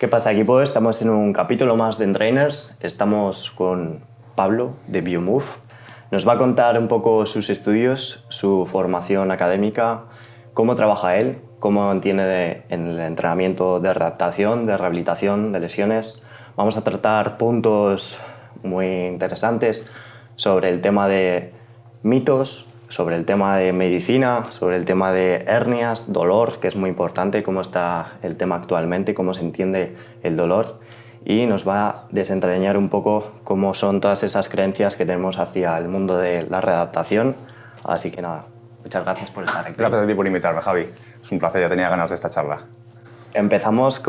¿Qué pasa, equipo? Estamos en un capítulo más de Entrainers. Estamos con Pablo de Biomove. Nos va a contar un poco sus estudios, su formación académica, cómo trabaja él, cómo entiende en el entrenamiento de adaptación, de rehabilitación, de lesiones. Vamos a tratar puntos muy interesantes sobre el tema de mitos, sobre el tema de medicina, sobre el tema de hernias, dolor, que es muy importante, cómo está el tema actualmente, cómo se entiende el dolor, y nos va a desentrañar un poco cómo son todas esas creencias que tenemos hacia el mundo de la readaptación. Así que nada, muchas gracias por estar aquí. Gracias a ti por invitarme, Javi. Es un placer, ya tenía ganas de esta charla. Empezamos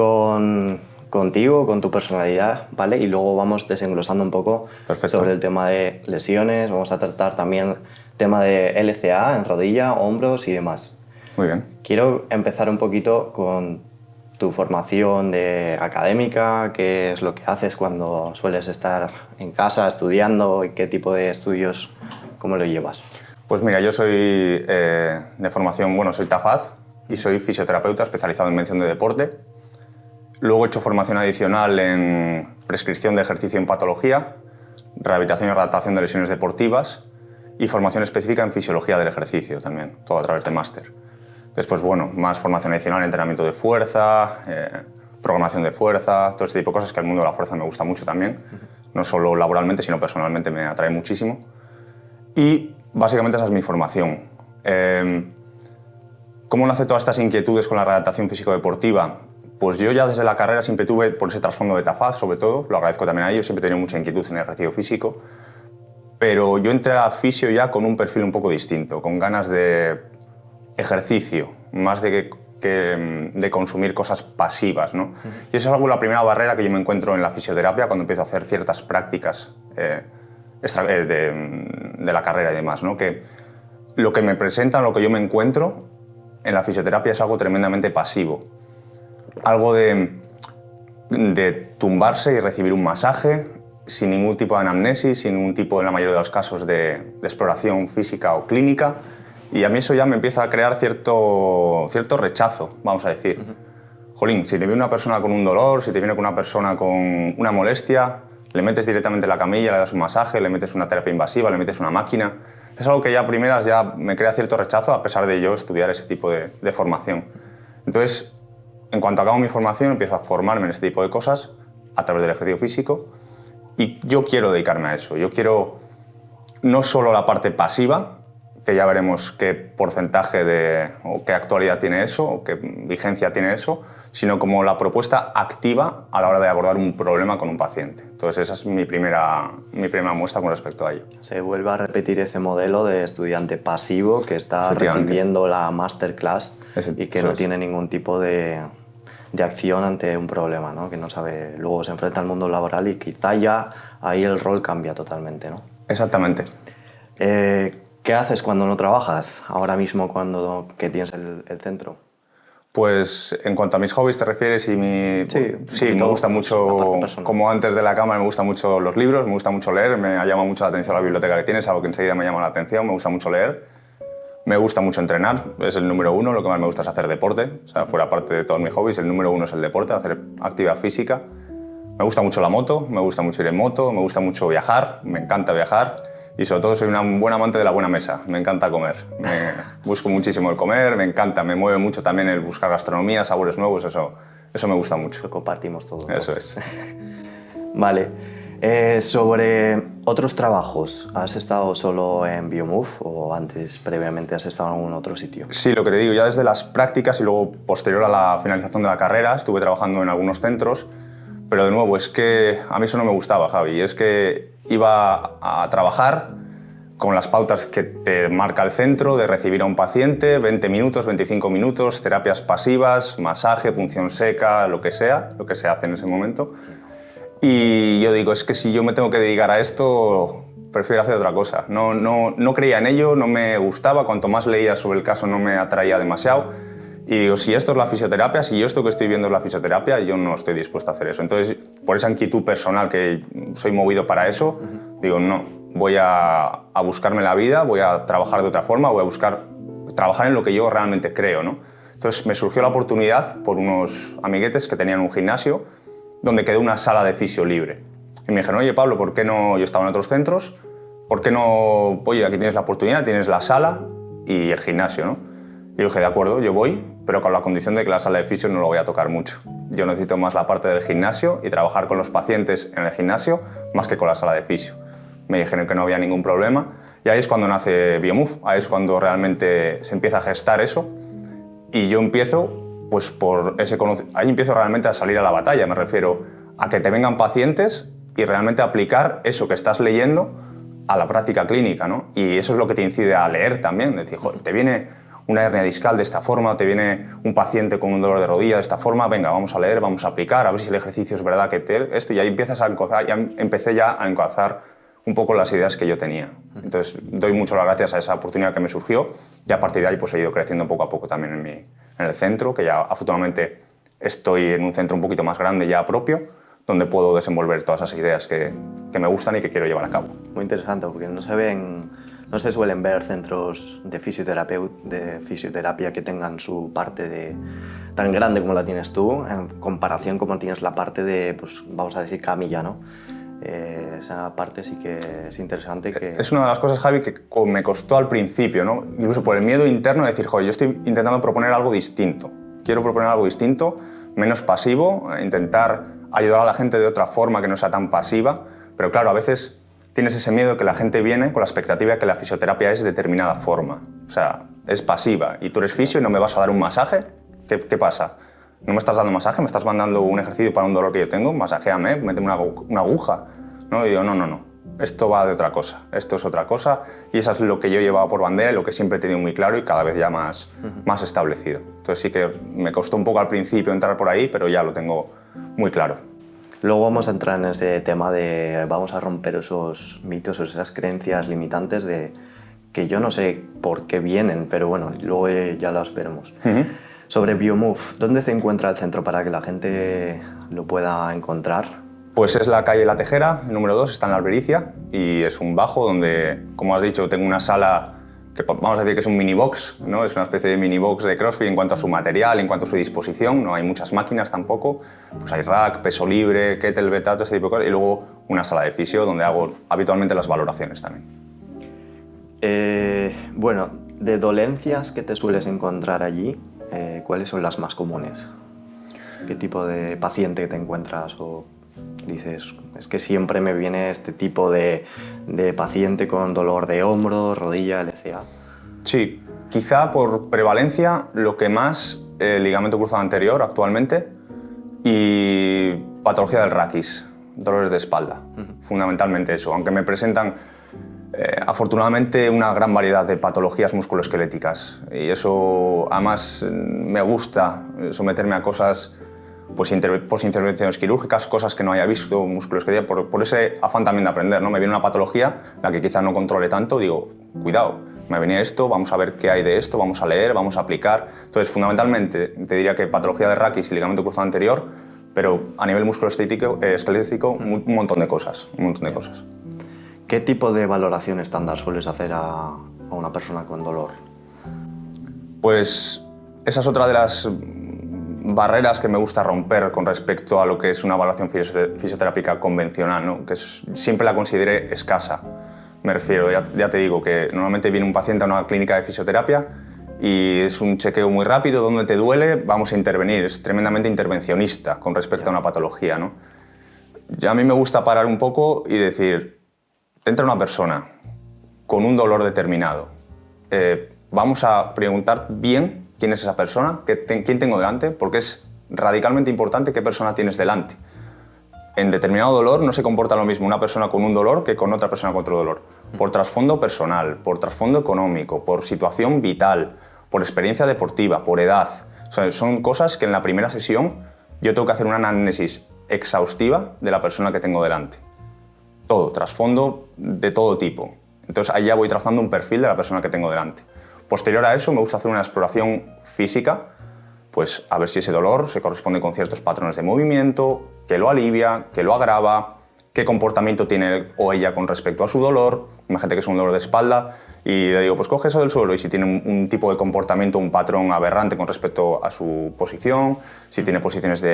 contigo, con tu personalidad, ¿vale? Y luego vamos desenglosando un poco sobre el tema de lesiones. Vamos a tratar también tema de LCA en rodilla, hombros y demás. Muy bien. Quiero empezar un poquito con tu formación académica, qué es lo que haces cuando sueles estar en casa estudiando y qué tipo de estudios, cómo lo llevas. Pues mira, yo soy de formación, soy TAFAD y soy fisioterapeuta especializado en mención de deporte. Luego he hecho formación adicional en prescripción de ejercicio en patología, rehabilitación y adaptación de lesiones deportivas y formación específica en fisiología del ejercicio también, todo a través de máster. Después, más formación adicional en entrenamiento de fuerza, programación de fuerza, todo este tipo de cosas que el mundo de la fuerza me gusta mucho también, no solo laboralmente, sino personalmente me atrae muchísimo. Y básicamente esa es mi formación. ¿Cómo nace todas estas inquietudes con la readaptación físico-deportiva? Pues yo ya desde la carrera siempre tuve, por ese trasfondo de TAFAD sobre todo, lo agradezco también a ellos, siempre he tenido mucha inquietud en el ejercicio físico, pero yo entré a fisio ya con un perfil un poco distinto, con ganas de ejercicio, más de consumir cosas pasivas, ¿no? Y eso es la primera barrera que yo me encuentro en la fisioterapia cuando empiezo a hacer ciertas prácticas de la carrera y demás, ¿no? Que lo que me presentan, lo que yo me encuentro en la fisioterapia es algo tremendamente pasivo. Algo de tumbarse y recibir un masaje sin ningún tipo de anamnesis, sin ningún tipo, en la mayoría de los casos, de exploración física o clínica. Y a mí eso ya me empieza a crear cierto rechazo, vamos a decir. Jolín, si te viene una persona con un dolor, si te viene con una persona con una molestia, le metes directamente la camilla, le das un masaje, le metes una terapia invasiva, le metes una máquina. Es algo que ya a primeras ya me crea cierto rechazo, a pesar de yo estudiar ese tipo de formación. Entonces, en cuanto acabo mi formación, empiezo a formarme en este tipo de cosas a través del ejercicio físico y yo quiero dedicarme a eso. Yo quiero no solo la parte pasiva, que ya veremos qué porcentaje o qué actualidad tiene eso, o qué vigencia tiene eso, sino como la propuesta activa a la hora de abordar un problema con un paciente. Entonces esa es mi primera muestra con respecto a ello. Se vuelve a repetir ese modelo de estudiante pasivo que está recibiendo la masterclass y que no tiene ningún tipo de acción ante un problema, ¿no? Que no sabe, luego se enfrenta al mundo laboral y quizá ya ahí el rol cambia totalmente, ¿no? Exactamente. ¿Qué haces cuando no trabajas ahora mismo que tienes el centro? Pues en cuanto a mis hobbies te refieres sí, me gusta mucho, como antes de la cámara, me gustan mucho los libros, me gusta mucho leer, me llama mucho la atención la biblioteca que tienes, algo que enseguida me llama la atención, me gusta mucho leer, me gusta mucho entrenar, es el número uno, lo que más me gusta es hacer deporte, o sea, fuera parte de todos mis hobbies, el número uno es el deporte, hacer actividad física. Me gusta mucho la moto, me gusta mucho ir en moto, me gusta mucho viajar, me encanta viajar. Y sobre todo soy un buen amante de la buena mesa, me encanta comer. Busco muchísimo el comer, me encanta, me mueve mucho también el buscar gastronomía, sabores nuevos, eso me gusta mucho. Lo compartimos todo. Eso es. Vale. Sobre otros trabajos, ¿has estado solo en Biomove o antes, previamente, has estado en algún otro sitio? Sí, lo que te digo, ya desde las prácticas y luego posterior a la finalización de la carrera estuve trabajando en algunos centros, pero de nuevo es que a mí eso no me gustaba, Javi, es que iba a trabajar con las pautas que te marca el centro de recibir a un paciente, 20 minutos, 25 minutos, terapias pasivas, masaje, punción seca, lo que se hace en ese momento. Y yo digo, es que si yo me tengo que dedicar a esto, prefiero hacer otra cosa. No creía en ello, no me gustaba, cuanto más leía sobre el caso no me atraía demasiado. Y digo, si esto es la fisioterapia, si yo esto que estoy viendo es la fisioterapia, yo no estoy dispuesto a hacer eso. Entonces, por esa inquietud personal que soy movido para eso, digo, no, voy a buscarme la vida, voy a trabajar de otra forma, voy a buscar trabajar en lo que yo realmente creo, ¿no? Entonces me surgió la oportunidad por unos amiguetes que tenían un gimnasio donde quedó una sala de fisio libre. Y me dijeron, oye Pablo, ¿por qué no? Yo estaba en otros centros, ¿por qué no? Oye, aquí tienes la oportunidad, tienes la sala y el gimnasio, ¿no? Y yo dije, de acuerdo, yo voy, pero con la condición de que la sala de fisio no lo voy a tocar mucho. Yo necesito más la parte del gimnasio y trabajar con los pacientes en el gimnasio más que con la sala de fisio. Me dijeron que no había ningún problema y ahí es cuando nace Biomove, ahí es cuando realmente se empieza a gestar eso y yo empiezo, pues por ese ahí empiezo realmente a salir a la batalla, me refiero a que te vengan pacientes y realmente aplicar eso que estás leyendo a la práctica clínica, ¿no? Y eso es lo que te incide a leer también, decir, joder, te viene una hernia discal de esta forma, o te viene un paciente con un dolor de rodilla de esta forma, venga, vamos a leer, vamos a aplicar, a ver si el ejercicio es verdad que esto, y ahí empiezas a encauzar, ya empecé ya a encauzar un poco las ideas que yo tenía. Entonces, doy mucho las gracias a esa oportunidad que me surgió y a partir de ahí pues he ido creciendo poco a poco también en el centro, que ya afortunadamente estoy en un centro un poquito más grande ya propio, donde puedo desenvolver todas esas ideas que me gustan y que quiero llevar a cabo. Muy interesante, porque no se suelen ver centros de fisioterapia que tengan su parte tan grande como la tienes tú, en comparación como tienes la parte de, pues, vamos a decir, camilla, ¿no? Esa parte sí que es interesante. Es una de las cosas, Javi, que me costó al principio, ¿no? Incluso por el miedo interno de decir, joder, yo estoy intentando proponer algo distinto. Quiero proponer algo distinto, menos pasivo, intentar ayudar a la gente de otra forma que no sea tan pasiva, pero claro, a veces tienes ese miedo de que la gente viene con la expectativa de que la fisioterapia es de determinada forma. O sea, es pasiva y tú eres fisio y no me vas a dar un masaje. ¿Qué pasa? ¿No me estás dando masaje? ¿Me estás mandando un ejercicio para un dolor que yo tengo? Masajeame, méteme una aguja. ¿No? Y digo, no. Esto va de otra cosa. Esto es otra cosa y eso es lo que yo llevaba por bandera y lo que siempre he tenido muy claro y cada vez ya más establecido. Entonces sí que me costó un poco al principio entrar por ahí, pero ya lo tengo muy claro. Luego vamos a entrar en ese tema vamos a romper esos mitos o esas creencias limitantes que yo no sé por qué vienen, pero bueno, luego ya las veremos. Sobre Biomove, ¿dónde se encuentra el centro para que la gente lo pueda encontrar? Pues es la calle La Tejera, el número 2, está en la Albericia y es un bajo donde, como has dicho, tengo una sala que vamos a decir que es un mini box, ¿no? Es una especie de mini box de CrossFit en cuanto a su material, en cuanto a su disposición, no hay muchas máquinas tampoco, pues hay rack, peso libre, kettlebell, todo ese tipo de cosas y luego una sala de fisio donde hago habitualmente las valoraciones también. Bueno, de dolencias que te sueles encontrar allí, ¿cuáles son las más comunes? ¿Qué tipo de paciente te encuentras o dices, es que siempre me viene este tipo de paciente con dolor de hombro, rodilla, LCA? Sí, quizá por prevalencia lo que más ligamento cruzado anterior actualmente y patología del raquis, dolores de espalda, fundamentalmente eso, aunque me presentan afortunadamente una gran variedad de patologías musculoesqueléticas y eso además me gusta someterme a cosas pues intervenciones quirúrgicas, cosas que no haya visto, musculoesquelética, por ese afán también de aprender, ¿no? Me viene una patología, la que quizás no controle tanto, digo, cuidado, me venía esto, vamos a ver qué hay de esto, vamos a leer, vamos a aplicar. Entonces, fundamentalmente, te diría que patología de raquis y ligamento cruzado anterior, pero a nivel musculoesquelético, un montón de cosas, ¿Qué tipo de valoración estándar sueles hacer a una persona con dolor? Pues esa es otra de las barreras que me gusta romper con respecto a lo que es una evaluación fisioterápica convencional, ¿no? Que siempre la consideré escasa. Me refiero, ya te digo, que normalmente viene un paciente a una clínica de fisioterapia y es un chequeo muy rápido, donde te duele, vamos a intervenir. Es tremendamente intervencionista con respecto a una patología, ¿no? Ya a mí me gusta parar un poco y decir, te entra una persona con un dolor determinado, vamos a preguntar bien quién es esa persona, quién tengo delante, porque es radicalmente importante qué persona tienes delante. En determinado dolor no se comporta lo mismo una persona con un dolor que con otra persona con otro dolor. Por trasfondo personal, por trasfondo económico, por situación vital, por experiencia deportiva, por edad. O sea, son cosas que en la primera sesión yo tengo que hacer una anamnesis exhaustiva de la persona que tengo delante. Todo, trasfondo de todo tipo. Entonces ahí ya voy trazando un perfil de la persona que tengo delante. Posterior a eso me gusta hacer una exploración física, pues a ver si ese dolor se corresponde con ciertos patrones de movimiento, que lo alivia, que lo agrava, qué comportamiento tiene él o ella con respecto a su dolor. Imagínate que es un dolor de espalda y le digo, pues coge eso del suelo, y si tiene un tipo de comportamiento, un patrón aberrante con respecto a su posición, si tiene posiciones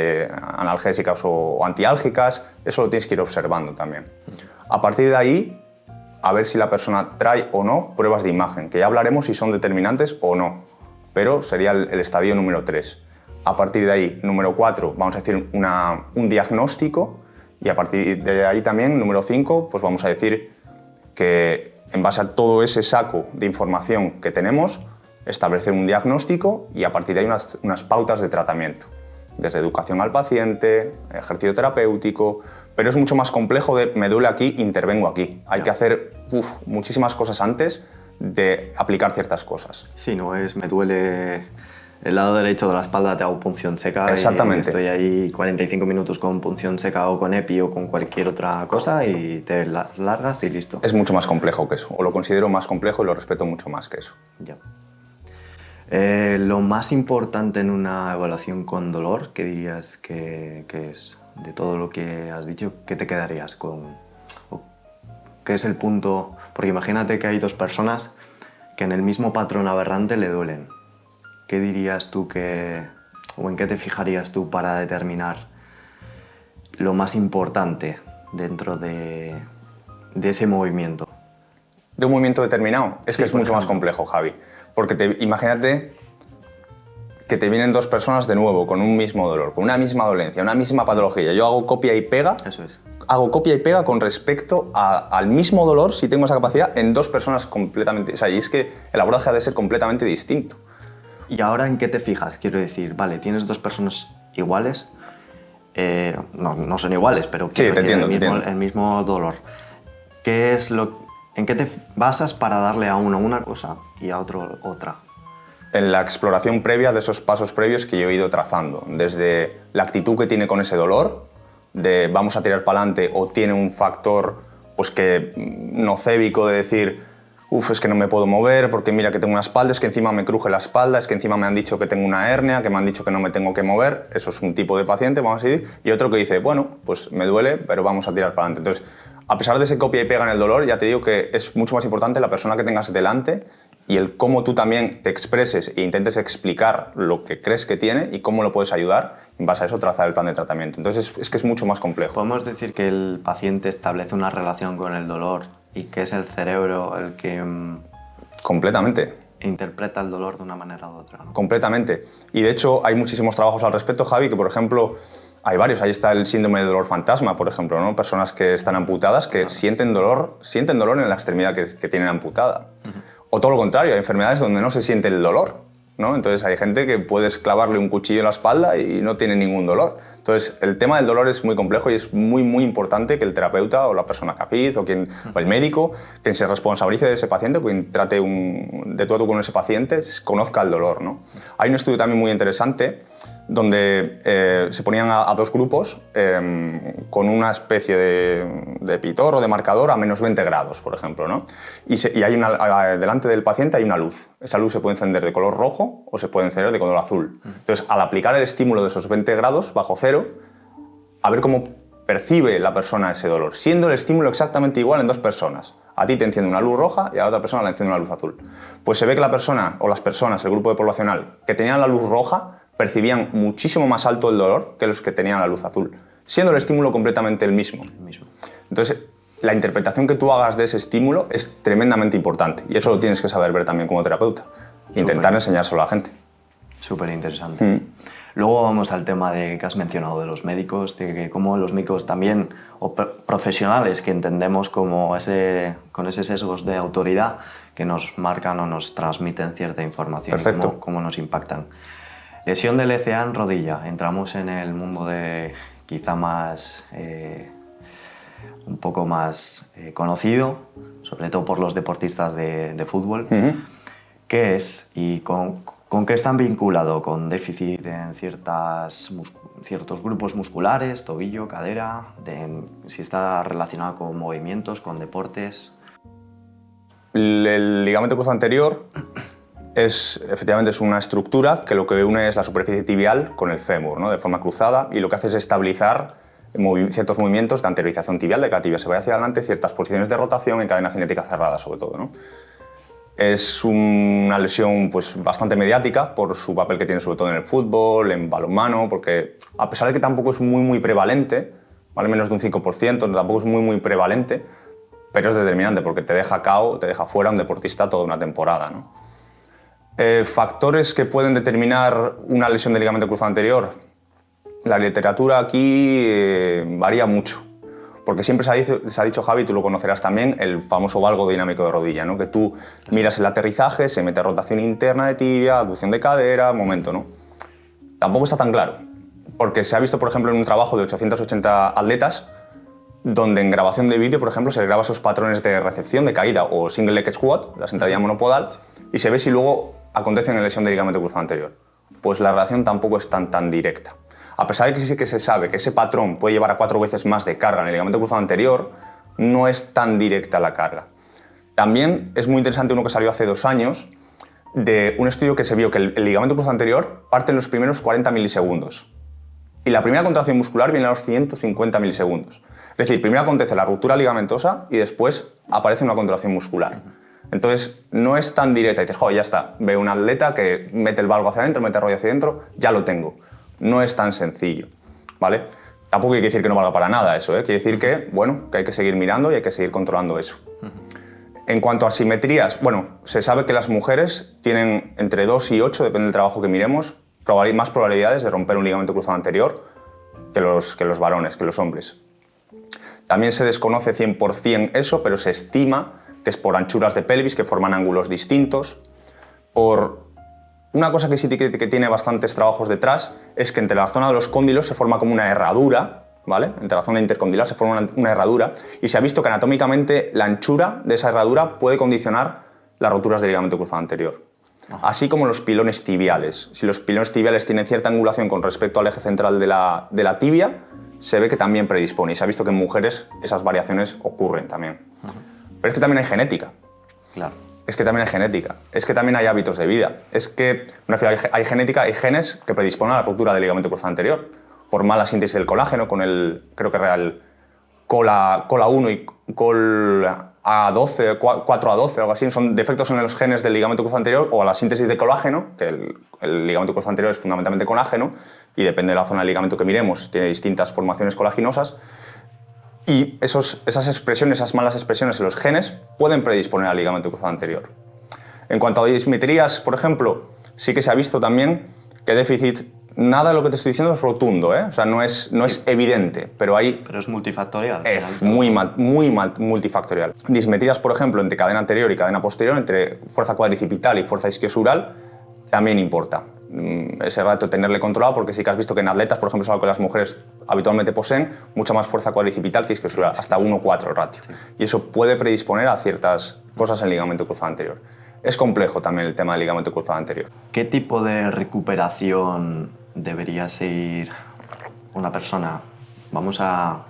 analgésicas o antiálgicas, eso lo tienes que ir observando también. A partir de ahí, a ver si la persona trae o no pruebas de imagen, que ya hablaremos si son determinantes o no, pero sería el estadio número 3. A partir de ahí, número 4, vamos a decir un diagnóstico, y a partir de ahí también, número 5, pues vamos a decir que en base a todo ese saco de información que tenemos, establecer un diagnóstico y a partir de ahí unas pautas de tratamiento, desde educación al paciente, ejercicio terapéutico, pero es mucho más complejo de me duele aquí, intervengo aquí. Hay que hacer muchísimas cosas antes de aplicar ciertas cosas. Sí, no es me duele el lado derecho de la espalda, te hago punción seca. Exactamente. Y estoy ahí 45 minutos con punción seca o con EPI o con cualquier otra cosa y te largas y listo. Es mucho más complejo que eso, o lo considero más complejo y lo respeto mucho más que eso. Ya. Lo más importante en una evaluación con dolor, ¿qué dirías que es? De todo lo que has dicho, ¿qué te quedarías con? ¿Qué es el punto? Porque imagínate que hay dos personas que en el mismo patrón aberrante le duelen. ¿Qué dirías tú o en qué te fijarías tú para determinar lo más importante dentro de ese movimiento? ¿De un movimiento determinado? Es Sí, que es mucho más complejo, Javi. Porque imagínate que te vienen dos personas de nuevo con un mismo dolor, con una misma dolencia, una misma patología. Yo hago copia y pega. Eso es. Hago copia y pega con respecto al mismo dolor, si tengo esa capacidad, en dos personas completamente... O sea, y es que el abordaje ha de ser completamente distinto. ¿Y ahora en qué te fijas? Quiero decir, vale, tienes dos personas iguales, no son iguales, pero sí, te entiendo, el mismo dolor. ¿En qué te basas para darle a uno una cosa y a otro otra? En la exploración previa de esos pasos previos que yo he ido trazando, desde la actitud que tiene con ese dolor, de vamos a tirar para adelante, o tiene un factor pues que nocébico de decir es que no me puedo mover porque mira que tengo una espalda, es que encima me cruje la espalda, es que encima me han dicho que tengo una hernia, que me han dicho que no me tengo que mover. Eso es un tipo de paciente, vamos a decir. Y otro que dice, bueno, pues me duele, pero vamos a tirar para adelante. Entonces, a pesar de ese copia y pega en el dolor, ya te digo que es mucho más importante la persona que tengas delante y el cómo tú también te expreses e intentes explicar lo que crees que tiene y cómo lo puedes ayudar, en base a eso trazar el plan de tratamiento. Entonces es que es mucho más complejo. ¿Podemos decir que el paciente establece una relación con el dolor y que es el cerebro el que completamente interpreta el dolor de una manera u otra, ¿no? Completamente. Y de hecho hay muchísimos trabajos al respecto, Javi, que por ejemplo hay varios. Ahí está el síndrome de dolor fantasma, por ejemplo, ¿no? Personas que están amputadas que sienten dolor en la extremidad que tienen amputada. O todo lo contrario, hay enfermedades donde no se siente el dolor, ¿no? Entonces hay gente que puedes clavarle un cuchillo en la espalda y no tiene ningún dolor. Entonces el tema del dolor es muy complejo y es muy, muy importante que el terapeuta o la persona capiz o el médico, quien se responsabilice de ese paciente, quien trate de tú a tú con ese paciente, conozca el dolor, ¿no? Hay un estudio también muy interesante donde se ponían a dos grupos con una especie de pitor o de marcador a menos 20 grados, por ejemplo, ¿no? Y hay delante del paciente hay una luz. Esa luz se puede encender de color rojo o se puede encender de color azul. Entonces, al aplicar el estímulo de esos 20 grados bajo cero, a ver cómo percibe la persona ese dolor, siendo el estímulo exactamente igual en dos personas. A ti te enciende una luz roja y a la otra persona le enciende una luz azul. Pues se ve que la persona o las personas, el grupo poblacional que tenían la luz roja, percibían muchísimo más alto el dolor que los que tenían la luz azul, siendo el estímulo completamente el mismo. Entonces, la interpretación que tú hagas de ese estímulo es tremendamente importante y eso lo tienes que saber ver también como terapeuta. Intentar enseñárselo a la gente. Súper interesante. Luego vamos al tema que has mencionado de los médicos, de que cómo los médicos también, o profesionales que entendemos con ese sesgos de autoridad que nos marcan o nos transmiten cierta información. Perfecto. Y cómo nos impactan. Lesión del LCA en rodilla. Entramos en el mundo de quizá más, un poco más conocido, sobre todo por los deportistas de fútbol. ¿Qué es y con qué están vinculados? ¿Con déficit en ciertos grupos musculares, tobillo, cadera? Si está relacionado con movimientos, con deportes. El ligamento cruzado anterior efectivamente es una estructura que lo que une es la superficie tibial con el fémur, ¿no? De forma cruzada, y lo que hace es estabilizar ciertos movimientos de anteriorización tibial, de que la tibia se vaya hacia adelante, ciertas posiciones de rotación en cadena cinética cerrada, sobre todo, ¿no? Es una lesión pues, bastante mediática por su papel que tiene sobre todo en el fútbol, en balonmano, porque a pesar de que tampoco es muy prevalente, vale menos de un 5%, tampoco es muy prevalente, pero es determinante porque te deja KO, te deja fuera un deportista toda una temporada, ¿no? Factores que pueden determinar una lesión del ligamento cruzado anterior. La literatura aquí varía mucho. Porque siempre se ha dicho, Javi, tú lo conocerás también, el famoso valgo dinámico de rodilla, ¿no? Que tú miras el aterrizaje, se mete rotación interna de tibia, abducción de cadera, momento, ¿no? Tampoco está tan claro, porque se ha visto, por ejemplo, en un trabajo de 880 atletas, donde en grabación de vídeo, por ejemplo, se graba esos patrones de recepción, de caída o single leg squat, la sentadilla monopodal, y se ve si luego acontece una lesión del ligamento cruzado anterior. Pues la relación tampoco es tan directa. A pesar de que sí que se sabe que ese patrón puede llevar a 4 veces más de carga en el ligamento cruzado anterior, no es tan directa la carga. También es muy interesante uno que salió hace 2 años, de un estudio que se vio que el ligamento cruzado anterior parte en los primeros 40 milisegundos. Y la primera contracción muscular viene a los 150 milisegundos. Es decir, primero acontece la ruptura ligamentosa y después aparece una contracción muscular. Entonces, no es tan directa. Y dices, joder, ya está. Veo un atleta que mete el valgo hacia adentro, mete el rollo hacia adentro, ya lo tengo. No es tan sencillo, ¿vale? Tampoco quiere decir que no valga para nada eso, ¿eh? Quiere decir que, bueno, que hay que seguir mirando y hay que seguir controlando eso. En cuanto a asimetrías, bueno, se sabe que las mujeres tienen entre 2 y 8, depende del trabajo que miremos, más probabilidades de romper un ligamento cruzado anterior que los varones, que los hombres. También se desconoce 100% eso, pero se estima que es por anchuras de pelvis que forman ángulos distintos, por una cosa que sí que tiene bastantes trabajos detrás es que entre la zona de los cóndilos se forma como una herradura, ¿vale? Entre la zona intercondilar se forma una herradura y se ha visto que anatómicamente la anchura de esa herradura puede condicionar las roturas del ligamento cruzado anterior. Así como los pilones tibiales. Si los pilones tibiales tienen cierta angulación con respecto al eje central de la tibia, se ve que también predispone y se ha visto que en mujeres esas variaciones ocurren también. Pero es que también hay genética. Claro. Es que también hay genética, es que también hay hábitos de vida, es que hay genética, hay genes que predisponen a la ruptura del ligamento cruzado anterior por mala síntesis del colágeno con creo que era el COL-A1 y COL-A12, 4A12 o algo así, son defectos en los genes del ligamento cruzado anterior o a la síntesis de colágeno, que el ligamento cruzado anterior es fundamentalmente colágeno y depende de la zona del ligamento que miremos, tiene distintas formaciones colaginosas. Y esas expresiones, esas malas expresiones en los genes pueden predisponer al ligamento cruzado anterior. En cuanto a dismetrías, por ejemplo, sí que se ha visto también que déficit, nada de lo que te estoy diciendo es rotundo, ¿eh? O sea, no es evidente, pero hay... Pero es multifactorial. Es muy multifactorial. Dismetrías, por ejemplo, entre cadena anterior y cadena posterior, entre fuerza cuadricipital y fuerza isquiosural, también importa. Ese rato tenerle controlado, porque sí que has visto que en atletas, por ejemplo, es algo que las mujeres habitualmente poseen, mucha más fuerza cuadricipital que isquiosural, hasta 1,4 el ratio. Sí. Y eso puede predisponer a ciertas cosas en el ligamento cruzado anterior. Es complejo también el tema del ligamento cruzado anterior. ¿Qué tipo de recuperación debería seguir una persona? Vamos a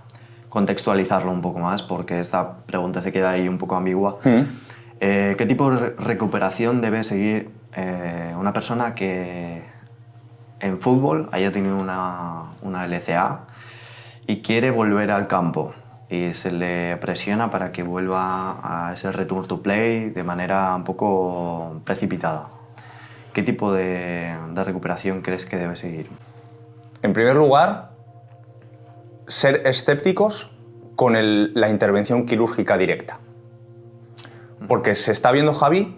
contextualizarlo un poco más, porque esta pregunta se queda ahí un poco ambigua. ¿Qué tipo de recuperación debe seguir una persona que en fútbol haya tenido una LCA y quiere volver al campo y se le presiona para que vuelva a ese return to play de manera un poco precipitada? ¿Qué tipo de recuperación crees que debe seguir? En primer lugar, ser escépticos con la intervención quirúrgica directa. Porque se está viendo, Javi,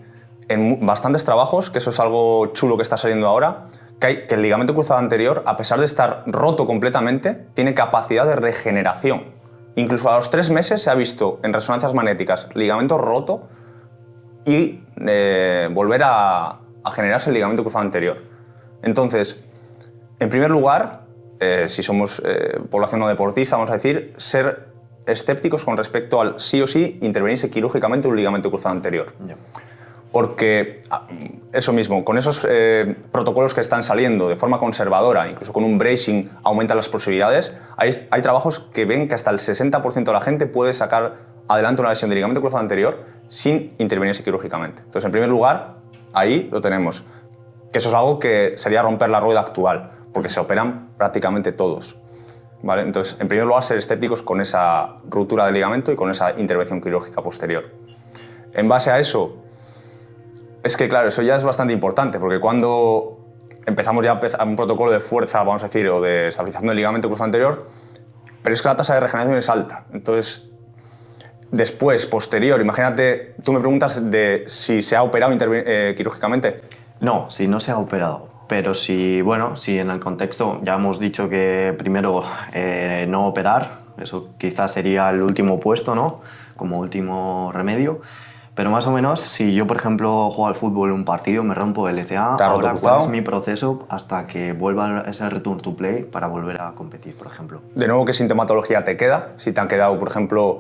en bastantes trabajos, que eso es algo chulo que está saliendo ahora, que el ligamento cruzado anterior, a pesar de estar roto completamente, tiene capacidad de regeneración. Incluso a los 3 meses se ha visto en resonancias magnéticas ligamento roto y volver a generarse el ligamento cruzado anterior. Entonces, en primer lugar, si somos población no deportista, vamos a decir, ser escépticos con respecto al sí o sí intervenirse quirúrgicamente un ligamento cruzado anterior. Yeah. Porque eso mismo, con esos protocolos que están saliendo de forma conservadora, incluso con un bracing aumentan las posibilidades, hay trabajos que ven que hasta el 60% de la gente puede sacar adelante una lesión de ligamento cruzado anterior sin intervenirse quirúrgicamente. Entonces, en primer lugar, ahí lo tenemos, que eso es algo que sería romper la rueda actual, porque se operan prácticamente todos. ¿vale? Entonces, en primer lugar, ser escépticos con esa ruptura del ligamento y con esa intervención quirúrgica posterior. En base a eso, es que claro, eso ya es bastante importante, porque cuando empezamos ya a un protocolo de fuerza, vamos a decir, o de estabilización del ligamento cruzado anterior, pero es que la tasa de regeneración es alta. Entonces, después, posterior, imagínate, tú me preguntas de si se ha operado quirúrgicamente. No, si no se ha operado. Pero si, bueno, si en el contexto ya hemos dicho que primero no operar, eso quizás sería el último puesto, ¿no? Como último remedio. Pero más o menos, si yo, por ejemplo, juego al fútbol en un partido, me rompo el LCA, ahora ¿cuál es mi proceso hasta que vuelva ese return to play para volver a competir, por ejemplo? De nuevo, ¿qué sintomatología te queda? Si te han quedado, por ejemplo,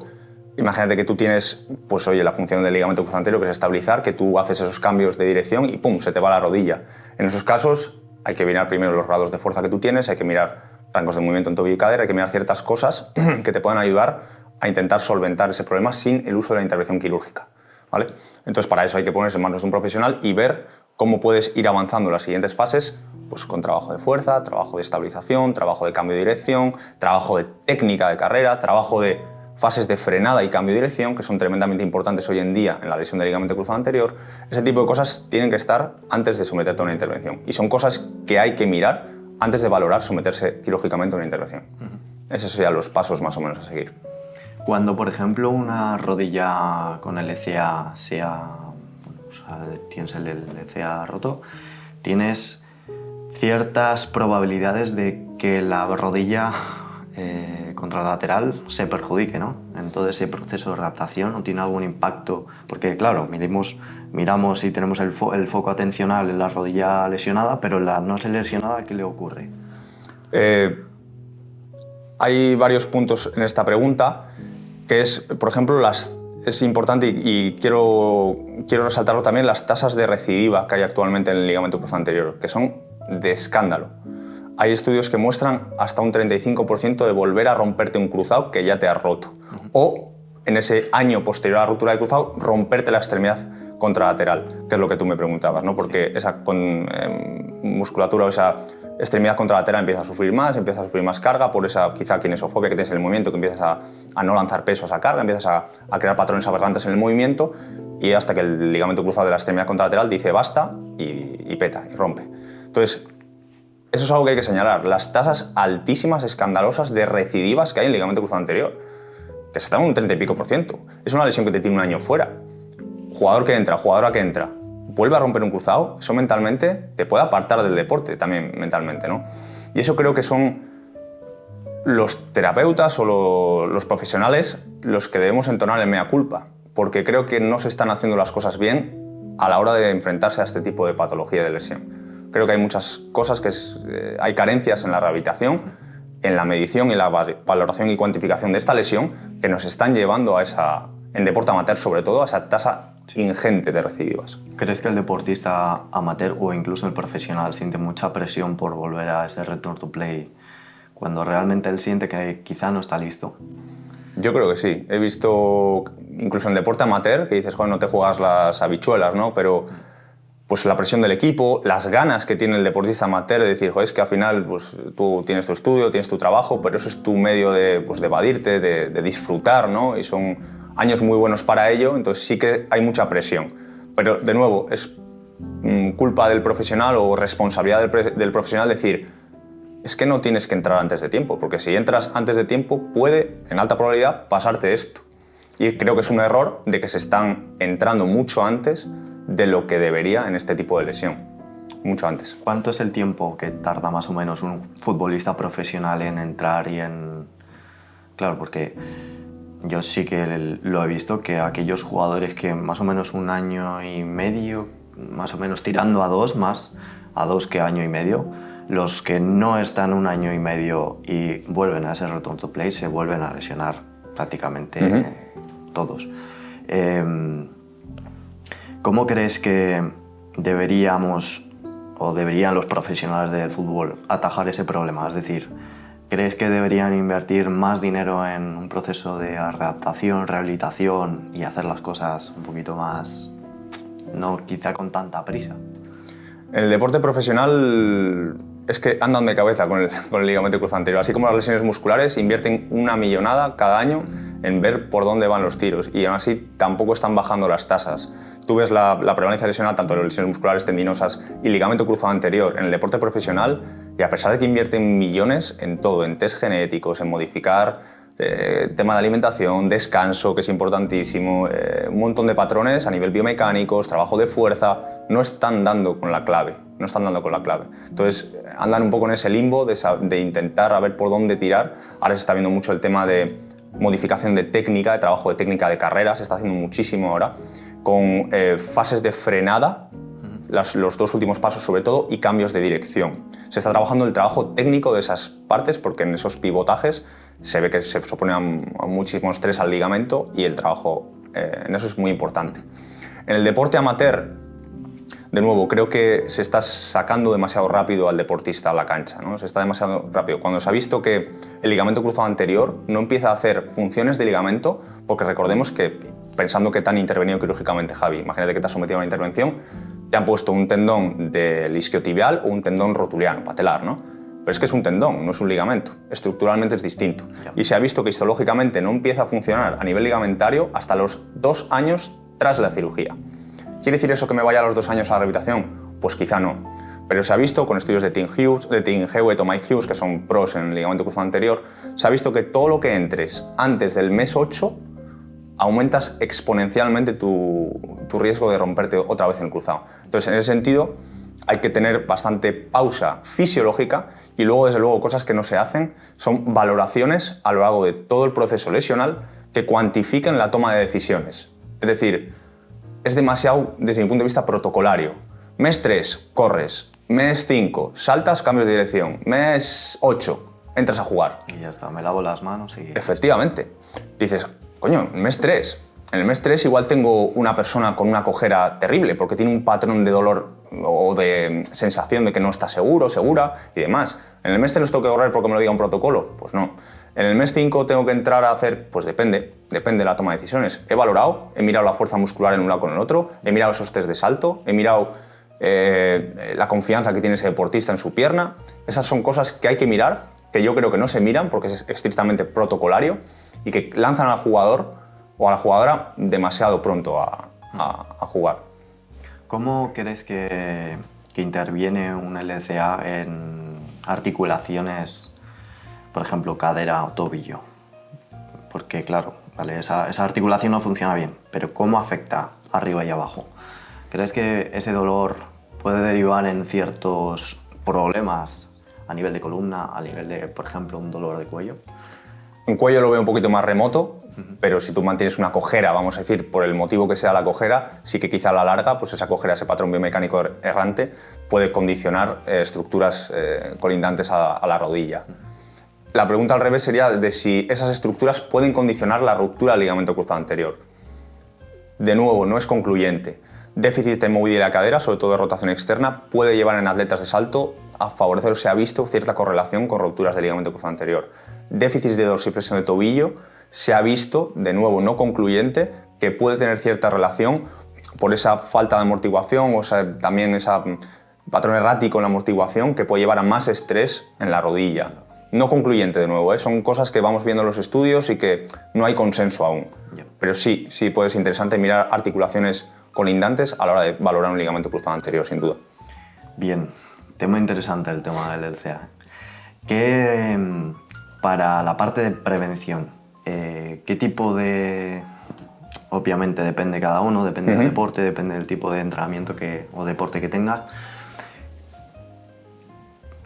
imagínate que tú tienes, pues oye, la función del ligamento cruzado anterior, que es estabilizar, que tú haces esos cambios de dirección y ¡pum!, se te va la rodilla. En esos casos hay que mirar primero los grados de fuerza que tú tienes, hay que mirar rangos de movimiento en tobillo y cadera, hay que mirar ciertas cosas que te puedan ayudar a intentar solventar ese problema sin el uso de la intervención quirúrgica, ¿vale? Entonces, para eso hay que ponerse en manos de un profesional y ver cómo puedes ir avanzando en las siguientes fases, pues con trabajo de fuerza, trabajo de estabilización, trabajo de cambio de dirección, trabajo de técnica de carrera, trabajo de fases de frenada y cambio de dirección, que son tremendamente importantes hoy en día en la lesión del ligamento cruzado anterior. Ese tipo de cosas tienen que estar antes de someterte a una intervención. Y son cosas que hay que mirar antes de valorar someterse quirúrgicamente a una intervención. Esos serían los pasos más o menos a seguir. Cuando, por ejemplo, una rodilla con LCA tienes el LCA roto, tienes ciertas probabilidades de que la rodilla contralateral se perjudique, ¿no? En todo ese proceso de adaptación, ¿no tiene algún impacto? Porque, claro, miramos y tenemos el foco atencional en la rodilla lesionada, pero la no lesionada, ¿qué le ocurre? Hay varios puntos en esta pregunta, que es, por ejemplo, es importante y quiero resaltarlo también, las tasas de recidiva que hay actualmente en el ligamento cruzado anterior, que son de escándalo. Hay estudios que muestran hasta un 35% de volver a romperte un cruzado que ya te has roto. O, en ese año posterior a la ruptura de cruzado, romperte la extremidad contralateral, que es lo que tú me preguntabas, ¿no? Porque esa musculatura o esa extremidad contralateral empieza a sufrir más carga por esa quizá kinesofobia que tienes en el movimiento, que empiezas a no lanzar peso a esa carga, empiezas a crear patrones aberrantes en el movimiento y hasta que el ligamento cruzado de la extremidad contralateral dice basta y peta y rompe. Entonces, eso es algo que hay que señalar, las tasas altísimas, escandalosas de recidivas que hay en el ligamento cruzado anterior, que se están en un 30 y pico %. Es una lesión que te tiene un año fuera. Jugador que entra, jugadora que entra, vuelve a romper un cruzado, eso mentalmente te puede apartar del deporte también mentalmente, ¿no? Y eso creo que son los terapeutas o los profesionales los que debemos entonar el mea culpa, porque creo que no se están haciendo las cosas bien a la hora de enfrentarse a este tipo de patología de lesión. Creo que hay muchas cosas, hay carencias en la rehabilitación, en la medición y la valoración y cuantificación de esta lesión que nos están llevando a en deporte amateur sobre todo, a esa tasa ingente de recidivas. ¿Crees que el deportista amateur o incluso el profesional siente mucha presión por volver a ese return to play cuando realmente él siente que quizá no está listo? Yo creo que sí. He visto incluso en deporte amateur que dices, joder, no te juegas las habichuelas, ¿no? Pero pues la presión del equipo, las ganas que tiene el deportista amateur de decir, joder, es que al final pues, tú tienes tu estudio, tienes tu trabajo, pero eso es tu medio de evadirte, de disfrutar, ¿no? Y son años muy buenos para ello, entonces sí que hay mucha presión. Pero, de nuevo, es culpa del profesional o responsabilidad del profesional decir, es que no tienes que entrar antes de tiempo, porque si entras antes de tiempo puede, en alta probabilidad, pasarte esto. Y creo que es un error de que se están entrando mucho antes de lo que debería en este tipo de lesión, mucho antes. ¿Cuánto es el tiempo que tarda más o menos un futbolista profesional en entrar y en...? Claro, porque yo sí que lo he visto, que aquellos jugadores que más o menos un año y medio, más o menos tirando a dos, más a 2 que año y medio, los que no están un año y medio y vuelven a ese return to play se vuelven a lesionar prácticamente todos. ¿Cómo crees que deberíamos o deberían los profesionales del fútbol atajar ese problema? Es decir, ¿crees que deberían invertir más dinero en un proceso de readaptación, rehabilitación y hacer las cosas un poquito más, no quizá con tanta prisa? En el deporte profesional es que andan de cabeza con el ligamento cruzado anterior. Así como las lesiones musculares, invierten una millonada cada año en ver por dónde van los tiros y aún así tampoco están bajando las tasas. Tú ves la prevalencia lesional tanto en lesiones musculares, tendinosas y ligamento cruzado anterior en el deporte profesional, y a pesar de que invierten millones en todo, en test genéticos, en modificar tema de alimentación, descanso, que es importantísimo, un montón de patrones a nivel biomecánicos, trabajo de fuerza, no están dando con la clave. Entonces andan un poco en ese limbo de intentar a ver por dónde tirar. Ahora se está viendo mucho el tema de modificación de técnica, de trabajo de técnica de carrera, se está haciendo muchísimo ahora, con fases de frenada, los dos últimos pasos sobre todo, y cambios de dirección. Se está trabajando el trabajo técnico de esas partes porque en esos pivotajes se ve que se supone a muchísimo estrés al ligamento y el trabajo en eso es muy importante. En el deporte amateur, de nuevo, creo que se está sacando demasiado rápido al deportista a la cancha, ¿no? Se está demasiado rápido. Cuando se ha visto que el ligamento cruzado anterior no empieza a hacer funciones de ligamento, porque recordemos que, pensando que te han intervenido quirúrgicamente, Javi, imagínate que te has sometido a una intervención, te han puesto un tendón del isquiotibial o un tendón rotuliano, patelar, ¿no? Pero es que es un tendón, no es un ligamento. Estructuralmente es distinto. Y se ha visto que histológicamente no empieza a funcionar a nivel ligamentario hasta los 2 años tras la cirugía. ¿Quiere decir eso que me vaya a los 2 años a la rehabilitación? Pues quizá no. Pero se ha visto con estudios de Tim Hewitt o Mike Hughes, que son pros en el ligamento cruzado anterior, se ha visto que todo lo que entres antes del mes 8 aumentas exponencialmente tu riesgo de romperte otra vez en el cruzado. Entonces, en ese sentido, hay que tener bastante pausa fisiológica y luego, desde luego, cosas que no se hacen son valoraciones a lo largo de todo el proceso lesional que cuantifiquen la toma de decisiones. Es decir, es demasiado, desde mi punto de vista, protocolario. Mes 3, corres. Mes 5, saltas, cambios de dirección. Mes 8, entras a jugar. Y ya está, me lavo las manos y... Efectivamente. Dices, coño, mes 3. En el mes 3 igual tengo una persona con una cojera terrible porque tiene un patrón de dolor o de sensación de que no está seguro, segura y demás. ¿En el mes 3 tengo que correr porque me lo diga un protocolo? Pues no. En el mes 5 tengo que entrar a hacer, pues depende de la toma de decisiones. He valorado, he mirado la fuerza muscular en un lado con el otro, he mirado esos test de salto, he mirado la confianza que tiene ese deportista en su pierna. Esas son cosas que hay que mirar, que yo creo que no se miran porque es estrictamente protocolario y que lanzan al jugador o a la jugadora demasiado pronto a jugar. ¿Cómo crees que interviene un LCA en articulaciones, por ejemplo, cadera o tobillo? Porque claro, vale, esa articulación no funciona bien, pero ¿cómo afecta arriba y abajo? ¿Crees que ese dolor puede derivar en ciertos problemas a nivel de columna, a nivel de, por ejemplo, un dolor de cuello? En cuello lo veo un poquito más remoto, pero si tú mantienes una cojera, vamos a decir, por el motivo que sea la cojera, sí que quizá a la larga, pues esa cojera, ese patrón biomecánico errante, puede condicionar estructuras colindantes a la rodilla. La pregunta al revés sería de si esas estructuras pueden condicionar la ruptura del ligamento cruzado anterior. De nuevo, no es concluyente. Déficit de movilidad de la cadera, sobre todo de rotación externa, puede llevar en atletas de salto a favorecer o se ha visto cierta correlación con rupturas del ligamento cruzado anterior. Déficit de dorsiflexión de tobillo, se ha visto, de nuevo no concluyente, que puede tener cierta relación por esa falta de amortiguación o sea, también ese patrón errático en la amortiguación que puede llevar a más estrés en la rodilla. No concluyente de nuevo, son cosas que vamos viendo en los estudios y que no hay consenso aún. Pero sí puede ser interesante mirar articulaciones colindantes a la hora de valorar un ligamento cruzado anterior, sin duda. Bien, tema interesante el tema del LCA. ¿Qué, para la parte de prevención, qué tipo de... Obviamente depende de cada uno, depende del deporte, depende del tipo de entrenamiento o deporte que tenga.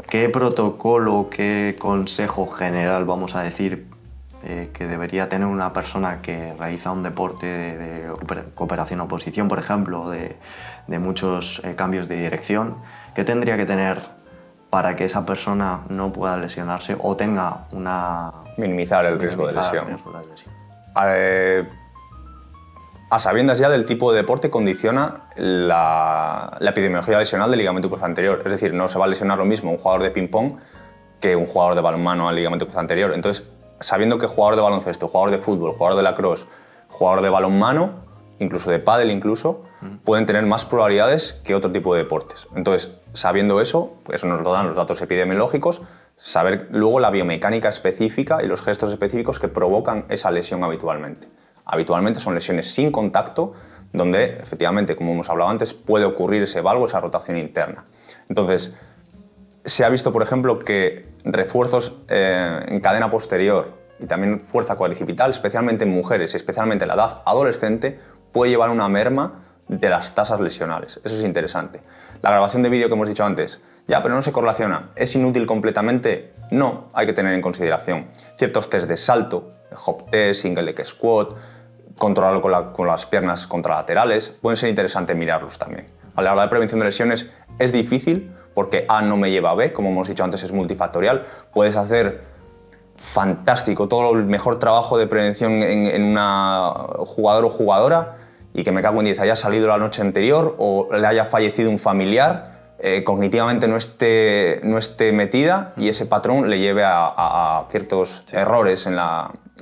¿Qué protocolo, qué consejo general, vamos a decir, que debería tener una persona que realiza un deporte de cooperación oposición, por ejemplo, de muchos cambios de dirección? ¿Qué tendría que tener para que esa persona no pueda lesionarse o tenga una... Minimizar el riesgo de lesión. A sabiendas ya del tipo de deporte condiciona la epidemiología lesional del ligamento cruzado anterior. Es decir, no se va a lesionar lo mismo un jugador de ping-pong que un jugador de balonmano al ligamento cruzado anterior. Entonces, sabiendo que jugador de baloncesto, jugador de fútbol, jugador de lacrosse, jugador de balonmano, incluso de pádel incluso, pueden tener más probabilidades que otro tipo de deportes. Entonces, sabiendo eso, pues eso nos lo dan los datos epidemiológicos, saber luego la biomecánica específica y los gestos específicos que provocan esa lesión habitualmente. Habitualmente son lesiones sin contacto, donde efectivamente, como hemos hablado antes, puede ocurrir ese valgo, esa rotación interna. Entonces, se ha visto, por ejemplo, que refuerzos en cadena posterior y también fuerza cuadricipital, especialmente en mujeres, especialmente en la edad adolescente, puede llevar a una merma de las tasas lesionales. Eso es interesante. La grabación de vídeo que hemos dicho antes, ya, pero no se correlaciona. ¿Es inútil completamente? No, hay que tener en consideración ciertos test de salto, hop test, single leg squat, controlarlo con las piernas contralaterales, pueden ser interesantes mirarlos también. A la hora de prevención de lesiones es difícil porque A no me lleva a B, como hemos dicho antes es multifactorial. Puedes hacer fantástico todo el mejor trabajo de prevención en una jugador o jugadora y que me cago en 10 haya salido la noche anterior o le haya fallecido un familiar, cognitivamente no esté metida y ese patrón le lleve a ciertos errores en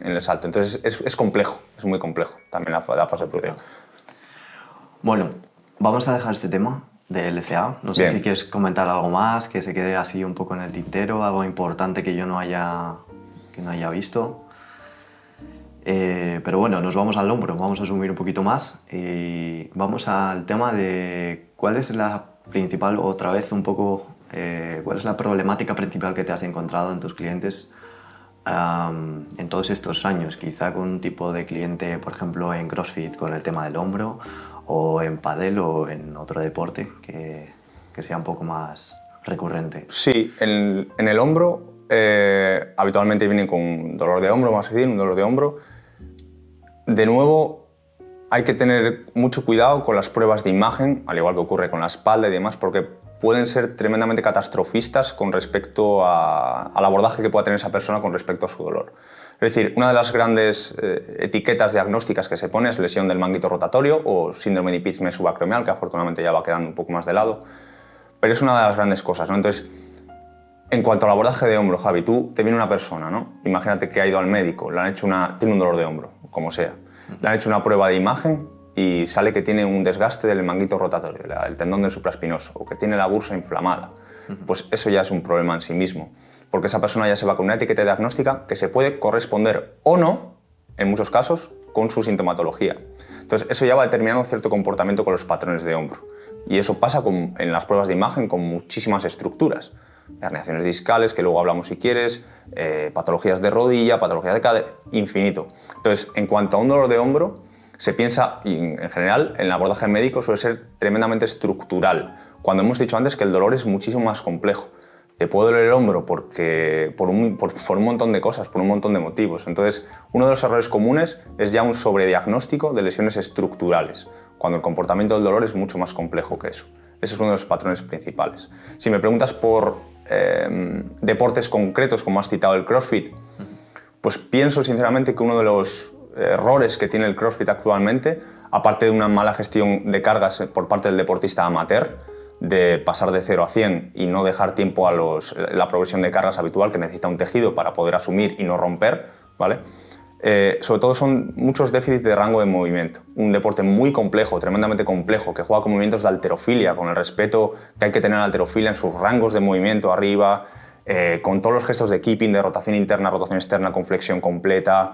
el salto. Entonces es complejo, es muy complejo también la fase previa. Bueno, vamos a dejar este tema de LCA. No sé Bien. si quieres comentar algo más, que se quede así un poco en el tintero, algo importante que yo no haya visto. Pero bueno, nos vamos al hombro, vamos a asumir un poquito más y vamos al tema de cuál es la principal, otra vez un poco, cuál es la problemática principal que te has encontrado en tus clientes en todos estos años, quizá con un tipo de cliente, por ejemplo, en CrossFit con el tema del hombro, o en pádel o en otro deporte que sea un poco más recurrente. Sí, en el hombro habitualmente vienen con dolor de hombro, vamos a decir, un dolor de hombro. De nuevo, hay que tener mucho cuidado con las pruebas de imagen, al igual que ocurre con la espalda y demás, porque pueden ser tremendamente catastrofistas con respecto al abordaje que pueda tener esa persona con respecto a su dolor. Es decir, una de las grandes etiquetas diagnósticas que se pone es lesión del manguito rotatorio o síndrome de epicismo subacromial, que afortunadamente ya va quedando un poco más de lado, pero es una de las grandes cosas, ¿no? Entonces, en cuanto al abordaje de hombro, Javi, te viene una persona, ¿no? Imagínate que ha ido al médico, le han hecho tiene un dolor de hombro, como sea, le han hecho una prueba de imagen y sale que tiene un desgaste del manguito rotatorio, el tendón del supraespinoso, o que tiene la bursa inflamada. Pues eso ya es un problema en sí mismo, porque esa persona ya se va con una etiqueta diagnóstica que se puede corresponder o no, en muchos casos, con su sintomatología. Entonces, eso ya va determinando cierto comportamiento con los patrones de hombro. Y eso pasa en las pruebas de imagen con muchísimas estructuras. Herniaciones discales, que luego hablamos si quieres, patologías de rodilla, patologías de cadera, infinito. Entonces, en cuanto a un dolor de hombro, se piensa, y en general, en el abordaje médico suele ser tremendamente estructural, cuando hemos dicho antes que el dolor es muchísimo más complejo. Te puede doler el hombro por un montón de cosas, por un montón de motivos. Entonces, uno de los errores comunes es ya un sobrediagnóstico de lesiones estructurales, cuando el comportamiento del dolor es mucho más complejo que eso. Ese es uno de los patrones principales. Si me preguntas por deportes concretos, como has citado el CrossFit, pues pienso sinceramente que uno de los errores que tiene el CrossFit actualmente, aparte de una mala gestión de cargas por parte del deportista amateur, de pasar de 0 a 100 y no dejar tiempo a la progresión de cargas habitual que necesita un tejido para poder asumir y no romper, ¿vale? Sobre todo son muchos déficits de rango de movimiento. Un deporte muy complejo, tremendamente complejo, que juega con movimientos de halterofilia, con el respeto que hay que tener a la halterofilia en sus rangos de movimiento arriba, con todos los gestos de keeping, de rotación interna, rotación externa, con flexión completa.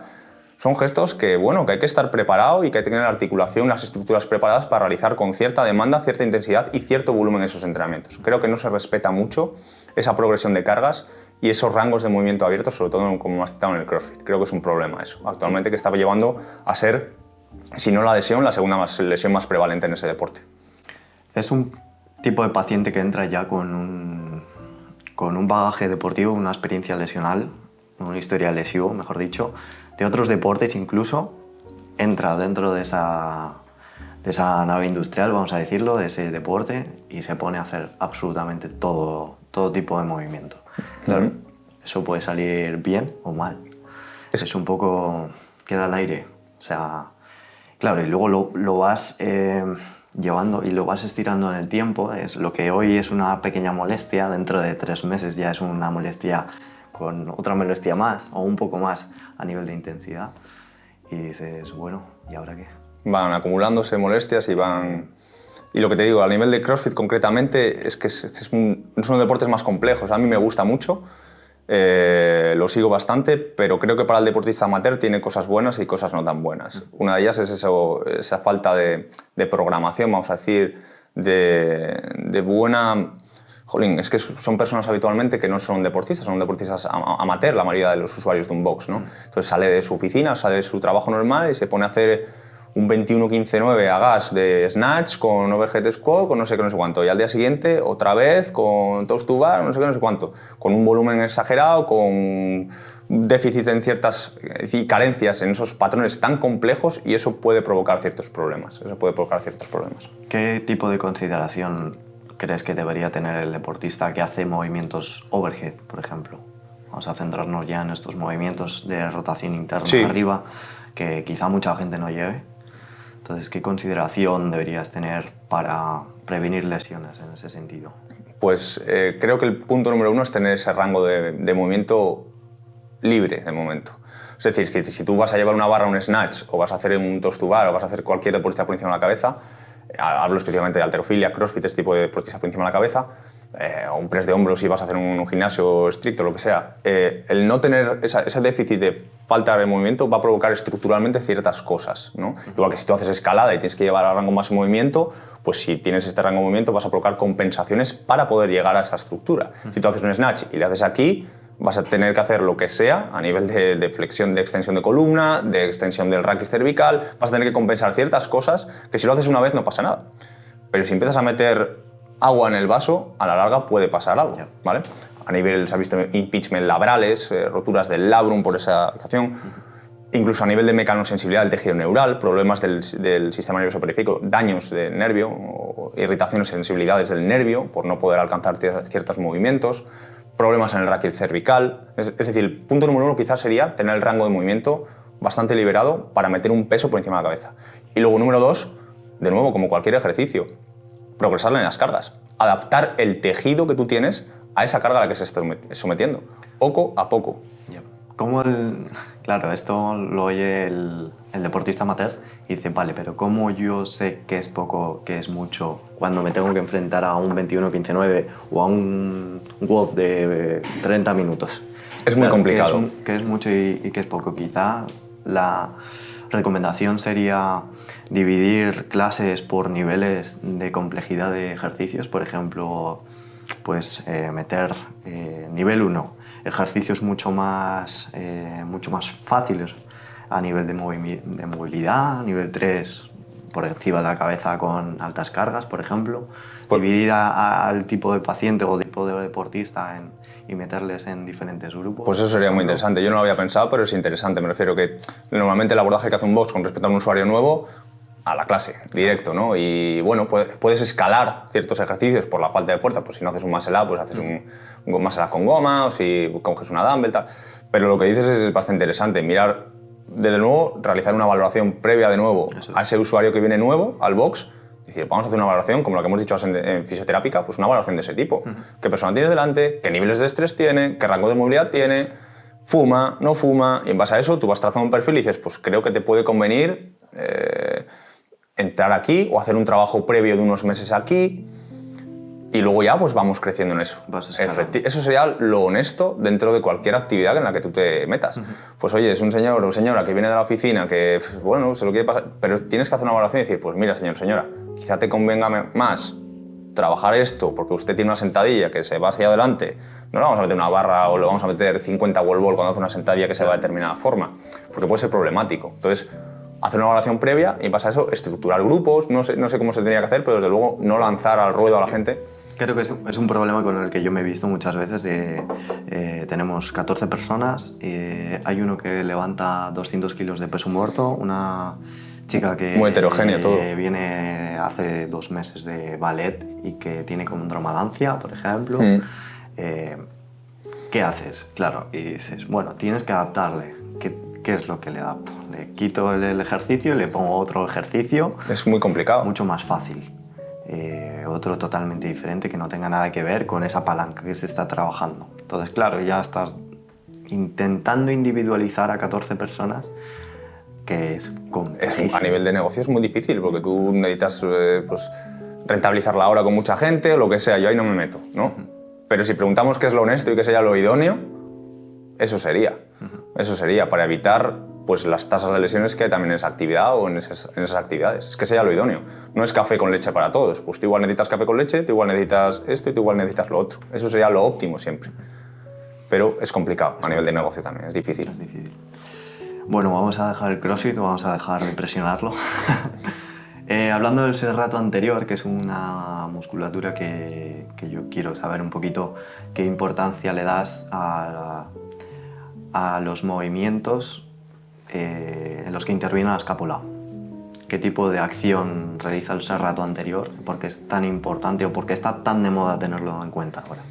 Son gestos que, bueno, que hay que estar preparado y que hay que tener la articulación, las estructuras preparadas para realizar con cierta demanda, cierta intensidad y cierto volumen esos entrenamientos. Creo que no se respeta mucho esa progresión de cargas y esos rangos de movimiento abiertos, sobre todo como has citado en el CrossFit. Creo que es un problema eso, actualmente, que está llevando a ser, si no la lesión, la segunda lesión más prevalente en ese deporte. Es un tipo de paciente que entra ya con un bagaje deportivo, una experiencia lesional, una historia lesivo, mejor dicho, de otros deportes incluso, entra dentro de esa nave industrial, vamos a decirlo, de ese deporte y se pone a hacer absolutamente todo tipo de movimiento. Claro, eso puede salir bien o mal. Es un poco, queda al aire. O sea, claro, y luego lo vas llevando y lo vas estirando en el tiempo. Es lo que hoy es una pequeña molestia, dentro de 3 meses ya es una molestia con otra molestia más o un poco más a nivel de intensidad. Y dices, bueno, ¿y ahora qué? van acumulándose molestias y van... Y lo que te digo, a nivel de CrossFit concretamente, es que son deportes más complejos. A mí me gusta mucho, lo sigo bastante, pero creo que para el deportista amateur tiene cosas buenas y cosas no tan buenas. Una de ellas es esa falta de programación, vamos a decir, de buena... Jolín, es que son personas habitualmente que no son deportistas amateur, la mayoría de los usuarios de un box, ¿no? Entonces sale de su oficina, sale de su trabajo normal y se pone a hacer un 21-15-9 a gas de snatch con overhead squat, con no sé qué, no sé cuánto. Y al día siguiente, otra vez, con toast to bar, no sé qué, no sé cuánto. Con un volumen exagerado, con déficit en ciertas y carencias en esos patrones tan complejos, y eso puede provocar ciertos problemas. ¿Qué tipo de consideración crees que debería tener el deportista que hace movimientos overhead, por ejemplo? Vamos a centrarnos ya en estos movimientos de rotación interna arriba, que quizá mucha gente no lleve. Entonces, ¿qué consideración deberías tener para prevenir lesiones en ese sentido? Pues creo que el punto número uno es tener ese rango de movimiento libre de momento. Es decir, que si tú vas a llevar una barra, un snatch, o vas a hacer un toast to bar, o vas a hacer cualquier deportista por encima de la cabeza, hablo específicamente de halterofilia, crossfit, este tipo de deportista por encima de la cabeza, o un press de hombros si vas a hacer un gimnasio estricto, lo que sea, el no tener ese déficit de falta de movimiento va a provocar estructuralmente ciertas cosas, ¿no? Igual que si tú haces escalada y tienes que llevar al rango más de movimiento, pues si tienes este rango de movimiento vas a provocar compensaciones para poder llegar a esa estructura. Si tú haces un snatch y le haces aquí, vas a tener que hacer lo que sea a nivel de flexión, de extensión de columna, de extensión del raquis cervical, vas a tener que compensar ciertas cosas que si lo haces una vez no pasa nada. Pero si empiezas a meter agua en el vaso, a la larga puede pasar algo, ¿vale? A nivel, se ha visto impeachment labrales, roturas del labrum por esa fijación, incluso a nivel de mecanosensibilidad del tejido neural, problemas del sistema nervioso periférico, daños del nervio, o irritaciones, sensibilidades del nervio por no poder alcanzar ciertos movimientos, problemas en el raquis cervical. Es decir, el punto número uno quizás sería tener el rango de movimiento bastante liberado para meter un peso por encima de la cabeza. Y luego, número dos, de nuevo, como cualquier ejercicio, progresar en las cargas. Adaptar el tejido que tú tienes a esa carga a la que se está sometiendo, poco a poco. Claro, esto lo oye el deportista amateur y dice, vale, pero ¿cómo yo sé que es poco, que es mucho, cuando me tengo que enfrentar a un 21-15-9 o a un WOD de 30 minutos? Es muy complicado. ¿Qué es mucho y qué es poco? Quizá la recomendación sería dividir clases por niveles de complejidad de ejercicios, por ejemplo, pues meter nivel 1, ejercicios mucho más fáciles a nivel de movilidad, nivel 3 por encima de la cabeza con altas cargas, por ejemplo, dividir al tipo de paciente o tipo de deportista y meterles en diferentes grupos. Pues eso sería muy interesante. Yo no lo había pensado, pero es interesante. Me refiero que normalmente el abordaje que hace un box con respecto a un usuario nuevo, a la clase, directo, ¿no? Y bueno, puedes escalar ciertos ejercicios por la falta de fuerza. Pues si no haces un muscle up, pues haces un muscle up con goma, o si coges una dumbbell, tal. Pero lo que dices es bastante interesante. Mirar, desde nuevo, realizar una valoración previa de nuevo a ese usuario que viene nuevo al box. Es decir, vamos a hacer una valoración, como la que hemos dicho en fisioterápica, pues una valoración de ese tipo. ¿Qué persona tienes delante? ¿Qué niveles de estrés tiene? ¿Qué rango de movilidad tiene? ¿Fuma? ¿No fuma? Y en base a eso tú vas trazando un perfil y dices, pues creo que te puede convenir entrar aquí o hacer un trabajo previo de unos meses aquí y luego ya pues vamos creciendo en eso. Eso sería lo honesto dentro de cualquier actividad en la que tú te metas. Pues oye, es un señor o señora que viene de la oficina que, bueno, se lo quiere pasar, pero tienes que hacer una evaluación y decir, pues mira, señor, señora, quizá te convenga más trabajar esto porque usted tiene una sentadilla que se va hacia adelante, no le vamos a meter una barra o le vamos a meter 50 wall ball cuando hace una sentadilla que se va de determinada forma, porque puede ser problemático. Entonces, hacer una evaluación previa y pasa eso, estructurar grupos, no sé cómo se tendría que hacer, pero desde luego no lanzar al ruedo a la gente. Creo que es un problema con el que yo me he visto muchas veces tenemos 14 personas, hay uno que levanta 200 kilos de peso muerto, una chica que muy heterogéneo todo. Viene hace 2 meses de ballet y que tiene condromalancia, por ejemplo. ¿Qué haces? Claro, y dices, bueno, tienes que adaptarle. ¿Qué es lo que le adapto? Le quito el ejercicio y le pongo otro ejercicio. Es muy complicado. Mucho más fácil. Otro totalmente diferente que no tenga nada que ver con esa palanca que se está trabajando. Entonces, claro, ya estás intentando individualizar a 14 personas que es complejísimo. A nivel de negocio es muy difícil porque tú necesitas pues, rentabilizar la hora con mucha gente o lo que sea, yo ahí no me meto, ¿no? Pero si preguntamos qué es lo honesto y qué sería lo idóneo, eso sería. Eso sería para evitar pues, las tasas de lesiones que hay también en esa actividad o en esas actividades. Es que sería lo idóneo. No es café con leche para todos. Pues tú igual necesitas café con leche, tú igual necesitas esto y tú igual necesitas lo otro. Eso sería lo óptimo siempre. Pero es complicado a nivel de negocio también, es difícil. Es difícil. Bueno, vamos a dejar el CrossFit, vamos a dejar de presionarlo. Hablando del serrato anterior, que es una musculatura que yo quiero saber un poquito qué importancia le das a los movimientos en los que interviene la escápula. ¿Qué tipo de acción realiza el serrato anterior? ¿Por qué es tan importante o por qué está tan de moda tenerlo en cuenta ahora?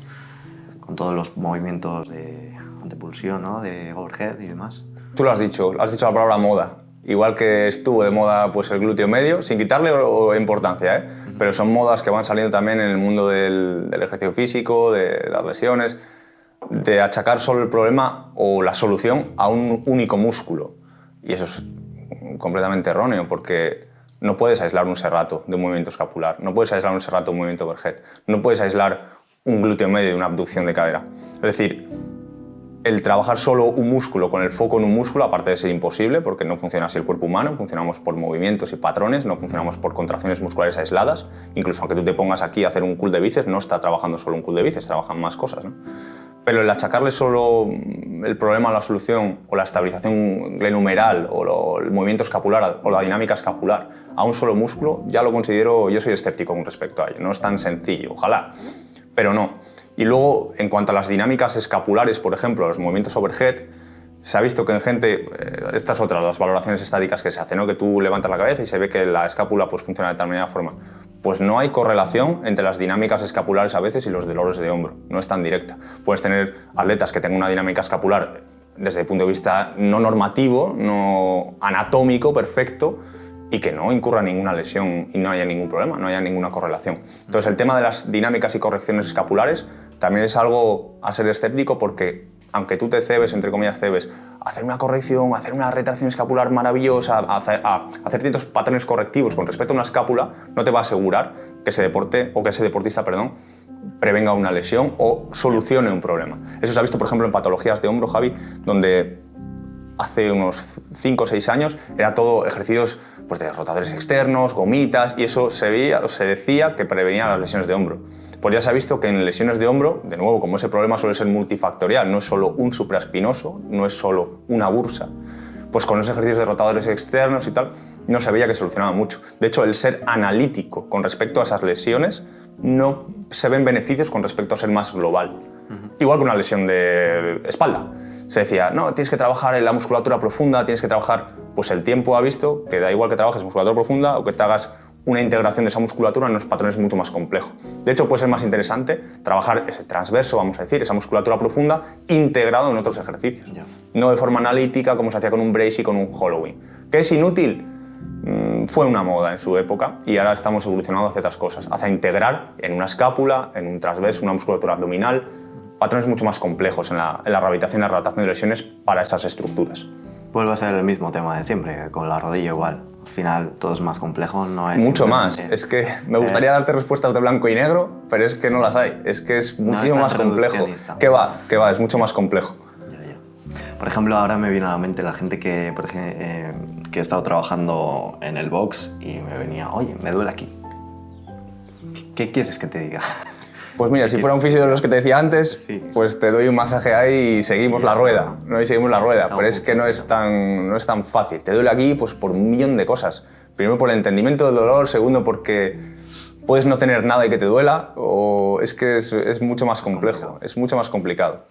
Con todos los movimientos de antepulsión, ¿no? De overhead y demás. Tú lo has dicho la palabra moda. Igual que estuvo de moda pues, el glúteo medio, sin quitarle importancia, ¿eh? Pero son modas que van saliendo también en el mundo del ejercicio físico, de las lesiones, de achacar solo el problema o la solución a un único músculo. Y eso es completamente erróneo porque no puedes aislar un serrato de un movimiento escapular, no puedes aislar un serrato de un movimiento overhead, no puedes aislar un glúteo medio de una abducción de cadera. Es decir, el trabajar solo un músculo con el foco en un músculo, aparte de ser imposible, porque no funciona así el cuerpo humano, funcionamos por movimientos y patrones, no funcionamos por contracciones musculares aisladas. Incluso aunque tú te pongas aquí a hacer un curl de bíceps, no está trabajando solo un curl de bíceps, trabajan más cosas, ¿no? Pero el achacarle solo el problema a la solución o la estabilización glenumeral o el movimiento escapular o la dinámica escapular a un solo músculo, ya lo considero, yo soy escéptico con respecto a ello. No es tan sencillo, ojalá, pero no. Y luego, en cuanto a las dinámicas escapulares, por ejemplo, los movimientos overhead, se ha visto que en gente, estas otras, las valoraciones estáticas que se hacen, ¿no? Que tú levantas la cabeza y se ve que la escápula pues, funciona de determinada forma. Pues no hay correlación entre las dinámicas escapulares a veces y los dolores de hombro, no es tan directa. Puedes tener atletas que tengan una dinámica escapular desde el punto de vista no normativo, no anatómico, perfecto, y que no incurra ninguna lesión y no haya ningún problema, no haya ninguna correlación. Entonces el tema de las dinámicas y correcciones escapulares también es algo a ser escéptico porque aunque tú te cebes, entre comillas cebes, hacer una corrección, hacer una retracción escapular maravillosa, hacer ciertos patrones correctivos con respecto a una escápula, no te va a asegurar que ese deportista, prevenga una lesión o solucione un problema. Eso se ha visto, por ejemplo, en patologías de hombro, Javi, donde hace unos 5 o 6 años era todo ejercicios pues, de rotadores externos, gomitas, y eso se decía que prevenía las lesiones de hombro. Pues ya se ha visto que en lesiones de hombro, de nuevo, como ese problema suele ser multifactorial, no es solo un supraespinoso, no es solo una bursa, pues con los ejercicios de rotadores externos y tal, no se veía que solucionaba mucho. De hecho, el ser analítico con respecto a esas lesiones no se ven beneficios con respecto a ser más global. Igual que una lesión de espalda. Se decía, no, tienes que trabajar en la musculatura profunda, tienes que trabajar... Pues el tiempo ha visto que da igual que trabajes musculatura profunda o que te hagas una integración de esa musculatura en unos patrones mucho más complejos. De hecho, puede ser más interesante trabajar ese transverso, vamos a decir, esa musculatura profunda integrado en otros ejercicios. No de forma analítica como se hacía con un brace y con un hollowing. ¿Qué es inútil? Fue una moda en su época y ahora estamos evolucionando hacia otras cosas, hacia integrar en una escápula, en un transverso, una musculatura abdominal, patrones mucho más complejos en la rehabilitación y la readaptación de lesiones para esas estructuras. Vuelve a ser el mismo tema de siempre, con la rodilla igual. Al final todo es más complejo, no es... Mucho más. Es que me gustaría darte respuestas de blanco y negro, pero es que no las hay. Es que es muchísimo más complejo. ¿Qué va? Es mucho más complejo. Por ejemplo, ahora me viene a la mente la gente que he estado trabajando en el box y me venía, oye, me duele aquí. ¿Qué quieres que te diga? Pues mira, si fuera un fisio de los que te decía antes, sí, pues te doy un masaje ahí y seguimos la rueda, ¿no? Y seguimos la rueda, pero es que no es tan fácil. Te duele aquí pues por un millón de cosas. Primero por el entendimiento del dolor, segundo porque puedes no tener nada y que te duela, o es que es mucho más complejo, es mucho más complicado.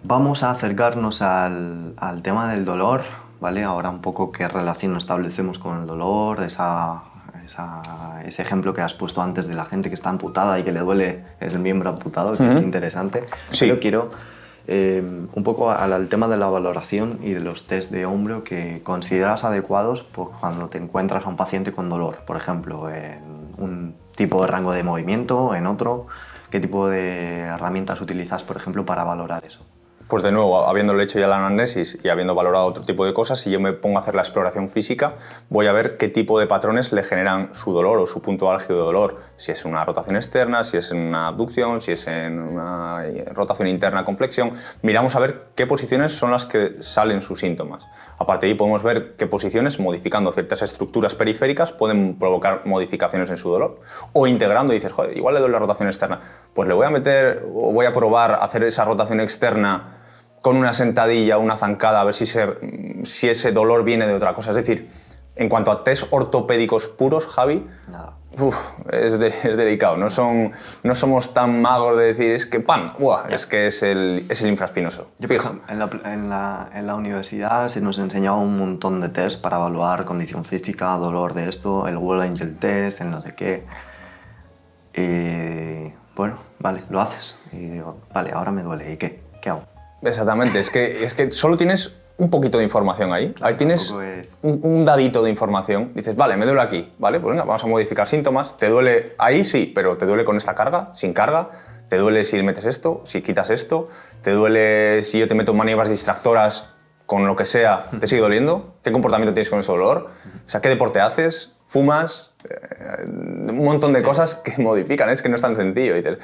Vamos a acercarnos al tema del dolor, ¿vale? Ahora un poco qué relación establecemos con el dolor, ese ejemplo que has puesto antes de la gente que está amputada y que le duele el miembro amputado, que es interesante. Sí. Pero quiero un poco al tema de la valoración y de los test de hombro que consideras adecuados cuando te encuentras a un paciente con dolor, por ejemplo, en un tipo de rango de movimiento, en otro. ¿Qué tipo de herramientas utilizas, por ejemplo, para valorar eso? Pues de nuevo, habiéndole hecho ya la anamnesis y habiendo valorado otro tipo de cosas, si yo me pongo a hacer la exploración física, voy a ver qué tipo de patrones le generan su dolor o su punto álgido de dolor. Si es una rotación externa, si es en una abducción, si es en una rotación interna con flexión. Miramos a ver qué posiciones son las que salen sus síntomas. Aparte de ahí podemos ver qué posiciones, modificando ciertas estructuras periféricas, pueden provocar modificaciones en su dolor. O integrando, y dices, joder, igual le duele la rotación externa. Pues le voy a meter o voy a probar a hacer esa rotación externa con una sentadilla, una zancada, a ver si ese dolor viene de otra cosa. Es decir, en cuanto a test ortopédicos puros, Javi, Nada. Es delicado. No somos tan magos de decir, es que ¡pam! ¡Buah! Es que es el infraespinoso. Fija, en la universidad se nos enseñaba un montón de test para evaluar condición física, dolor de esto, el Wall Angel Test, el no sé qué. Y bueno, vale, lo haces. Y digo, vale, ahora me duele. ¿Y qué? ¿Qué hago? Exactamente, es que solo tienes un poquito de información ahí. Claro, ahí tienes un dadito de información. Dices, vale, me duele aquí, ¿vale? Pues venga, vamos a modificar síntomas. ¿Te duele ahí? Sí, pero ¿te duele con esta carga? ¿Sin carga? ¿Te duele si metes esto? ¿Si quitas esto? ¿Te duele si yo te meto maniobras distractoras con lo que sea? ¿Te sigue doliendo? ¿Qué comportamiento tienes con ese dolor? O sea, ¿qué deporte haces? ¿Fumas? Un montón de cosas que modifican, es que no es tan sencillo. Dices,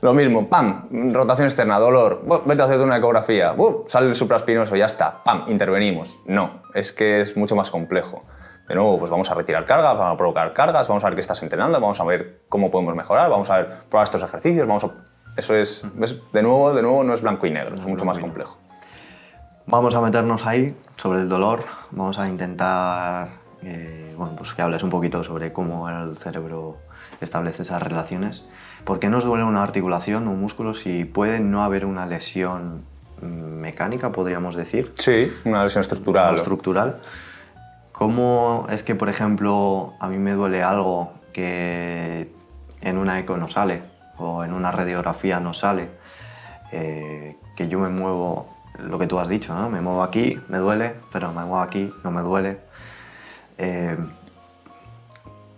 lo mismo, ¡pam! Rotación externa, dolor, vete a hacerte una ecografía, sale el supraespinoso, ya está, ¡pam! Intervenimos. No, es que es mucho más complejo. De nuevo, pues vamos a retirar cargas, vamos a provocar cargas, vamos a ver qué estás entrenando, vamos a ver cómo podemos mejorar, vamos a ver, probar estos ejercicios, Eso es, de nuevo, no es blanco y negro, es mucho más complejo. Vamos a meternos ahí sobre el dolor, vamos a intentar pues que hables un poquito sobre cómo el cerebro establece esas relaciones. ¿Por qué nos duele una articulación o un músculo si puede no haber una lesión mecánica, podríamos decir? Sí, una lesión estructural. Estructural. ¿Cómo es que, por ejemplo, a mí me duele algo que en una eco no sale o en una radiografía no sale? Que yo me muevo, lo que tú has dicho, ¿no? Me muevo aquí, me duele, pero me muevo aquí, no me duele.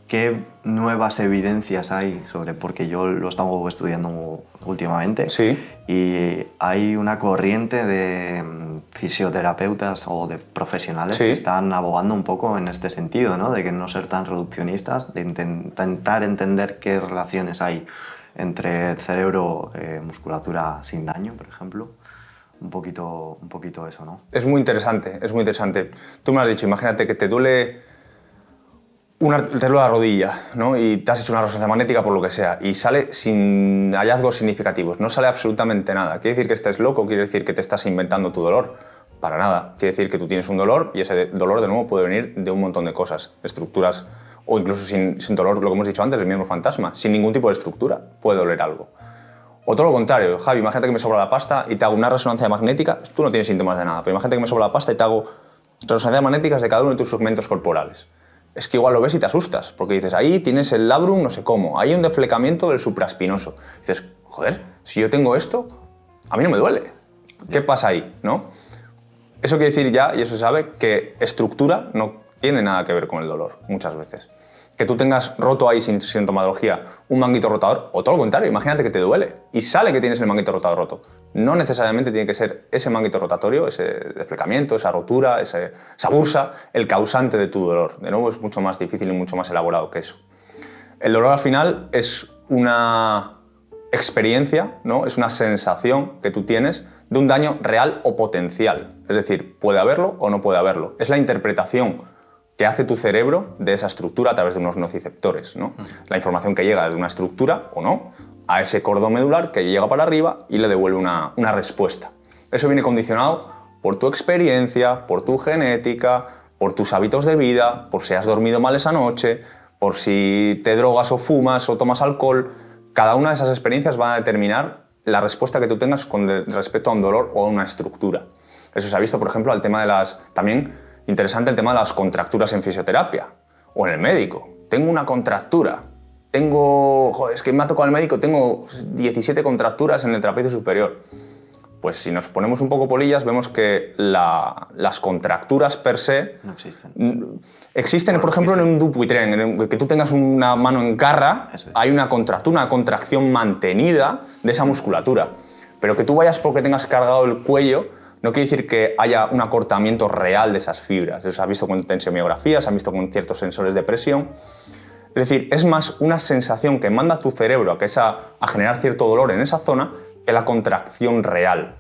¿Qué nuevas evidencias hay sobre? Porque yo lo he estado estudiando últimamente. Sí. Y hay una corriente de fisioterapeutas o de profesionales sí. que están abogando un poco en este sentido, ¿no? De que no ser tan reduccionistas, de intentar entender qué relaciones hay entre cerebro y musculatura sin daño, por ejemplo. Un poquito eso, ¿no? Es muy interesante, es muy interesante. Tú me has dicho, imagínate que te duele la rodilla, ¿no? Y te has hecho una resonancia magnética por lo que sea y sale sin hallazgos significativos, no sale absolutamente nada. ¿Quiere decir que estés loco? ¿Quiere decir que te estás inventando tu dolor? Para nada. Quiere decir que tú tienes un dolor y ese dolor de nuevo puede venir de un montón de cosas, estructuras o incluso sin dolor, lo que hemos dicho antes, el miembro fantasma, sin ningún tipo de estructura puede doler algo. O todo lo contrario, Javi, imagínate que me sobra la pasta y te hago una resonancia magnética, tú no tienes síntomas de nada, pero imagínate que me sobra la pasta y te hago resonancias magnéticas de cada uno de tus segmentos corporales. Es que igual lo ves y te asustas, porque dices, ahí tienes el labrum no sé cómo, hay un deflecamiento del supraespinoso. Dices, joder, si yo tengo esto, a mí no me duele. ¿Qué pasa ahí? ¿No? Eso quiere decir ya, y eso se sabe, que estructura no tiene nada que ver con el dolor, muchas veces. Que tú tengas roto ahí sin sintomatología un manguito rotador, o todo lo contrario, imagínate que te duele y sale que tienes el manguito rotador roto. No necesariamente tiene que ser ese manguito rotatorio, ese deflecamiento, esa rotura, esa bursa, el causante de tu dolor. De nuevo, es mucho más difícil y mucho más elaborado que eso. El dolor al final es una experiencia, ¿no? Es una sensación que tú tienes de un daño real o potencial. Es decir, puede haberlo o no puede haberlo. Es la interpretación que hace tu cerebro de esa estructura a través de unos nociceptores, ¿no? La información que llega desde una estructura o no a ese cordón medular que llega para arriba y le devuelve una respuesta. Eso viene condicionado por tu experiencia, por tu genética, por tus hábitos de vida, por si has dormido mal esa noche, por si te drogas o fumas o tomas alcohol. Cada una de esas experiencias va a determinar la respuesta que tú tengas con respecto a un dolor o a una estructura. Eso se ha visto, por ejemplo, al tema de las... También interesante el tema de las contracturas en fisioterapia o en el médico. Tengo una contractura. Joder, es que me ha tocado el médico, tengo 17 contracturas en el trapecio superior. Pues si nos ponemos un poco polillas, vemos que las contracturas per se... No existen. Existen, por ejemplo, en un Dupuytren, en el que tú tengas una mano en garra, hay una contractura, una contracción mantenida de esa musculatura. Pero que tú vayas porque tengas cargado el cuello no quiere decir que haya un acortamiento real de esas fibras. Eso se ha visto con tensiomiografías, se ha visto con ciertos sensores de presión. Es decir, es más una sensación que manda tu cerebro a generar cierto dolor en esa zona que la contracción real.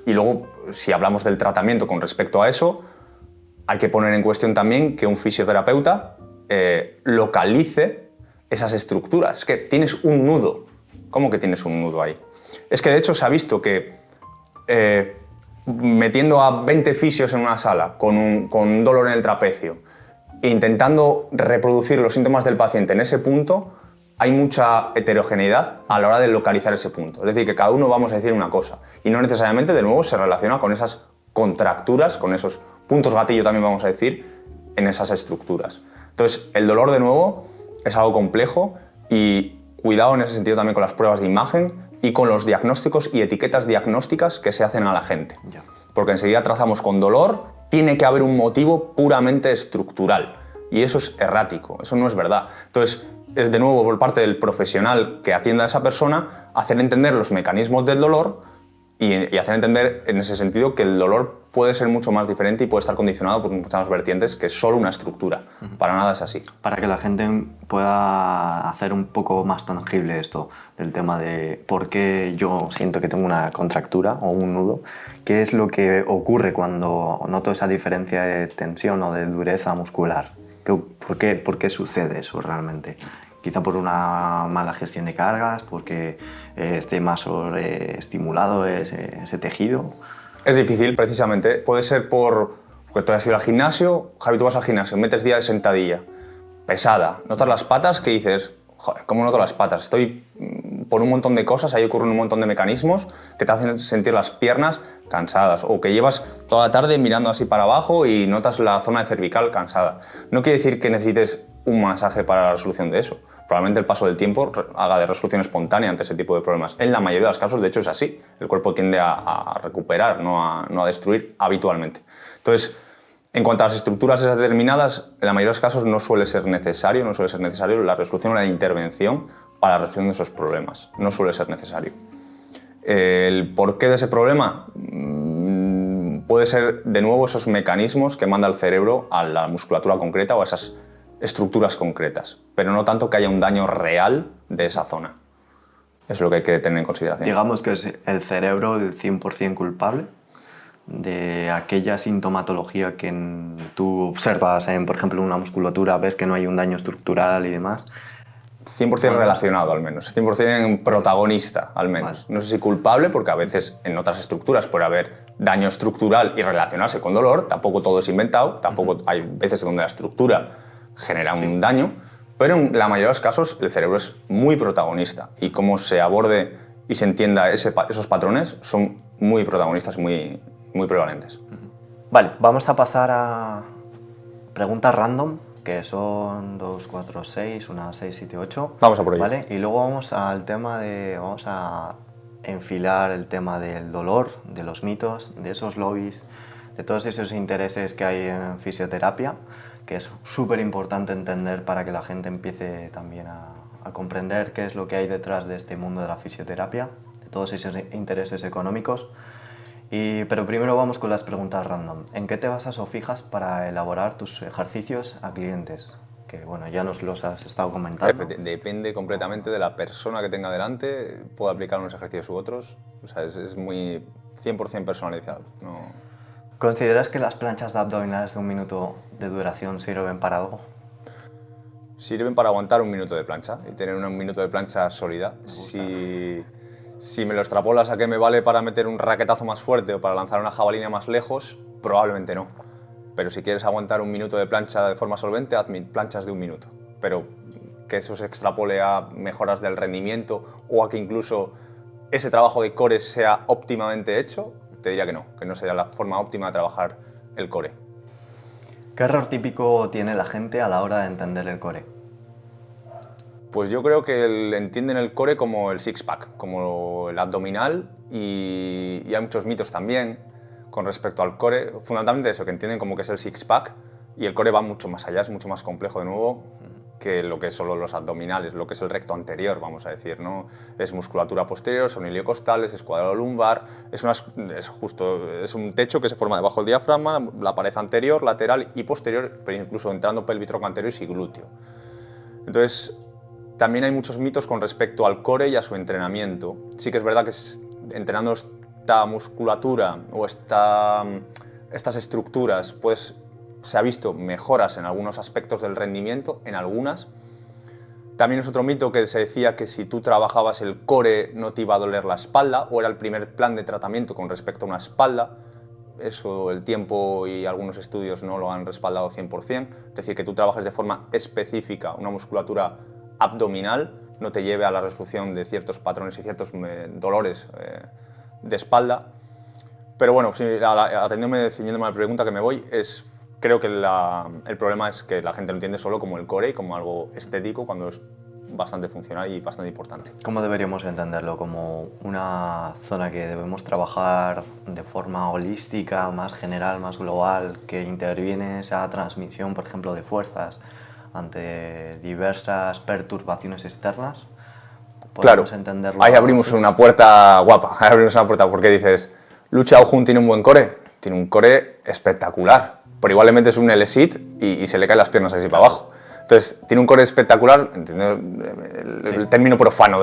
Y luego, si hablamos del tratamiento con respecto a eso, hay que poner en cuestión también que un fisioterapeuta localice esas estructuras. Es que tienes un nudo. ¿Cómo que tienes un nudo ahí? Es que de hecho se ha visto que metiendo a 20 fisios en una sala con un dolor en el trapecio e intentando reproducir los síntomas del paciente en ese punto, hay mucha heterogeneidad a la hora de localizar ese punto. Es decir, que cada uno vamos a decir una cosa y no necesariamente, de nuevo, se relaciona con esas contracturas, con esos puntos gatillo también vamos a decir, en esas estructuras. Entonces, el dolor, de nuevo, es algo complejo y cuidado en ese sentido también con las pruebas de imagen y con los diagnósticos y etiquetas diagnósticas que se hacen a la gente. Ya. Porque enseguida trazamos con dolor, tiene que haber un motivo puramente estructural. Y eso es errático, eso no es verdad. Entonces, es de nuevo por parte del profesional que atienda a esa persona hacer entender los mecanismos del dolor y hacer entender en ese sentido que el dolor puede ser mucho más diferente y puede estar condicionado por muchas más vertientes que solo una estructura. Para nada es así. Para que la gente pueda hacer un poco más tangible esto del tema de por qué yo siento que tengo una contractura o un nudo, qué es lo que ocurre cuando noto esa diferencia de tensión o de dureza muscular. ¿Por qué sucede eso realmente? Quizá por una mala gestión de cargas, porque esté más sobreestimulado ese tejido. Es difícil, precisamente. Puede ser porque tú has ido al gimnasio, Javi, tú vas al gimnasio, metes día de sentadilla, pesada, notas las patas que dices, joder, ¿cómo noto las patas? Estoy por un montón de cosas, ahí ocurren un montón de mecanismos que te hacen sentir las piernas cansadas o que llevas toda la tarde mirando así para abajo y notas la zona de cervical cansada. No quiere decir que necesites un masaje para la resolución de eso. Probablemente el paso del tiempo haga de resolución espontánea ante ese tipo de problemas. En la mayoría de los casos, de hecho, es así. El cuerpo tiende a recuperar, no a destruir habitualmente. Entonces, en cuanto a las estructuras esas determinadas, en la mayoría de los casos no suele ser necesario la resolución o la intervención para la resolución de esos problemas. No suele ser necesario. ¿El porqué de ese problema? Puede ser, de nuevo, esos mecanismos que manda el cerebro a la musculatura concreta o a esas estructuras concretas, pero no tanto que haya un daño real de esa zona. Es lo que hay que tener en consideración. Digamos que es el cerebro el 100% culpable de aquella sintomatología que tú observas en, por ejemplo, una musculatura, ves que no hay un daño estructural y demás. 100% relacionado, al menos. 100% protagonista, al menos. Vale. No sé si culpable, porque a veces en otras estructuras puede haber daño estructural y relacionarse con dolor. Tampoco todo es inventado. Tampoco hay veces donde la estructura genera un daño. Pero en la mayoría de los casos el cerebro es muy protagonista. Y cómo se aborde y se entienda esos patrones son muy protagonistas y muy prevalentes. Vale, vamos a pasar a preguntas random, que son 2, 4, 6, 1, 6, 7, 8. Vamos a por ello. ¿Vale? Y luego vamos al tema vamos a enfilar el tema del dolor, de los mitos, de esos lobbies, de todos esos intereses que hay en fisioterapia, que es súper importante entender para que la gente empiece también a comprender qué es lo que hay detrás de este mundo de la fisioterapia, de todos esos intereses económicos. Pero primero vamos con las preguntas random. ¿En qué te basas o fijas para elaborar tus ejercicios a clientes? Que bueno, ya nos los has estado comentando. Depende completamente de la persona que tenga delante. Puedo aplicar unos ejercicios u otros. O sea, es muy 100% personalizado. No... ¿Consideras que las planchas de abdominales de 1 minuto de duración sirven para algo? Sirven para aguantar 1 minuto de plancha y tener 1 minuto de plancha sólida. Si me lo extrapolas a que me vale para meter un raquetazo más fuerte o para lanzar una jabalina más lejos, probablemente no. Pero si quieres aguantar 1 minuto de plancha de forma solvente, haz planchas de 1 minuto. Pero que eso se extrapole a mejoras del rendimiento o a que incluso ese trabajo de core sea óptimamente hecho, te diría que no sería la forma óptima de trabajar el core. ¿Qué error típico tiene la gente a la hora de entender el core? Pues yo creo que entienden el core como el six-pack, como el abdominal y hay muchos mitos también con respecto al core. Fundamentalmente eso, que entienden como que es el six-pack y el core va mucho más allá, es mucho más complejo de nuevo. que lo que son los abdominales, lo que es el recto anterior, vamos a decir, ¿no? Es musculatura posterior, son iliocostales, es cuadrado lumbar, es un techo que se forma debajo del diafragma, la pared anterior, lateral y posterior, pero incluso entrando pelvis anterior y glúteo. Entonces, también hay muchos mitos con respecto al core y a su entrenamiento. Sí que es verdad que entrenando esta musculatura o estas estructuras, pues se ha visto mejoras en algunos aspectos del rendimiento, en algunas. También es otro mito que se decía que si tú trabajabas el core no te iba a doler la espalda, o era el primer plan de tratamiento con respecto a una espalda. Eso el tiempo y algunos estudios no lo han respaldado 100%. Es decir, que tú trabajes de forma específica una musculatura abdominal no te lleve a la resolución de ciertos patrones y ciertos dolores de espalda. Pero bueno, ciñéndome a la pregunta que me voy, creo que el problema es que la gente lo entiende solo como el core y como algo estético, cuando es bastante funcional y bastante importante. ¿Cómo deberíamos entenderlo? ¿Como una zona que debemos trabajar de forma holística, más general, más global, que interviene esa transmisión, por ejemplo, de fuerzas ante diversas perturbaciones externas? Claro, entenderlo ahí abrimos así? Una puerta guapa, ahí abrimos una puerta porque dices, Lu Xiaojun tiene un buen core, tiene un core espectacular, pero igualmente es un L-sit y se le caen las piernas así para abajo. Entonces, tiene un core espectacular, entiendo el término profano,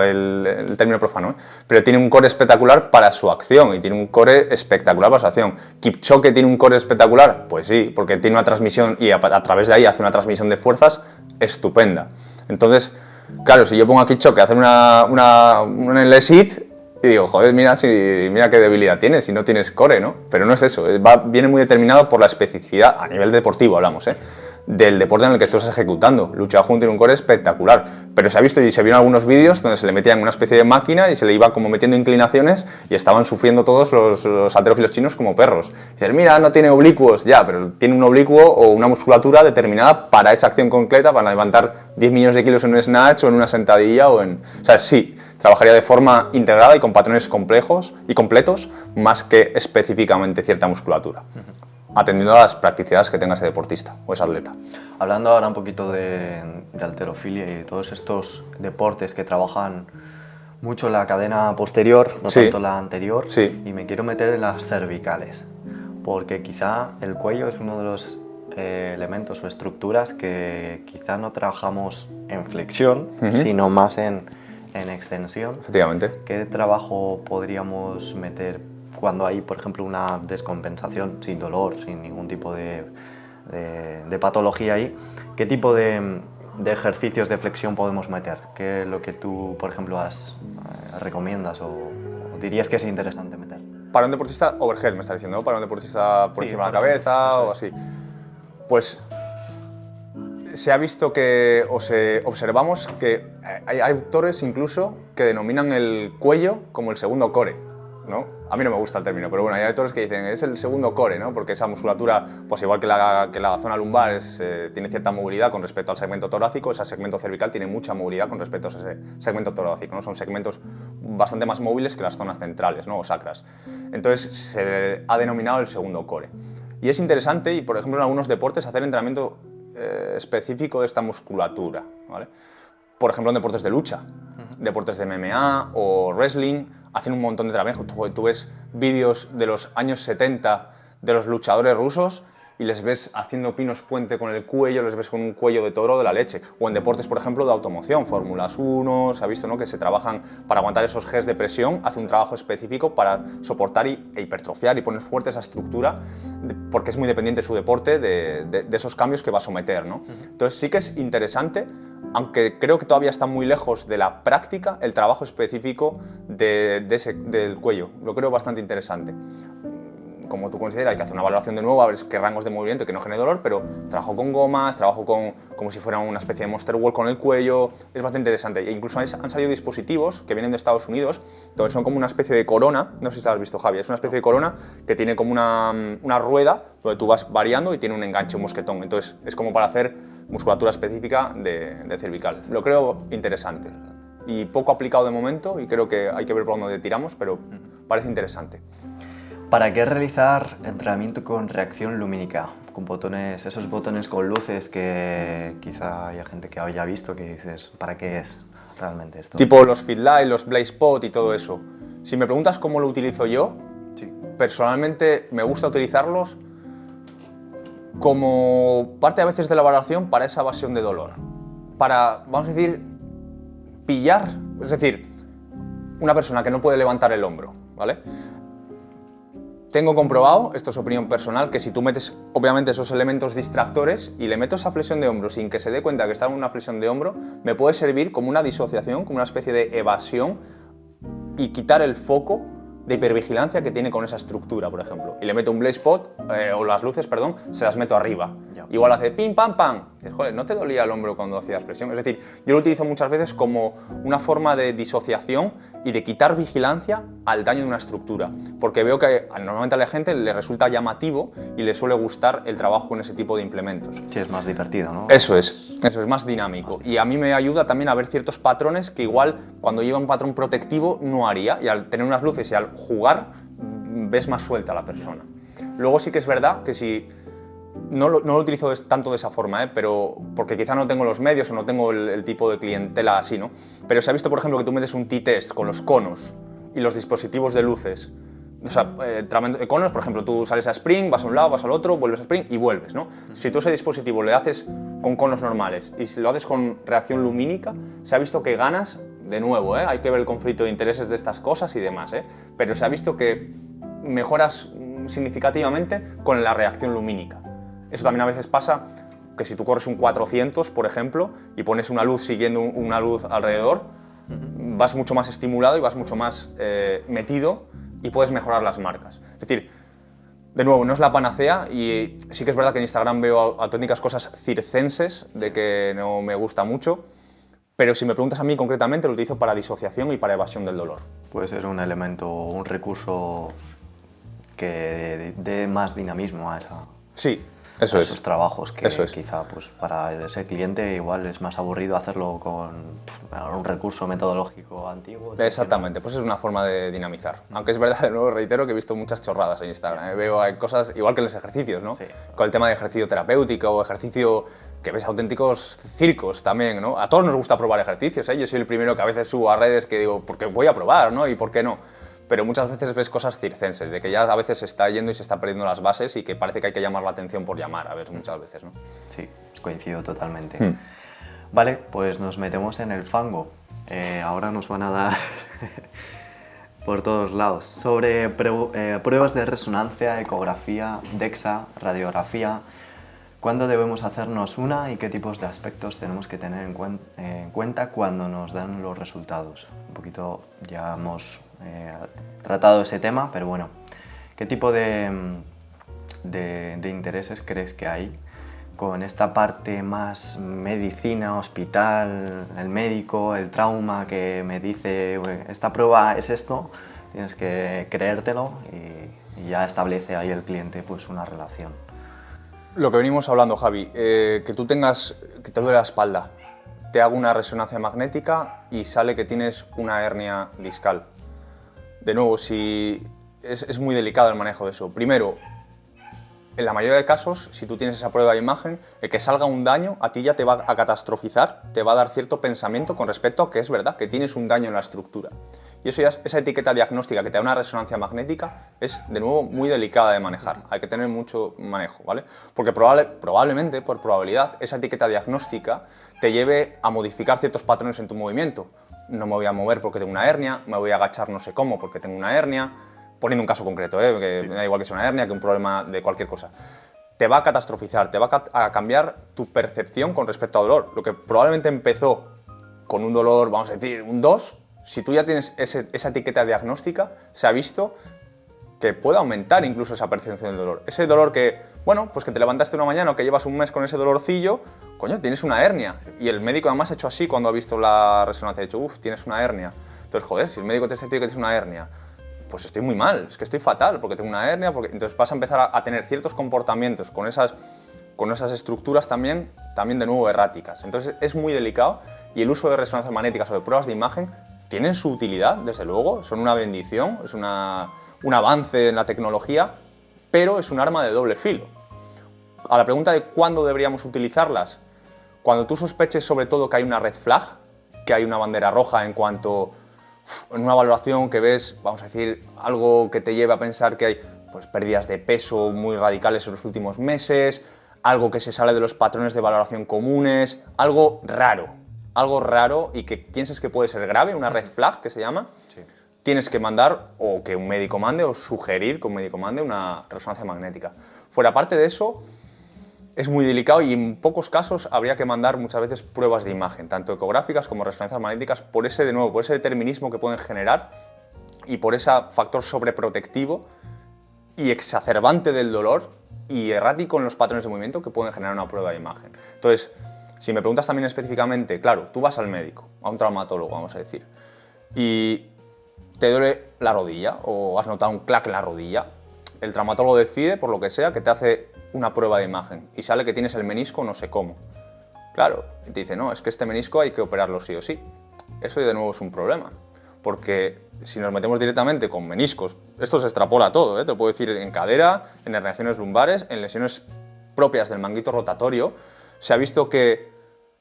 pero tiene un core espectacular para su acción y tiene un core espectacular para su acción. ¿Kipchoge tiene un core espectacular? Pues sí, porque tiene una transmisión y a través de ahí hace una transmisión de fuerzas estupenda. Entonces, claro, si yo pongo a Kipchoge a hacer un L-sit y digo, joder, mira qué debilidad tienes, si no tienes core, ¿no? Pero no es eso, viene muy determinado por la especificidad, a nivel deportivo hablamos, del deporte en el que tú estás ejecutando. Lu Xiaojun tiene un core espectacular, pero se ha visto y se vieron algunos vídeos donde se le metía en una especie de máquina y se le iba como metiendo inclinaciones y estaban sufriendo todos los halterófilos chinos como perros. Y dices, mira, no tiene oblicuos, ya, pero tiene un oblicuo o una musculatura determinada para esa acción concreta, para levantar 10 millones de kilos en un snatch o en una sentadilla o sea, sí, trabajaría de forma integrada y con patrones complejos y completos, más que específicamente cierta musculatura, atendiendo a las practicidades que tenga ese deportista o ese atleta. Hablando ahora un poquito de halterofilia y de todos estos deportes que trabajan mucho la cadena posterior, no tanto la anterior, y me quiero meter en las cervicales, porque quizá el cuello es uno de los elementos o estructuras que quizá no trabajamos en flexión, sino más en extensión. Efectivamente. ¿Qué trabajo podríamos meter cuando hay, por ejemplo, una descompensación sin dolor, sin ningún tipo de patología ahí? ¿Qué tipo de ejercicios de flexión podemos meter? ¿Qué es lo que tú, por ejemplo, recomiendas o dirías que es interesante meter? Para un deportista overhead, me está diciendo, ¿no? Para un deportista por encima de la cabeza o así. Pues se ha visto que, observamos que hay autores incluso que denominan el cuello como el segundo core, ¿no? A mí no me gusta el término, pero bueno, hay autores que dicen es el segundo core, ¿no? Porque esa musculatura, pues igual que la zona lumbar tiene cierta movilidad con respecto al segmento torácico, ese segmento cervical tiene mucha movilidad con respecto a ese segmento torácico, ¿no? Son segmentos bastante más móviles que las zonas centrales, ¿no? O sacras. Entonces se ha denominado el segundo core. Y es interesante, y por ejemplo en algunos deportes, hacer entrenamiento específico de esta musculatura, ¿vale? Por ejemplo en deportes de lucha, deportes de MMA o wrestling, hacen un montón de trabajo. Tú ves vídeos de los años 70 de los luchadores rusos y les ves haciendo pinos puente con el cuello, les ves con un cuello de toro de la leche. O en deportes, por ejemplo, de automoción, Fórmulas 1, se ha visto, ¿no?, que se trabajan para aguantar esos Gs de presión, hace un trabajo específico para soportar e hipertrofiar y poner fuerte esa estructura, porque es muy dependiente su deporte de esos cambios que va a someter, ¿no? Entonces sí que es interesante, aunque creo que todavía está muy lejos de la práctica, el trabajo específico del cuello. Lo creo bastante interesante. Como tú consideras, hay que hacer una valoración de nuevo, a ver qué rangos de movimiento y que no genere dolor, pero trabajo con gomas, trabajo como si fuera una especie de monster wall con el cuello, es bastante interesante. E incluso han salido dispositivos que vienen de Estados Unidos, donde son como una especie de corona, no sé si lo has visto, Javi, es una especie de corona que tiene como una rueda donde tú vas variando y tiene un enganche, un mosquetón. Entonces es como para hacer musculatura específica de cervical. Lo creo interesante y poco aplicado de momento, y creo que hay que ver por dónde tiramos, pero parece interesante. ¿Para qué realizar entrenamiento con reacción lumínica? con botones, esos botones con luces que quizá haya gente que haya visto que dices, ¿para qué es realmente esto? Tipo los Fitlight, los Blaze Spot y todo eso. Si me preguntas cómo lo utilizo yo, Sí. personalmente me gusta utilizarlos como parte a veces de la valoración para esa evasión de dolor. Para, vamos a decir, pillar, es decir, una persona que no puede levantar el hombro, ¿vale? Tengo comprobado, esto es opinión personal, que si tú metes obviamente esos elementos distractores y le meto esa flexión de hombro sin que se dé cuenta que está en una flexión de hombro, me puede servir como una disociación, como una especie de evasión y quitar el foco de hipervigilancia que tiene con esa estructura, por ejemplo. Y le meto un blaze spot, o las luces, perdón, se las meto arriba. Ya. Igual hace pim, pam, pam. Dices, joder, ¿no te dolía el hombro cuando hacías flexión? Es decir, yo lo utilizo muchas veces como una forma de disociación y de quitar vigilancia al daño de una estructura. Porque veo que normalmente a la gente le resulta llamativo y le suele gustar el trabajo con ese tipo de implementos. Sí, es más divertido, ¿no? Eso es más dinámico. Y a mí me ayuda también a ver ciertos patrones que igual cuando lleva un patrón protectivo no haría. Y al tener unas luces y al jugar ves más suelta a la persona. Luego sí que es verdad que si no lo utilizo tanto de esa forma, pero porque quizá no tengo los medios o no tengo el tipo de clientela así, ¿no? Pero se ha visto, por ejemplo, que tú metes un T-test con los conos y los dispositivos de luces. O sea, conos, por ejemplo, tú sales a Spring, vas a un lado, vas al otro, vuelves a Spring y vuelves, ¿no? Si tú ese dispositivo le haces con conos normales y si lo haces con reacción lumínica, se ha visto que ganas, de nuevo, hay que ver el conflicto de intereses de estas cosas y demás, pero se ha visto que mejoras significativamente con la reacción lumínica. Eso también a veces pasa que si tú corres un 400, por ejemplo, y pones una luz siguiendo una luz alrededor, vas mucho más estimulado y vas mucho más metido y puedes mejorar las marcas. Es decir, de nuevo, no es la panacea y sí que es verdad que en Instagram veo auténticas cosas circenses de que no me gusta mucho, pero si me preguntas a mí concretamente lo utilizo para disociación y para evasión del dolor. Puede ser un elemento, un recurso que dé más dinamismo a esa... Sí, eso es. Esos trabajos que Eso es. quizá pues, para ese cliente igual es más aburrido hacerlo con un recurso metodológico antiguo. Exactamente, pues es una forma de dinamizar. Aunque es verdad, de nuevo reitero que he visto muchas chorradas en Instagram. Veo hay cosas, igual que en los ejercicios, ¿no? Sí. Con el tema de ejercicio terapéutico o ejercicio que ves auténticos circos también, ¿no? A todos nos gusta probar ejercicios, Yo soy el primero que a veces subo a redes que digo, porque voy a probar, ¿no? ¿Y por qué no? Pero muchas veces ves cosas circenses, de que ya a veces se está yendo y se está perdiendo las bases y que parece que hay que llamar la atención por llamar, a ver, muchas veces, ¿no? Sí, coincido totalmente. Vale, pues nos metemos en el fango. Ahora nos van a dar por todos lados. Sobre pruebas de resonancia, ecografía, DEXA, radiografía. ¿Cuándo debemos hacernos una y qué tipos de aspectos tenemos que tener en cuenta cuando nos dan los resultados? Un poquito ya hemos tratado ese tema, pero bueno, ¿qué tipo de intereses crees que hay con esta parte más medicina, hospital, el médico, el trauma que me dice esta prueba es esto, tienes que creértelo y ya establece ahí el cliente pues una relación? Lo que venimos hablando, Javi, que te duele la espalda, te hago una resonancia magnética y sale que tienes una hernia discal. De nuevo, es muy delicado el manejo de eso. Primero, en la mayoría de casos, si tú tienes esa prueba de imagen, el que salga un daño a ti ya te va a catastrofizar, te va a dar cierto pensamiento con respecto a que es verdad que tienes un daño en la estructura. Y eso ya, esa etiqueta diagnóstica que te da una resonancia magnética es, de nuevo, muy delicada de manejar. Hay que tener mucho manejo, ¿vale? Porque probablemente, por probabilidad, esa etiqueta diagnóstica te lleve a modificar ciertos patrones en tu movimiento. No me voy a mover porque tengo una hernia, me voy a agachar no sé cómo porque tengo una hernia, poniendo un caso concreto, que me da igual que sea una hernia, que un problema de cualquier cosa. Te va a catastrofizar, te va a cambiar tu percepción con respecto al dolor. Lo que probablemente empezó con un dolor, vamos a decir, un 2, si tú ya tienes esa etiqueta diagnóstica, se ha visto que puede aumentar incluso esa percepción del dolor. Ese dolor que, bueno, pues que te levantaste una mañana o que llevas un mes con ese dolorcillo, coño, tienes una hernia. Y el médico además ha hecho así cuando ha visto la resonancia, ha dicho, uff, tienes una hernia. Entonces, joder, si el médico te está diciendo que tienes una hernia, pues estoy muy mal, es que estoy fatal porque tengo una hernia, entonces vas a empezar a tener ciertos comportamientos con esas estructuras también de nuevo erráticas. Entonces es muy delicado y el uso de resonancias magnéticas o de pruebas de imagen tienen su utilidad, desde luego, son una bendición, es un avance en la tecnología, pero es un arma de doble filo. a la pregunta de cuándo deberíamos utilizarlas, cuando tú sospeches sobre todo que hay una red flag, que hay una bandera roja en cuanto en una valoración que ves, vamos a decir, algo que te lleve a pensar que hay pues, pérdidas de peso muy radicales en los últimos meses, algo que se sale de los patrones de valoración comunes, algo raro y que pienses que puede ser grave, una red flag que se llama, sí. Tienes que mandar, o que un médico mande, o sugerir que un médico mande una resonancia magnética. Fuera parte de eso, es muy delicado y en pocos casos habría que mandar muchas veces pruebas de imagen, tanto ecográficas como resonancias magnéticas, por ese determinismo que pueden generar y por ese factor sobreprotectivo y exacerbante del dolor y errático en los patrones de movimiento que pueden generar una prueba de imagen. Entonces, si me preguntas también específicamente, claro, tú vas al médico, a un traumatólogo, vamos a decir, y te duele la rodilla o has notado un clac en la rodilla, el traumatólogo decide, por lo que sea, que te hace una prueba de imagen y sale que tienes el menisco no sé cómo. Claro, y te dice, no, es que este menisco hay que operarlo sí o sí. Eso de nuevo es un problema, porque si nos metemos directamente con meniscos, esto se extrapola a todo, te lo puedo decir en cadera, en herniaciones lumbares, en lesiones propias del manguito rotatorio, se ha visto que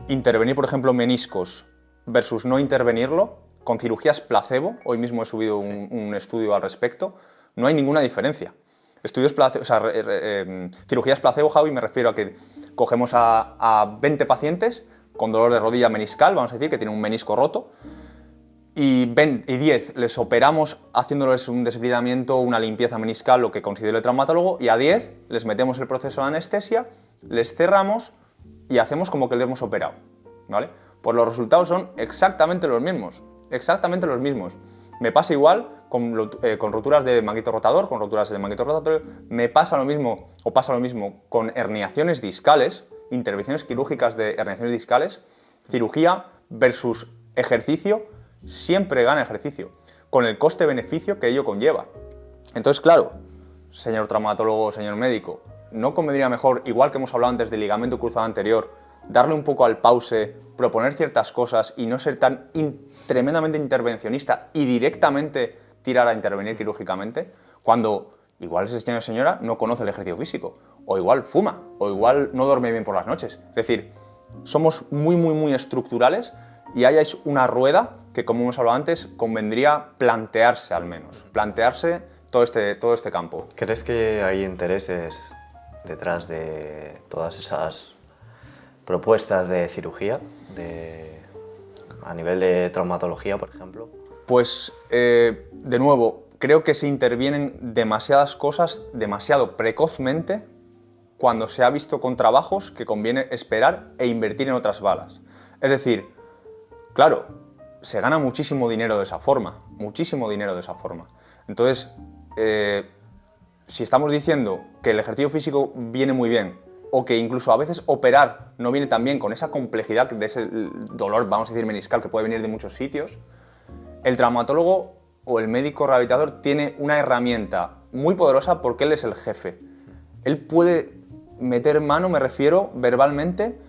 intervenir, por ejemplo, meniscos versus no intervenirlo, con cirugías placebo, hoy mismo he subido un estudio al respecto, no hay ninguna diferencia. Estudios placebo, o sea, cirugías placebo, Javi, me refiero a que cogemos a 20 pacientes con dolor de rodilla meniscal, vamos a decir, que tienen un menisco roto, y 10 les operamos haciéndoles un desbridamiento, una limpieza meniscal, lo que considere el traumatólogo, y a 10 les metemos el proceso de anestesia, les cerramos y hacemos como que les hemos operado, ¿vale? Pues los resultados son exactamente los mismos, exactamente los mismos. Me pasa igual con roturas de manguito rotador, con roturas de manguito rotatorio, me pasa lo mismo, o pasa lo mismo con herniaciones discales, intervenciones quirúrgicas de herniaciones discales, cirugía versus ejercicio, siempre gana ejercicio, con el coste-beneficio que ello conlleva. Entonces, claro, señor traumatólogo, señor médico, ¿no convendría mejor, igual que hemos hablado antes del ligamento cruzado anterior, darle un poco al pause, proponer ciertas cosas y no ser tan tremendamente intervencionista y directamente tirar a intervenir quirúrgicamente, cuando igual ese señor o señora no conoce el ejercicio físico, o igual fuma, o igual no duerme bien por las noches? Es decir, somos muy estructurales y ahí hay una rueda que, como hemos hablado antes, convendría plantearse al menos, plantearse todo este campo. ¿Crees que hay intereses detrás de todas esas propuestas de cirugía, a nivel de traumatología, por ejemplo? Pues, de nuevo, creo que se intervienen demasiadas cosas demasiado precozmente cuando se ha visto con trabajos que conviene esperar e invertir en otras balas. Es decir, claro, se gana muchísimo dinero de esa forma, muchísimo dinero de esa forma. Entonces, si estamos diciendo que el ejercicio físico viene muy bien, o que incluso a veces operar no viene tan bien con esa complejidad de ese dolor, vamos a decir, meniscal, que puede venir de muchos sitios, el traumatólogo o el médico rehabilitador tiene una herramienta muy poderosa porque él es el jefe. Él puede meter mano, me refiero, verbalmente,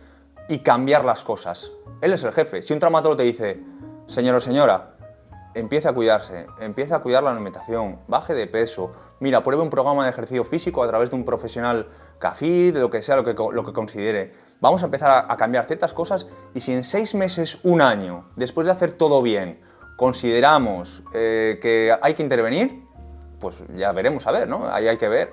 y cambiar las cosas. Él es el jefe. Si un traumatólogo te dice, señor o señora, empiece a cuidarse, empiece a cuidar la alimentación, baje de peso, mira, pruebe un programa de ejercicio físico a través de un profesional CAFID, lo que sea, lo que considere. Vamos a empezar a cambiar ciertas cosas y si en 6 meses, 1 año, después de hacer todo bien, consideramos que hay que intervenir, pues ya veremos a ver, ¿no? Ahí hay que ver.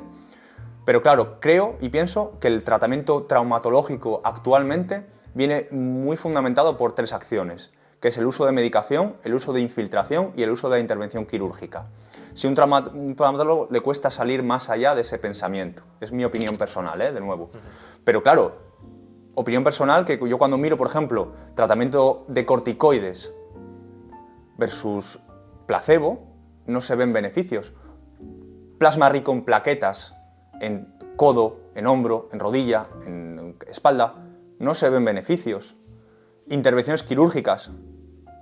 Pero claro, creo y pienso que el tratamiento traumatológico actualmente viene muy fundamentado por 3 acciones, que es el uso de medicación, el uso de infiltración y el uso de la intervención quirúrgica. Si a un traumatólogo le cuesta salir más allá de ese pensamiento, es mi opinión personal, de nuevo. Pero claro, opinión personal que yo cuando miro, por ejemplo, tratamiento de corticoides versus placebo, no se ven beneficios. Plasma rico en plaquetas, en codo, en hombro, en rodilla, en espalda, no se ven beneficios. Intervenciones quirúrgicas,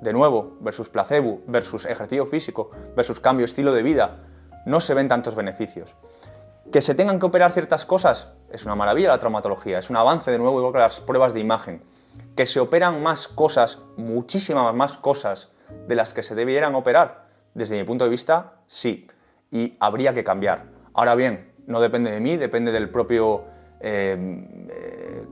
de nuevo, versus placebo, versus ejercicio físico, versus cambio de estilo de vida, no se ven tantos beneficios. Que se tengan que operar ciertas cosas, es una maravilla la traumatología, es un avance de nuevo igual que las pruebas de imagen. Que se operan más cosas, muchísimas más cosas de las que se debieran operar, desde mi punto de vista, sí, y habría que cambiar. Ahora bien, no depende de mí, depende del propio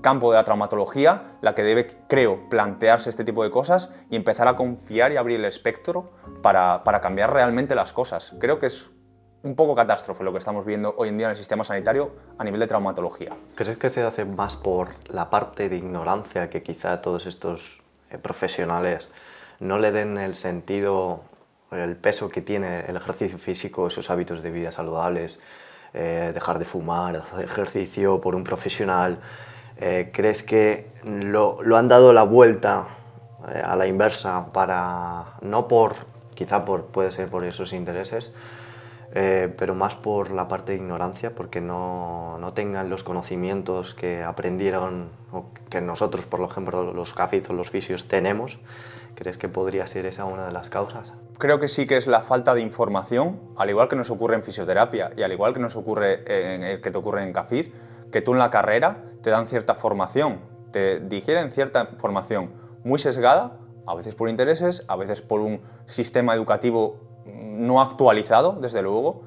campo de la traumatología la que debe, creo, plantearse este tipo de cosas y empezar a confiar y abrir el espectro para cambiar realmente las cosas. Creo que es un poco catástrofe lo que estamos viendo hoy en día en el sistema sanitario a nivel de traumatología. ¿Crees que se hace más por la parte de ignorancia que quizá todos estos profesionales no le den el sentido, el peso que tiene el ejercicio físico, esos hábitos de vida saludables, dejar de fumar, hacer ejercicio por un profesional? ¿Crees que lo han dado la vuelta a la inversa para, no por, quizá puede ser por esos intereses, pero más por la parte de ignorancia, porque no tengan los conocimientos que aprendieron o que nosotros, por ejemplo, los CAFID o los fisios tenemos? ¿Crees que podría ser esa una de las causas? Creo que sí que es la falta de información, al igual que nos ocurre en fisioterapia y al igual que nos ocurre que te ocurre en CAFID, que tú en la carrera te dan cierta formación, te digieren cierta formación muy sesgada, a veces por intereses, a veces por un sistema educativo no actualizado, desde luego,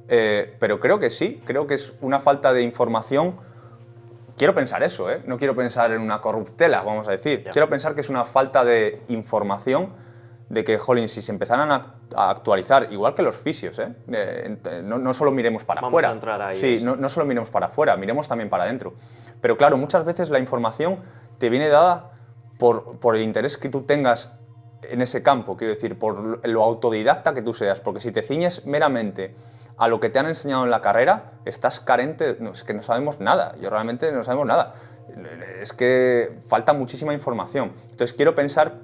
pero creo que sí, creo que es una falta de información. Quiero pensar eso, no quiero pensar en una corruptela, vamos a decir. Yeah. Quiero pensar que es una falta de información, de que, jolín, si se empezaran a actualizar, igual que los fisios, no solo miremos para Vamos afuera. a entrar ahí. Sí, no solo miremos para afuera, miremos también para adentro. Pero claro, muchas veces la información te viene dada por el interés que tú tengas en ese campo, quiero decir, por lo autodidacta que tú seas, porque si te ciñes meramente a lo que te han enseñado en la carrera, estás carente, es que no sabemos nada, yo realmente no sabemos nada, es que falta muchísima información. Entonces quiero pensar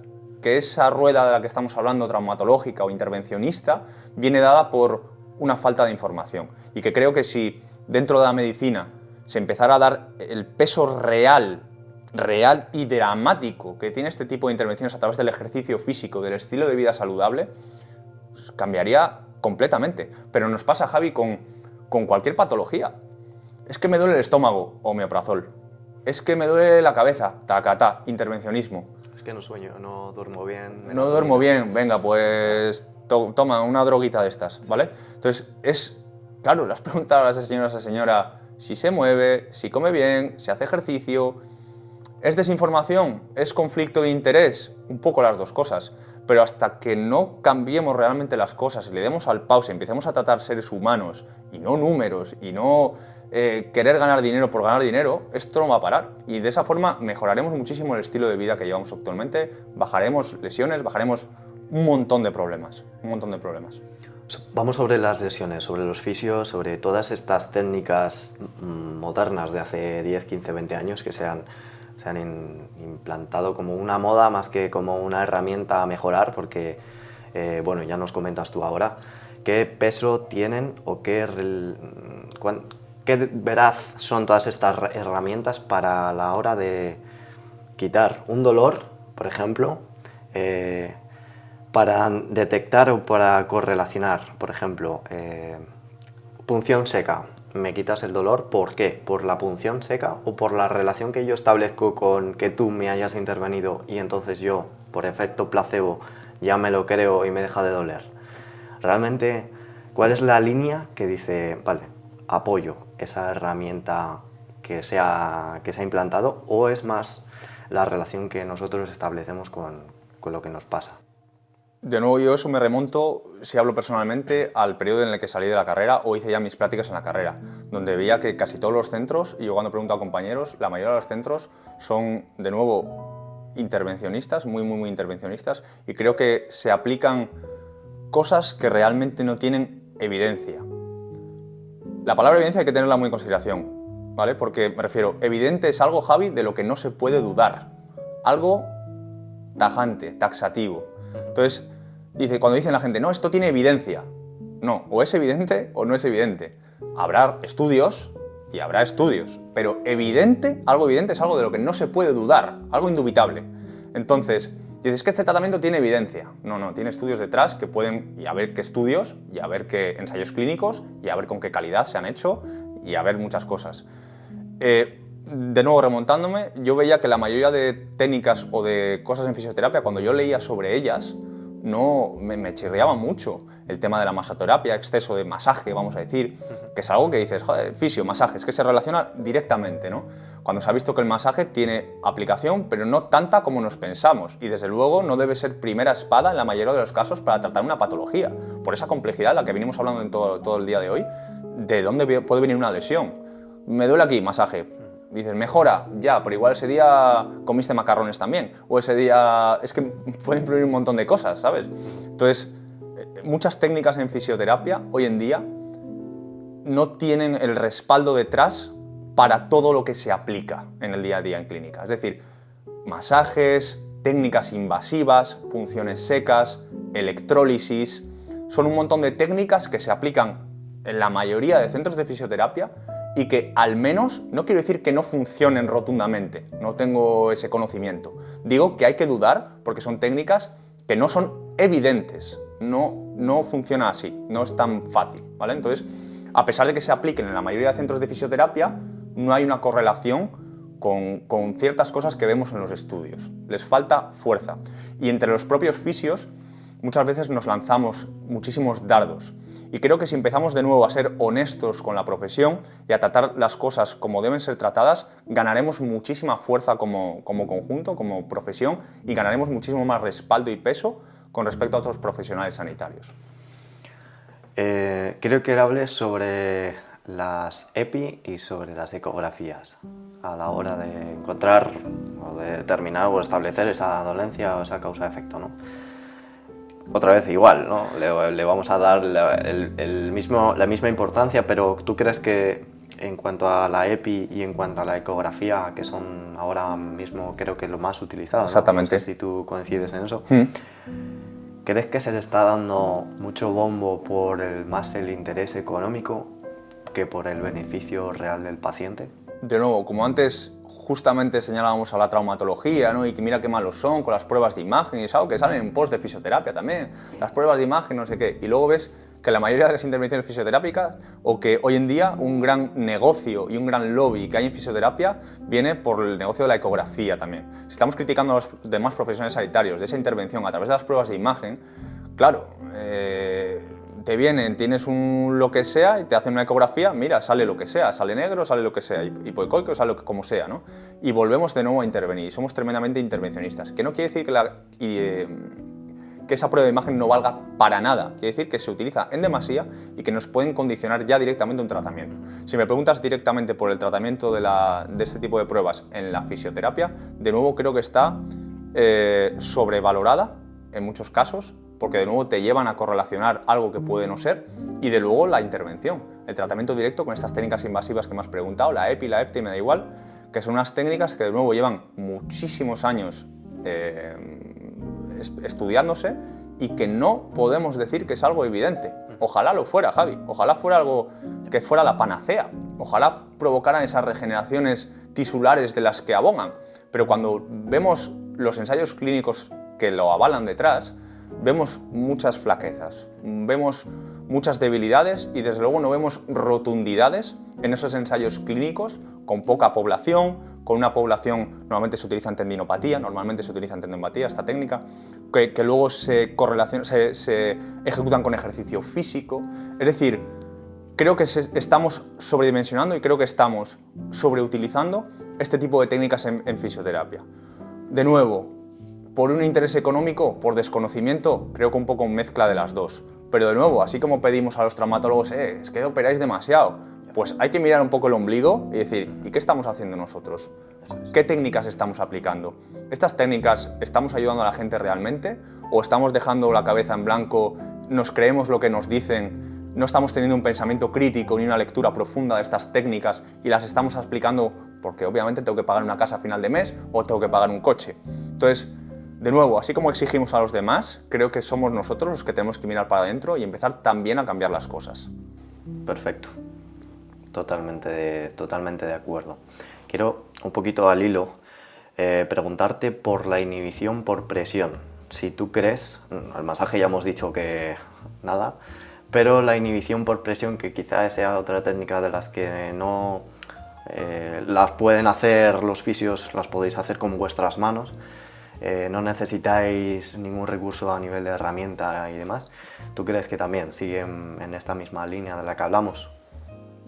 que esa rueda de la que estamos hablando, traumatológica o intervencionista, viene dada por una falta de información, y que creo que si dentro de la medicina se empezara a dar el peso real y dramático que tiene este tipo de intervenciones a través del ejercicio físico, del estilo de vida saludable, pues cambiaría completamente. Pero nos pasa, Javi, con cualquier patología. Es que me duele el estómago, omeprazol. Es que me duele la cabeza, tacatá, intervencionismo. Es que no sueño, no duermo bien. No duermo bien, venga, pues toma una droguita de estas, ¿vale? Entonces, claro, le has preguntado a esa señora si se mueve, si come bien, si hace ejercicio. ¿Es desinformación? ¿Es conflicto de interés? Un poco las dos cosas. Pero hasta que no cambiemos realmente las cosas y le demos al pause, empecemos a tratar seres humanos y no números y no querer ganar dinero por ganar dinero, esto no va a parar. Y de esa forma mejoraremos muchísimo el estilo de vida que llevamos actualmente, bajaremos lesiones, bajaremos un montón de problemas, un montón de problemas. Vamos sobre las lesiones, sobre los fisios, sobre todas estas técnicas modernas de hace 10, 15, 20 años que se han implantado como una moda más que como una herramienta a mejorar, porque, bueno, ya nos comentas tú ahora, ¿qué peso tienen o qué veraz son todas estas herramientas para la hora de quitar un dolor, por ejemplo, para detectar o para correlacionar, por ejemplo, punción seca? ¿Me quitas el dolor? ¿Por qué? ¿Por la punción seca o por la relación que yo establezco con que tú me hayas intervenido y entonces yo, por efecto placebo, ya me lo creo y me deja de doler? Realmente, ¿cuál es la línea que dice, vale, apoyo esa herramienta que se ha implantado, o es más la relación que nosotros establecemos con lo que nos pasa? De nuevo, yo eso me remonto, si hablo personalmente, al periodo en el que salí de la carrera o hice ya mis prácticas en la carrera, donde veía que casi todos los centros, y yo cuando pregunto a compañeros, la mayoría de los centros son, de nuevo, intervencionistas, muy intervencionistas, y creo que se aplican cosas que realmente no tienen evidencia. La palabra evidencia hay que tenerla muy en consideración, ¿vale? Porque me refiero, evidente es algo, Javi, de lo que no se puede dudar, algo tajante, taxativo. Entonces, cuando dicen la gente, no, esto tiene evidencia. No, o es evidente o no es evidente. Habrá estudios y habrá estudios, pero algo evidente es algo de lo que no se puede dudar, algo indubitable. Entonces, dices que este tratamiento tiene evidencia. No, tiene estudios detrás que pueden, y a ver qué estudios, y a ver qué ensayos clínicos, y a ver con qué calidad se han hecho, y a ver muchas cosas. De nuevo, remontándome, yo veía que la mayoría de técnicas o de cosas en fisioterapia, cuando yo leía sobre ellas, no me chirriaba mucho el tema de la masoterapia, exceso de masaje, vamos a decir, que es algo que dices, joder, fisio, masaje, es que se relaciona directamente, ¿no? Cuando se ha visto que el masaje tiene aplicación, pero no tanta como nos pensamos, y desde luego no debe ser primera espada en la mayoría de los casos para tratar una patología, por esa complejidad de la que venimos hablando en todo el día de hoy, de dónde puede venir una lesión. Me duele aquí, masaje. Dices, mejora, ya, pero igual ese día comiste macarrones también, o ese día... es que puede influir un montón de cosas, ¿sabes? Entonces, muchas técnicas en fisioterapia hoy en día no tienen el respaldo detrás para todo lo que se aplica en el día a día en clínica. Es decir, masajes, técnicas invasivas, punciones secas, electrólisis... son un montón de técnicas que se aplican en la mayoría de centros de fisioterapia y que al menos, no quiero decir que no funcionen rotundamente, no tengo ese conocimiento. Digo que hay que dudar porque son técnicas que no son evidentes, no funciona así, no es tan fácil, ¿vale? Entonces, a pesar de que se apliquen en la mayoría de centros de fisioterapia, no hay una correlación con ciertas cosas que vemos en los estudios. Les falta fuerza. Y entre los propios fisios, muchas veces nos lanzamos muchísimos dardos. Y creo que si empezamos de nuevo a ser honestos con la profesión y a tratar las cosas como deben ser tratadas, ganaremos muchísima fuerza como conjunto, como profesión, y ganaremos muchísimo más respaldo y peso con respecto a otros profesionales sanitarios. Quiero que hables sobre las EPI y sobre las ecografías a la hora de encontrar o de determinar o establecer esa dolencia o esa causa-efecto, ¿no? Otra vez igual, ¿no? Le vamos a dar la misma importancia, pero ¿tú crees que en cuanto a la EPI y en cuanto a la ecografía, que son ahora mismo creo que lo más utilizado, ¿no? Exactamente. No sé si tú coincides en eso. ¿Crees que se le está dando mucho bombo por más el interés económico que por el beneficio real del paciente? De nuevo, como antes justamente señalábamos a la traumatología, ¿no? Y que mira qué malos son con las pruebas de imagen, y es algo que salen en post de fisioterapia también, las pruebas de imagen, no sé qué, y luego ves que la mayoría de las intervenciones fisioterápicas, o que hoy en día un gran negocio y un gran lobby que hay en fisioterapia viene por el negocio de la ecografía también. Si estamos criticando a los demás profesionales sanitarios de esa intervención a través de las pruebas de imagen, claro, te vienen, tienes un lo que sea y te hacen una ecografía, mira, sale lo que sea, sale negro, sale lo que sea, hipoecoico, sale como sea, ¿no? Y volvemos de nuevo a intervenir, y somos tremendamente intervencionistas, que no quiere decir que esa prueba de imagen no valga para nada, quiere decir que se utiliza en demasía y que nos pueden condicionar ya directamente un tratamiento. Si me preguntas directamente por el tratamiento de este tipo de pruebas en la fisioterapia, de nuevo creo que está sobrevalorada en muchos casos, porque de nuevo te llevan a correlacionar algo que puede no ser, y de luego la intervención, el tratamiento directo con estas técnicas invasivas que me has preguntado, la EPI, la EPTI, me da igual, que son unas técnicas que de nuevo llevan muchísimos años estudiándose y que no podemos decir que es algo evidente. Ojalá lo fuera, Javi, ojalá fuera algo que fuera la panacea, ojalá provocaran esas regeneraciones tisulares de las que abogan, pero cuando vemos los ensayos clínicos que lo avalan detrás, vemos muchas flaquezas, vemos muchas debilidades y desde luego no vemos rotundidades en esos ensayos clínicos con poca población, con una población, normalmente se utiliza en tendinopatía, esta técnica, que luego se ejecutan con ejercicio físico. Es decir, creo que estamos sobredimensionando y creo que estamos sobreutilizando este tipo de técnicas en fisioterapia. De nuevo, por un interés económico, por desconocimiento, creo que un poco mezcla de las dos. Pero de nuevo, así como pedimos a los traumatólogos, es que operáis demasiado, pues hay que mirar un poco el ombligo y decir, ¿y qué estamos haciendo nosotros? ¿Qué técnicas estamos aplicando? ¿Estas técnicas estamos ayudando a la gente realmente? ¿O estamos dejando la cabeza en blanco, nos creemos lo que nos dicen, no estamos teniendo un pensamiento crítico ni una lectura profunda de estas técnicas y las estamos aplicando porque obviamente tengo que pagar una casa a final de mes o tengo que pagar un coche? Entonces, de nuevo, así como exigimos a los demás, creo que somos nosotros los que tenemos que mirar para adentro y empezar también a cambiar las cosas. Perfecto. Totalmente de acuerdo. Quiero, un poquito al hilo, preguntarte por la inhibición por presión. Si tú crees, el masaje ya hemos dicho que nada, pero la inhibición por presión, que quizás sea otra técnica de las que no las pueden hacer los fisios, las podéis hacer con vuestras manos. no necesitáis ningún recurso a nivel de herramienta y demás. ¿Tú crees que también siguen en esta misma línea de la que hablamos?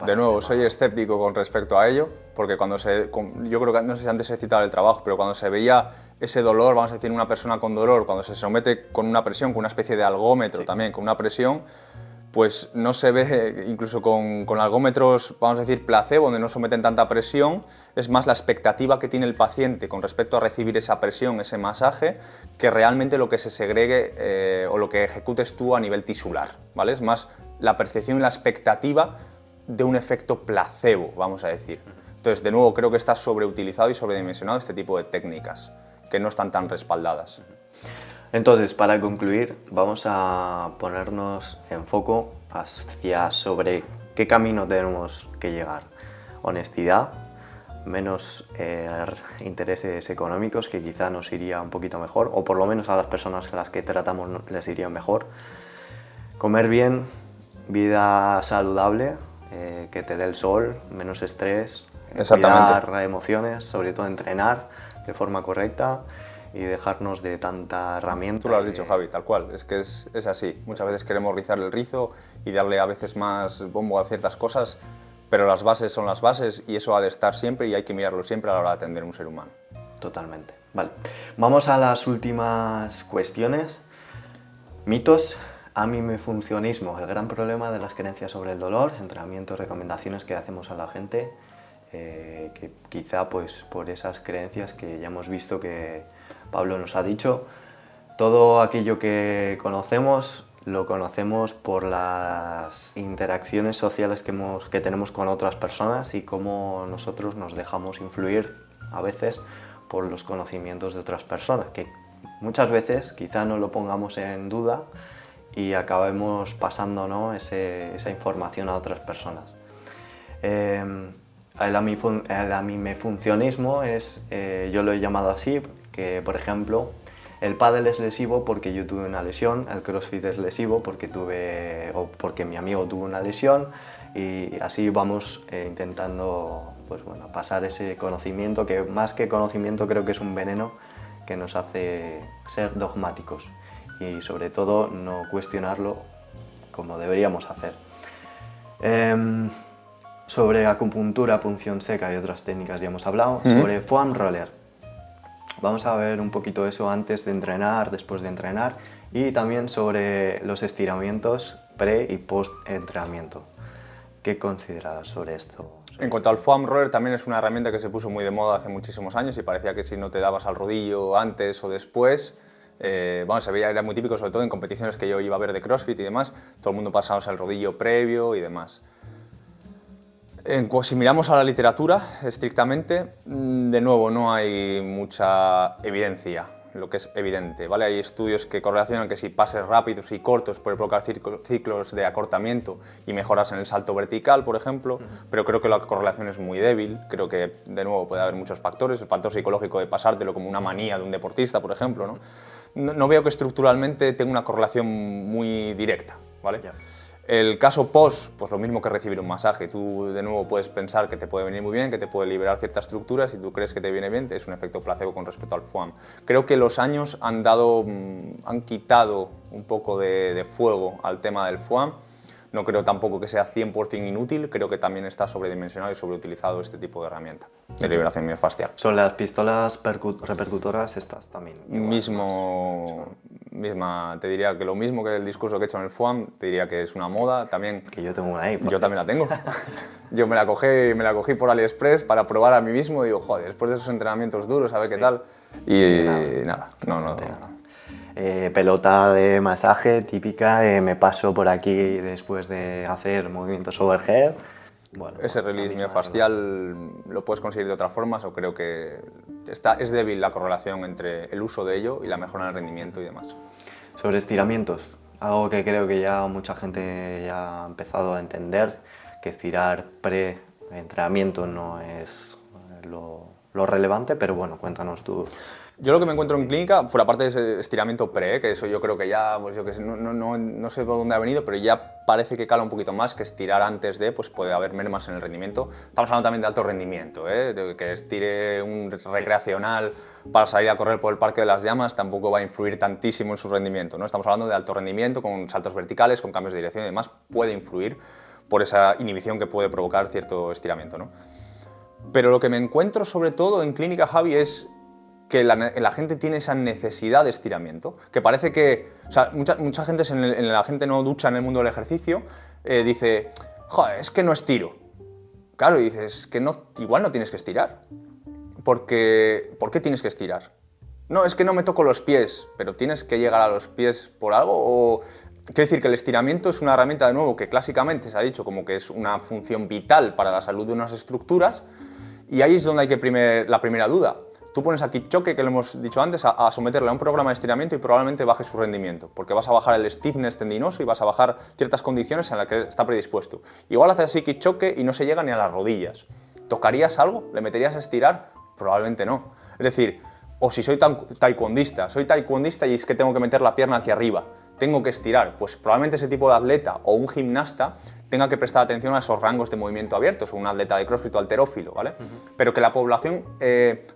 De nuevo, soy escéptico con respecto a ello, porque yo creo que, no sé si antes he citado el trabajo, pero cuando se veía ese dolor, vamos a decir, una persona con dolor, cuando se somete con una presión, con una especie de algómetro también, con una presión, pues no se ve, incluso con algómetros, vamos a decir, placebo, donde no someten tanta presión, es más la expectativa que tiene el paciente con respecto a recibir esa presión, ese masaje, que realmente lo que se segregue o lo que ejecutes tú a nivel tisular, ¿vale? Es más la percepción y la expectativa de un efecto placebo, vamos a decir. Entonces, de nuevo, creo que está sobreutilizado y sobredimensionado este tipo de técnicas, que no están tan respaldadas. Entonces, para concluir, vamos a ponernos en foco hacia sobre qué camino tenemos que llegar. Honestidad, menos intereses económicos, que quizá nos iría un poquito mejor, o por lo menos a las personas a las que tratamos les iría mejor. Comer bien, vida saludable, que te dé el sol, menos estrés, cuidar emociones, sobre todo entrenar de forma correcta y dejarnos de tanta herramienta. Tú lo has dicho, Javi, tal cual, es que es así. Muchas veces queremos rizar el rizo y darle a veces más bombo a ciertas cosas, pero las bases son las bases y eso ha de estar siempre y hay que mirarlo siempre a la hora de atender a un ser humano. Totalmente. Vale, vamos a las últimas cuestiones. Mitos, amimefuncionismo, el gran problema de las creencias sobre el dolor, entrenamientos, recomendaciones que hacemos a la gente, que quizá pues por esas creencias que ya hemos visto que Pablo nos ha dicho, todo aquello que conocemos lo conocemos por las interacciones sociales que tenemos con otras personas y cómo nosotros nos dejamos influir a veces por los conocimientos de otras personas, que muchas veces quizá no lo pongamos en duda y acabemos pasando, ¿no?, esa información a otras personas. El amimefuncionismo es, yo lo he llamado así, que por ejemplo el pádel es lesivo porque yo tuve una lesión, el crossfit es lesivo porque mi amigo tuvo una lesión, y así vamos intentando pues, bueno, pasar ese conocimiento, que más que conocimiento creo que es un veneno que nos hace ser dogmáticos y sobre todo no cuestionarlo como deberíamos hacer. Sobre acupuntura, punción seca y otras técnicas ya hemos hablado. Sobre foam roller, vamos a ver un poquito eso antes de entrenar, después de entrenar, y también sobre los estiramientos pre y post entrenamiento. ¿Qué consideras sobre esto? En cuanto al foam roller, también es una herramienta que se puso muy de moda hace muchísimos años y parecía que si no te dabas al rodillo antes o después, se veía, era muy típico, sobre todo en competiciones que yo iba a ver de CrossFit y demás, todo el mundo pasábamos el rodillo previo y demás. Si miramos a la literatura estrictamente, de nuevo no hay mucha evidencia, lo que es evidente, ¿vale? Hay estudios que correlacionan que si pases rápidos y cortos puede provocar ciclos de acortamiento y mejoras en el salto vertical, por ejemplo, pero creo que la correlación es muy débil. Creo que, de nuevo, puede haber muchos factores, el factor psicológico de pasártelo como una manía de un deportista, por ejemplo, ¿no? No veo que estructuralmente tenga una correlación muy directa, ¿vale? Yeah. El caso post, pues lo mismo que recibir un masaje. Tú, de nuevo, puedes pensar que te puede venir muy bien, que te puede liberar ciertas estructuras, y tú crees que te viene bien, es un efecto placebo con respecto al foam. Creo que los años han quitado un poco de fuego al tema del foam. No creo tampoco que sea 100% inútil, creo que también está sobredimensionado y sobreutilizado este tipo de herramienta de liberación miofascial. ¿Son las pistolas repercutoras estas también? Te diría que lo mismo que el discurso que he hecho en el FOAM, te diría que es una moda también. Que yo tengo una ahí. Yo también la tengo. Yo me la cogí por AliExpress para probar a mí mismo y digo, joder, después de esos entrenamientos duros, a ver qué tal. Y nada. Pelota de masaje típica, me paso por aquí después de hacer movimientos overhead. Bueno, ese release miofascial lo puedes conseguir de otras formas, o creo que es débil la correlación entre el uso de ello y la mejora en el rendimiento y demás. Sobre estiramientos, algo que creo que ya mucha gente ya ha empezado a entender, que estirar pre-entrenamiento no es lo relevante, pero bueno, cuéntanos tú Yo lo que me encuentro en clínica, fuera parte de ese estiramiento pre, que eso yo creo que ya, pues yo que sé, no sé por dónde ha venido, pero ya parece que cala un poquito más, que estirar antes de, pues puede haber mermas en el rendimiento. Estamos hablando también de alto rendimiento, de que estire un recreacional para salir a correr por el Parque de las Llamas tampoco va a influir tantísimo en su rendimiento, ¿no? Estamos hablando de alto rendimiento, con saltos verticales, con cambios de dirección y demás, puede influir por esa inhibición que puede provocar cierto estiramiento, ¿no? Pero lo que me encuentro sobre todo en clínica, Javi, es que la gente tiene esa necesidad de estiramiento, que parece que, o sea, mucha gente, la gente no ducha en el mundo del ejercicio, dice, joder, es que no estiro. Claro, y dices, que no, igual no tienes que estirar. ¿Por qué tienes que estirar? No, es que no me toco los pies, pero ¿tienes que llegar a los pies por algo? O, quiero decir que el estiramiento es una herramienta, de nuevo, que clásicamente se ha dicho como que es una función vital para la salud de unas estructuras, y ahí es donde hay que la primera duda. Tú pones a Kipchoge, que lo hemos dicho antes, a someterle a un programa de estiramiento y probablemente baje su rendimiento, porque vas a bajar el stiffness tendinoso y vas a bajar ciertas condiciones en las que está predispuesto. Igual haces así Kipchoge y no se llega ni a las rodillas. ¿Tocarías algo? ¿Le meterías a estirar? Probablemente no. Es decir, o si soy taekwondista y es que tengo que meter la pierna aquí arriba, tengo que estirar, pues probablemente ese tipo de atleta o un gimnasta tenga que prestar atención a esos rangos de movimiento abiertos, o un atleta de CrossFit o halterófilo, ¿vale? Pero que la población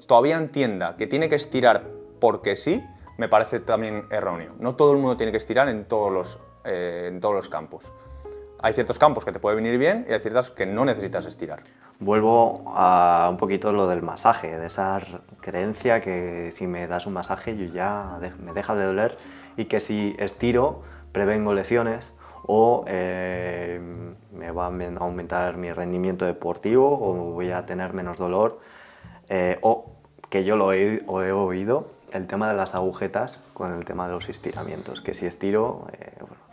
todavía entienda que tiene que estirar porque sí, me parece también erróneo. No todo el mundo tiene que estirar en todos los campos. Hay ciertos campos que te puede venir bien y hay ciertos que no necesitas estirar. Vuelvo a un poquito lo del masaje, de esa creencia que si me das un masaje yo ya me deja de doler, y que si estiro prevengo lesiones o me va a aumentar mi rendimiento deportivo o voy a tener menos dolor, o que yo lo he oído, el tema de las agujetas con el tema de los estiramientos, que si estiro, bueno,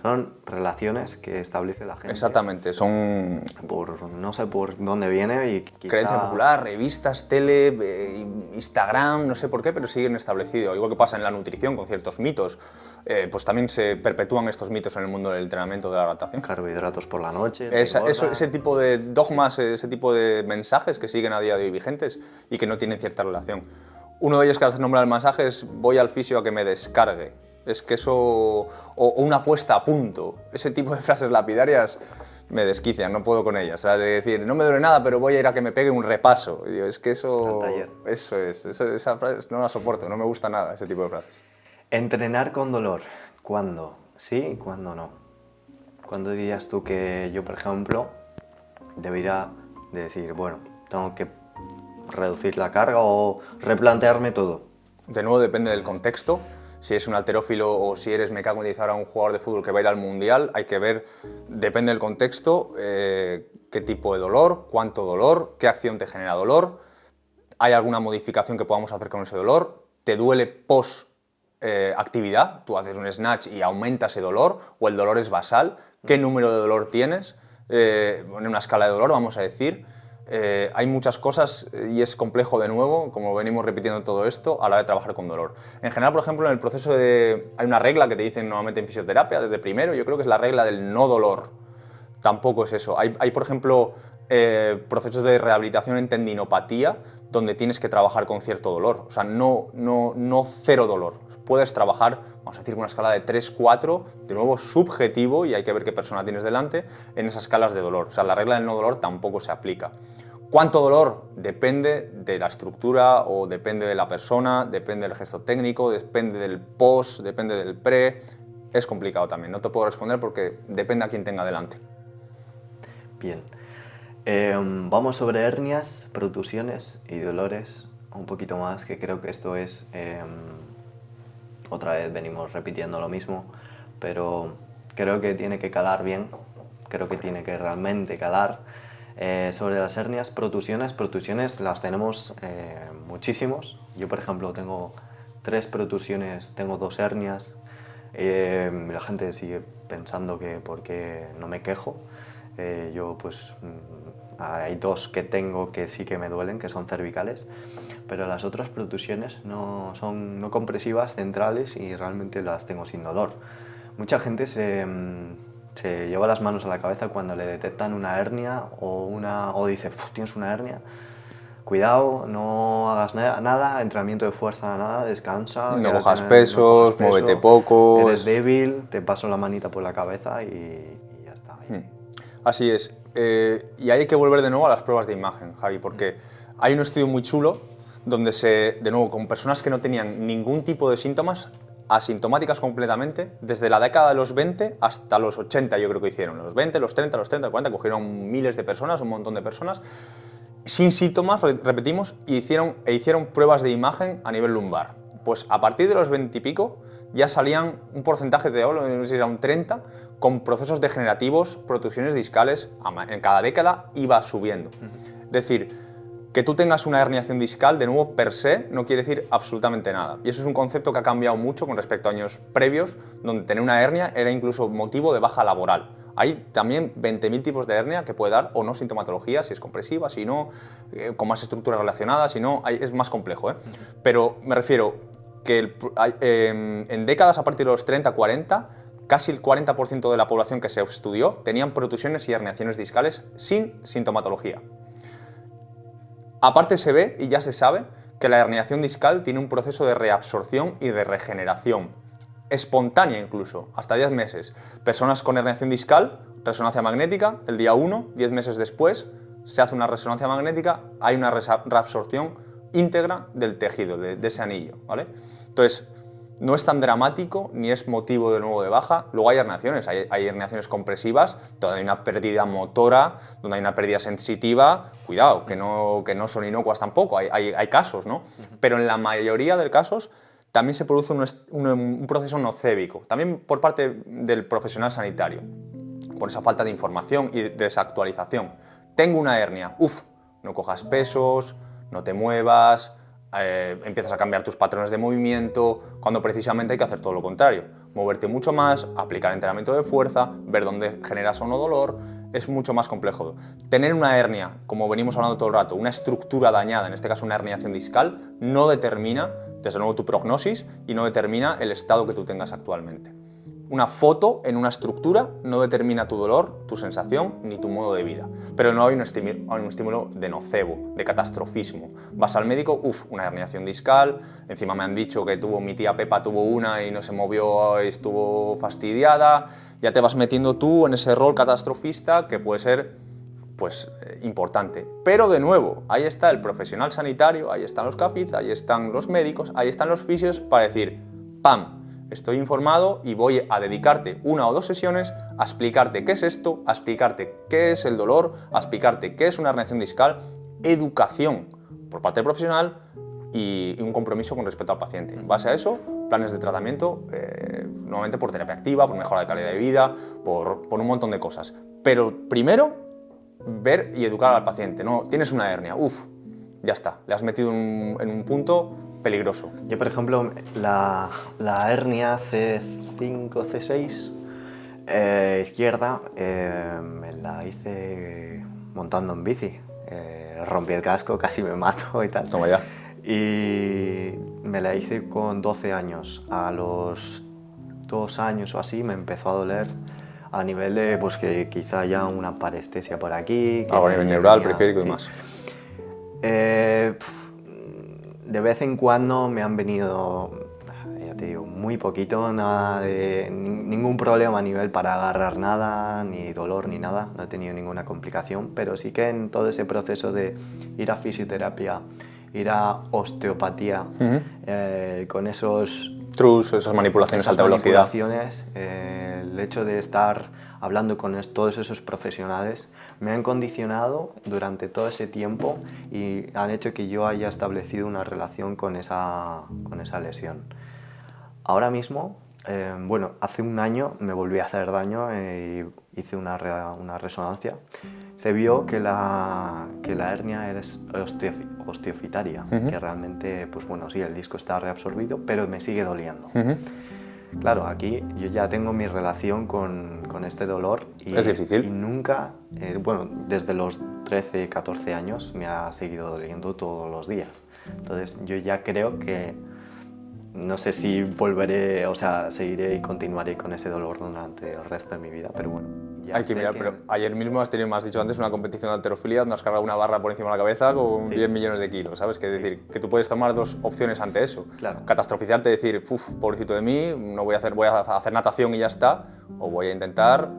son relaciones que establece la gente. Exactamente, son... No sé por dónde viene y quizá... Creencia popular, revistas, tele, Instagram, no sé por qué, pero siguen establecidos. Igual que pasa en la nutrición con ciertos mitos, pues también se perpetúan estos mitos en el mundo del entrenamiento, de la adaptación. Carbohidratos por la noche... Ese tipo de dogmas, ese tipo de mensajes que siguen a día de hoy vigentes y que no tienen cierta relación. Uno de ellos que has nombrado el masaje es voy al fisio a que me descargue. Es que eso, o una puesta a punto, ese tipo de frases lapidarias me desquician, no puedo con ellas. O sea, de decir, no me duele nada, pero voy a ir a que me pegue un repaso. Y digo, es que eso esa frase no la soporto, no me gusta nada ese tipo de frases. Entrenar con dolor, ¿cuándo sí y cuándo no? ¿Cuándo dirías tú que yo, por ejemplo, debería de decir, bueno, tengo que reducir la carga o replantearme todo? De nuevo, depende del contexto. Si es un halterófilo o si eres, me cago en 10 ahora, un jugador de fútbol que va a ir al mundial, hay que ver, depende del contexto, qué tipo de dolor, cuánto dolor, qué acción te genera dolor, hay alguna modificación que podamos hacer con ese dolor, te duele post actividad, tú haces un snatch y aumenta ese dolor, o el dolor es basal, qué número de dolor tienes, en una escala de dolor, vamos a decir. Hay muchas cosas y es complejo de nuevo, como venimos repitiendo todo esto, a la hora de trabajar con dolor. En general, por ejemplo, en el proceso hay una regla que te dicen normalmente en fisioterapia desde primero, yo creo que es la regla del no dolor. Tampoco es eso. Hay por ejemplo, procesos de rehabilitación en tendinopatía donde tienes que trabajar con cierto dolor. O sea, no cero dolor. Puedes trabajar, vamos a decir, con una escala de 3, 4, de nuevo subjetivo, y hay que ver qué persona tienes delante, en esas escalas de dolor. O sea, la regla del no dolor tampoco se aplica. ¿Cuánto dolor? Depende de la estructura o depende de la persona, depende del gesto técnico, depende del post, depende del pre. Es complicado también, no te puedo responder porque depende a quién tenga delante. Bien. Vamos sobre hernias, protusiones y dolores un poquito más, que creo que esto es... otra vez venimos repitiendo lo mismo, pero creo que tiene que calar bien, creo que tiene que realmente calar. Sobre las hernias, protusiones las tenemos muchísimos. Yo, por ejemplo, tengo 3 protusiones, tengo 2 hernias. La gente sigue pensando que por qué no me quejo. Yo pues hay 2 que tengo que sí que me duelen, que son cervicales, pero las otras protusiones no son no compresivas centrales y realmente las tengo sin dolor. Mucha gente se lleva las manos a la cabeza cuando le detectan una hernia o dice, tienes una hernia, cuidado, no hagas nada, entrenamiento de fuerza, nada, descansa. No quédate cojas no pesos, cojas peso, muévete poco. Eres débil, te paso la manita por la cabeza y ya está. Así es. Y hay que volver de nuevo a las pruebas de imagen, Javi, porque hay un estudio muy chulo donde de nuevo, con personas que no tenían ningún tipo de síntomas, asintomáticas completamente, desde la década de los 20 hasta los 80 yo creo que hicieron. Los 20, los 30, los 30, los 40, cogieron miles de personas, un montón de personas, sin síntomas, repetimos, e hicieron pruebas de imagen a nivel lumbar. Pues a partir de los 20 y pico ya salían un porcentaje de oro, no sé si era un 30, con procesos degenerativos, protusiones discales, en cada década iba subiendo. Es decir, que tú tengas una herniación discal, de nuevo, per se, no quiere decir absolutamente nada. Y eso es un concepto que ha cambiado mucho con respecto a años previos, donde tener una hernia era incluso motivo de baja laboral. Hay también 20.000 tipos de hernia que puede dar o no sintomatología, si es compresiva, si no, con más estructuras relacionadas, si no, es más complejo. Pero me refiero que en décadas a partir de los 30, 40, casi el 40% de la población que se estudió tenían protusiones y herniaciones discales sin sintomatología. Aparte se ve y ya se sabe que la herniación discal tiene un proceso de reabsorción y de regeneración, espontánea incluso, hasta 10 meses. Personas con herniación discal, resonancia magnética, el día 1, 10 meses después, se hace una resonancia magnética, hay una reabsorción íntegra del tejido, de ese anillo, ¿vale? Entonces, no es tan dramático ni es motivo de nuevo de baja. Luego hay herniaciones, hay herniaciones compresivas, donde hay una pérdida motora, donde hay una pérdida sensitiva. Cuidado, que no son inocuas tampoco, hay casos, ¿no? Pero en la mayoría de casos también se produce un proceso nocébico, también por parte del profesional sanitario, por esa falta de información y de desactualización. Tengo una hernia, no cojas pesos, no te muevas, empiezas a cambiar tus patrones de movimiento, cuando precisamente hay que hacer todo lo contrario. Moverte mucho más, aplicar entrenamiento de fuerza, ver dónde generas o no dolor, es mucho más complejo. Tener una hernia, como venimos hablando todo el rato, una estructura dañada, en este caso una herniación discal, no determina, desde luego, tu prognosis y no determina el estado que tú tengas actualmente. Una foto en una estructura no determina tu dolor, tu sensación ni tu modo de vida. Pero no hay un estímulo de nocebo, de catastrofismo. Vas al médico, una herniación discal, encima me han dicho que mi tía Pepa tuvo una y no se movió, estuvo fastidiada. Ya te vas metiendo tú en ese rol catastrofista que puede ser importante. Pero de nuevo, ahí está el profesional sanitario, ahí están los CAPIs, ahí están los médicos, ahí están los fisios para decir, ¡pam! Estoy informado y voy a dedicarte 1 o 2 sesiones a explicarte qué es esto, a explicarte qué es el dolor, a explicarte qué es una herniación discal, educación por parte del profesional y un compromiso con respecto al paciente. En base a eso, planes de tratamiento, nuevamente por terapia activa, por mejora de calidad de vida, por un montón de cosas. Pero primero, ver y educar al paciente. No, tienes una hernia, ya está, le has metido en un punto peligroso. Yo, por ejemplo, la hernia C5, C6 izquierda me la hice montando en bici. Rompí el casco, casi me mato y tal. Toma ya. Y me la hice con 12 años. A los 2 años o así me empezó a doler a nivel de pues, que quizá ya una parestesia por aquí. A nivel neural, periférico y demás. De vez en cuando me han venido, ya te digo, muy poquito, nada de ningún problema a nivel para agarrar nada, ni dolor ni nada, no he tenido ninguna complicación, pero sí que en todo ese proceso de ir a fisioterapia, ir a osteopatía, con esos trucs, esas manipulaciones a alta velocidad. El hecho de estar hablando con todos esos profesionales me han condicionado durante todo ese tiempo y han hecho que yo haya establecido una relación con esa lesión. Ahora mismo, hace un año me volví a hacer daño y hice una resonancia. Se vio que la hernia es osteofitaria, que realmente, sí, el disco está reabsorbido, pero me sigue doliendo. Claro, aquí yo ya tengo mi relación con este dolor y, ¿es difícil? Y nunca, desde los 13, 14 años me ha seguido doliendo todos los días. Entonces yo ya creo que no sé si volveré, seguiré y continuaré con ese dolor durante el resto de mi vida, pero bueno. ya Hay que sé mirar, que... pero ayer mismo has tenido, me has dicho antes, una competición de halterofilia donde has cargado una barra por encima de la cabeza con Sí. 10 millones de kilos, ¿sabes? Que decir, que tú puedes tomar dos opciones ante eso. Claro. Catastrofizarte y decir, uff, pobrecito de mí, no voy a hacer natación y ya está, o voy a intentar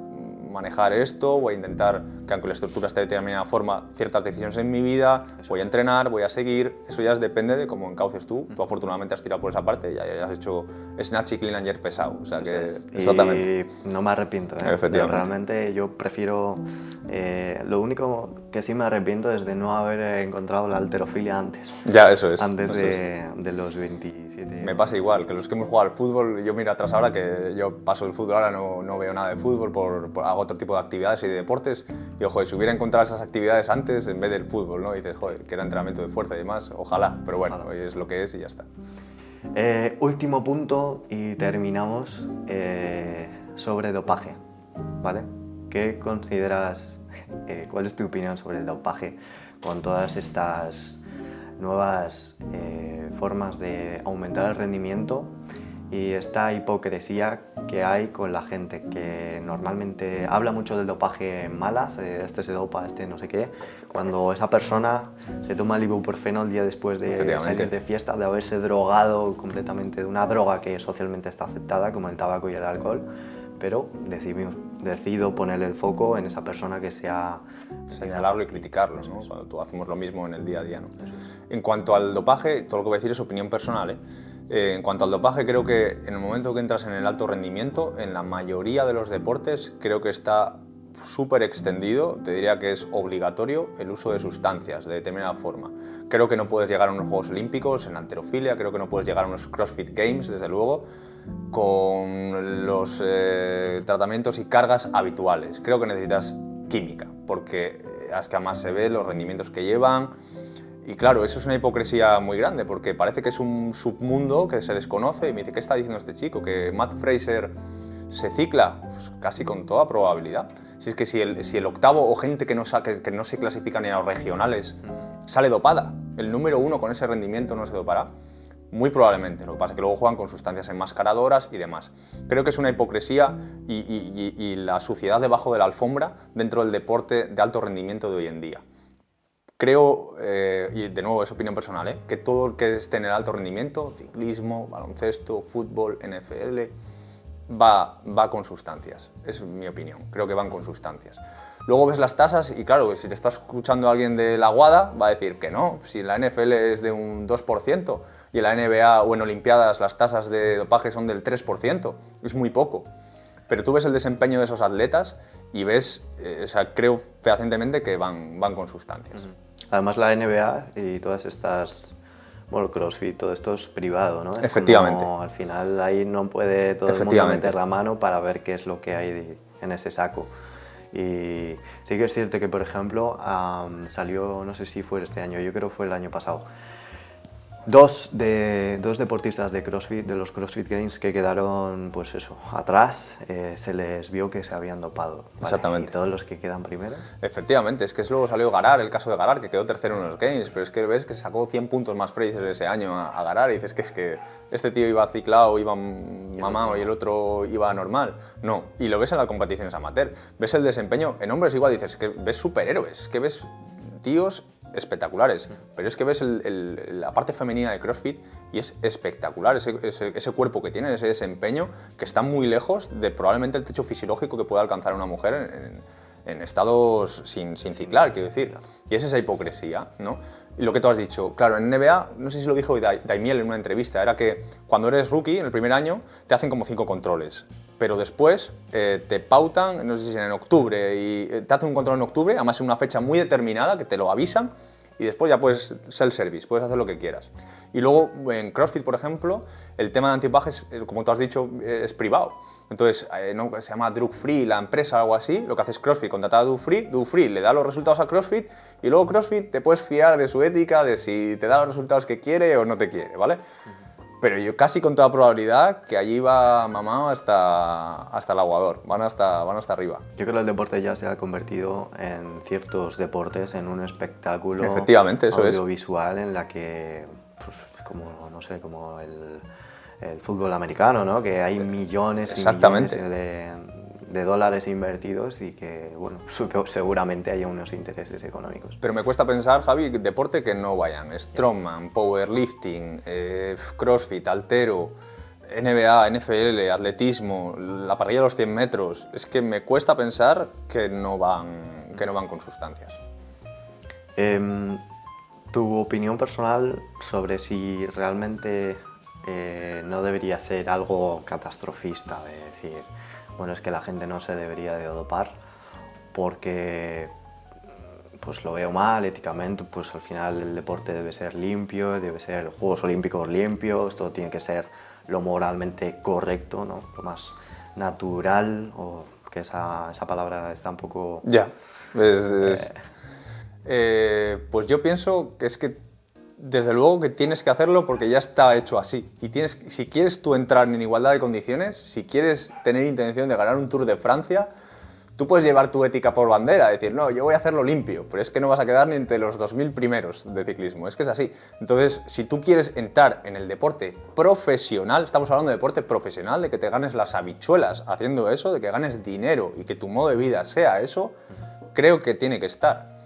manejar esto, voy a intentar que aunque la estructura esté de determinada forma, ciertas decisiones en mi vida, voy a entrenar, voy a seguir, eso ya depende de cómo encauces tú. Tú afortunadamente has tirado por esa parte y ya has hecho snatch y clean and jerk pesado, o sea que exactamente. Y no me arrepiento, ¿eh? Efectivamente. Realmente yo prefiero... lo único que sí me arrepiento es de no haber encontrado la halterofilia antes. Ya, eso es. Antes eso es. de los 27. Me pasa igual, que los que hemos jugado al fútbol, yo miro atrás ahora, que yo paso del fútbol ahora, no veo nada de fútbol, hago otro tipo de actividades y de deportes, y joder, si hubiera encontrado esas actividades antes en vez del fútbol, ¿no? Y dices, joder, que era entrenamiento de fuerza y demás, ojalá, pero bueno, Ojalá. hoy es lo que es y ya está. Último punto y terminamos sobre dopaje, ¿vale? ¿Qué consideras, cuál es tu opinión sobre el dopaje con todas estas nuevas formas de aumentar el rendimiento y esta hipocresía que hay con la gente que normalmente habla mucho del dopaje en malas, este se dopa, este no sé qué, cuando esa persona se toma el ibuprofeno el día después de salir de fiesta, de haberse drogado completamente de una droga que socialmente está aceptada como el tabaco y el alcohol, pero decido ponerle el foco en esa persona que sea... Señalarlo y criticarlo, ¿no? Cuando tú hacemos lo mismo en el día a día, ¿no? En cuanto al dopaje, todo lo que voy a decir es opinión personal, ¿eh? En cuanto al dopaje, creo que en el momento que entras en el alto rendimiento, en la mayoría de los deportes, creo que está súper extendido, te diría que es obligatorio el uso de sustancias de determinada forma. Creo que no puedes llegar a unos Juegos Olímpicos en halterofilia, creo que no puedes llegar a unos CrossFit Games, desde luego, con los tratamientos y cargas habituales. Creo que necesitas química, porque es que además se ve los rendimientos que llevan. Y claro, eso es una hipocresía muy grande, porque parece que es un submundo que se desconoce y me dice, ¿qué está diciendo este chico? ¿Que Matt Fraser se cicla? Pues casi con toda probabilidad. Si es que si el octavo o gente que no se clasifica ni a los regionales sale dopada, el número uno con ese rendimiento no se dopará. Muy probablemente, lo que pasa es que luego juegan con sustancias enmascaradoras y demás. Creo que es una hipocresía y la suciedad debajo de la alfombra dentro del deporte de alto rendimiento de hoy en día. Creo, y de nuevo es opinión personal, que todo el que esté en el alto rendimiento, ciclismo, baloncesto, fútbol, NFL, va con sustancias. Es mi opinión, creo que van con sustancias. Luego ves las tasas y claro, si le está escuchando a alguien de la Guada, va a decir que no, si la NFL es de un 2% y en la NBA o en Olimpiadas las tasas de dopaje son del 3%, es muy poco. Pero tú ves el desempeño de esos atletas y ves, creo fehacientemente que van con sustancias. Además la NBA y todas estas, bueno, CrossFit, todo esto es privado, ¿no? Es Efectivamente. como, al final ahí no puede todo el mundo meter la mano para ver qué es lo que hay en ese saco. Y sí que es cierto que, por ejemplo, salió, no sé si fue este año, yo creo que fue el año pasado, dos deportistas de CrossFit, de los CrossFit Games, que quedaron, pues eso, atrás, se les vio que se habían dopado, ¿vale? Exactamente. Y todos los que quedan primero. Efectivamente, es que luego salió Garar, el caso de Garar, que quedó tercero en los Games, pero es que ves que sacó 100 puntos más Fraser ese año a Garar y dices que es que este tío iba ciclado, iba mamado y el otro iba normal. No, y lo ves en las competiciones amateur, ves el desempeño, en hombres igual dices que ves superhéroes, que ves tíos espectaculares, pero es que ves la parte femenina de CrossFit y es espectacular ese cuerpo que tienen, ese desempeño que está muy lejos de probablemente el techo fisiológico que pueda alcanzar una mujer en estados sin ciclar, quiero decir. Y es esa hipocresía, ¿no? Y lo que tú has dicho, claro, en NBA, no sé si lo dijo Daimiel en una entrevista, era que cuando eres rookie, en el primer año, te hacen como 5 controles, pero después te pautan, no sé si en octubre, y te hacen un control en octubre, además en una fecha muy determinada, que te lo avisan, y después ya puedes self-service, puedes hacer lo que quieras. Y luego en CrossFit, por ejemplo, el tema de antidopaje, como tú has dicho, es privado. Entonces, no, se llama Drug Free, la empresa o algo así, lo que hace es CrossFit, contratar a Drug Free le da los resultados a CrossFit y luego CrossFit te puedes fiar de su ética, de si te da los resultados que quiere o no te quiere, ¿vale? Pero yo casi con toda probabilidad que allí va mamado hasta el aguador, van hasta arriba. Yo creo que el deporte ya se ha convertido en ciertos deportes, en un espectáculo Efectivamente, eso audiovisual en la que, pues, como, no sé, como el fútbol americano, ¿no? Que hay millones y millones de dólares invertidos y que, bueno, seguramente haya unos intereses económicos. Pero me cuesta pensar, Javi, deporte que no vayan. Strongman, powerlifting, crossfit, haltero, NBA, NFL, atletismo, la parrilla de los 100 metros. Es que me cuesta pensar que no van con sustancias. Tu opinión personal sobre si realmente no debería ser algo catastrofista, de decir, bueno, es que la gente no se debería de dopar porque pues lo veo mal éticamente, pues al final el deporte debe ser limpio, debe ser Juegos Olímpicos limpios, todo tiene que ser lo moralmente correcto, ¿no? Lo más natural, o que esa palabra está un poco... Ya, pues yo pienso que es que desde luego que tienes que hacerlo porque ya está hecho así. Y si quieres tú entrar en igualdad de condiciones, si quieres tener intención de ganar un Tour de Francia, tú puedes llevar tu ética por bandera, decir, no, yo voy a hacerlo limpio, pero es que no vas a quedar ni entre los 2000 primeros de ciclismo, es que es así. Entonces, si tú quieres entrar en el deporte profesional, estamos hablando de deporte profesional, de que te ganes las habichuelas haciendo eso, de que ganes dinero y que tu modo de vida sea eso, creo que tiene que estar.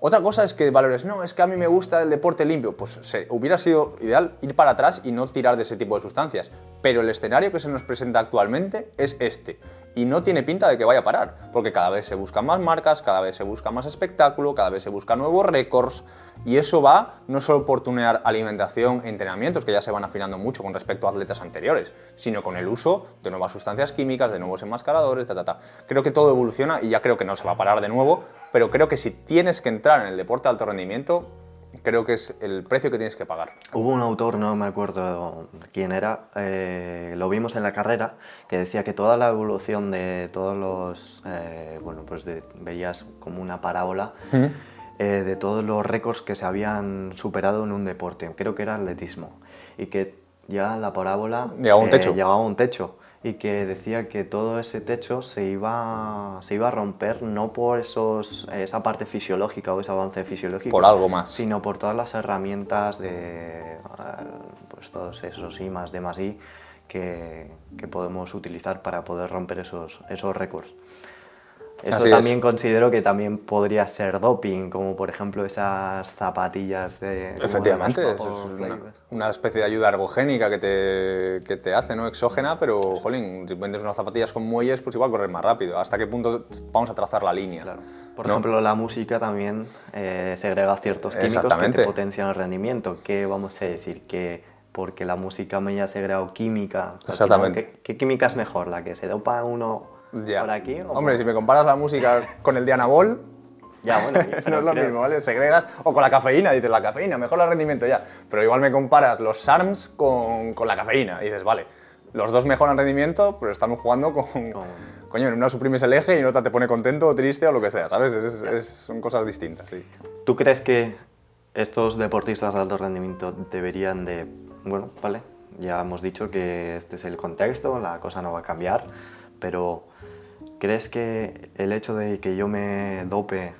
Otra cosa es que valores, no, es que a mí me gusta el deporte limpio. Pues hubiera sido ideal ir para atrás y no tirar de ese tipo de sustancias. Pero el escenario que se nos presenta actualmente es este. Y no tiene pinta de que vaya a parar, porque cada vez se buscan más marcas, cada vez se busca más espectáculo, cada vez se buscan nuevos récords. Y eso va no solo por tunear alimentación e entrenamientos, que ya se van afinando mucho con respecto a atletas anteriores, sino con el uso de nuevas sustancias químicas, de nuevos enmascaradores, Creo que todo evoluciona y ya creo que no se va a parar de nuevo, pero creo que si tienes que entrar en el deporte de alto rendimiento, creo que es el precio que tienes que pagar. Hubo un autor, no me acuerdo quién era, lo vimos en la carrera, que decía que toda la evolución de todos los, veías como una parábola, de todos los récords que se habían superado en un deporte, creo que era atletismo, y que ya la parábola llegaba a un techo, y que decía que todo ese techo se iba a romper no por esa parte fisiológica o ese avance fisiológico, por algo más, sino por todas las herramientas de pues todos esos I más D más I que podemos utilizar para poder romper esos récords. Eso Así también es. Considero que también podría ser doping, como por ejemplo esas zapatillas de... Efectivamente, es una especie de ayuda ergogénica que te hace, ¿no? Exógena, pero, jolín, si vendes unas zapatillas con muelles, pues igual corres más rápido. ¿Hasta qué punto vamos a trazar la línea? Claro. Por ejemplo, la música también segrega ciertos químicos que te potencian el rendimiento. ¿Qué vamos a decir? Que porque la música me haya segregado química... Exactamente. ¿Qué química es mejor? ¿La que se dopa uno ya. por aquí? Hombre, si me comparas la música con el Dianabol... Ya, bueno, no es lo mismo, ¿vale? Segregas, o con la cafeína, dices la cafeína, mejor el rendimiento ya. Pero igual me comparas los SARMs con la cafeína y dices, vale, los dos mejoran rendimiento, pero estamos jugando coño, en una suprimes el eje y en otra te pone contento o triste o lo que sea, ¿sabes? Son cosas distintas, sí. ¿Tú crees que estos deportistas de alto rendimiento deberían de... Bueno, vale, ya hemos dicho que este es el contexto, la cosa no va a cambiar, pero ¿crees que el hecho de que yo me dope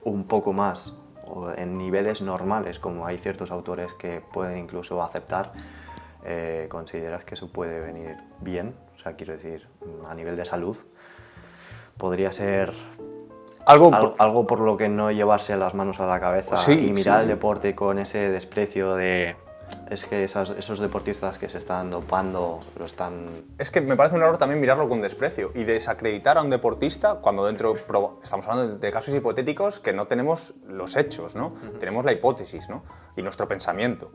un poco más o en niveles normales, como hay ciertos autores que pueden incluso aceptar, consideras que eso puede venir bien? O sea, quiero decir, a nivel de salud, podría ser algo por lo que no llevarse las manos a la cabeza y mirar el deporte con ese desprecio de... Es que esos deportistas que se están dopando lo están... Es que me parece un error también mirarlo con desprecio y desacreditar a un deportista cuando estamos hablando de casos hipotéticos que no tenemos los hechos, ¿no? Tenemos la hipótesis, ¿no? Y nuestro pensamiento.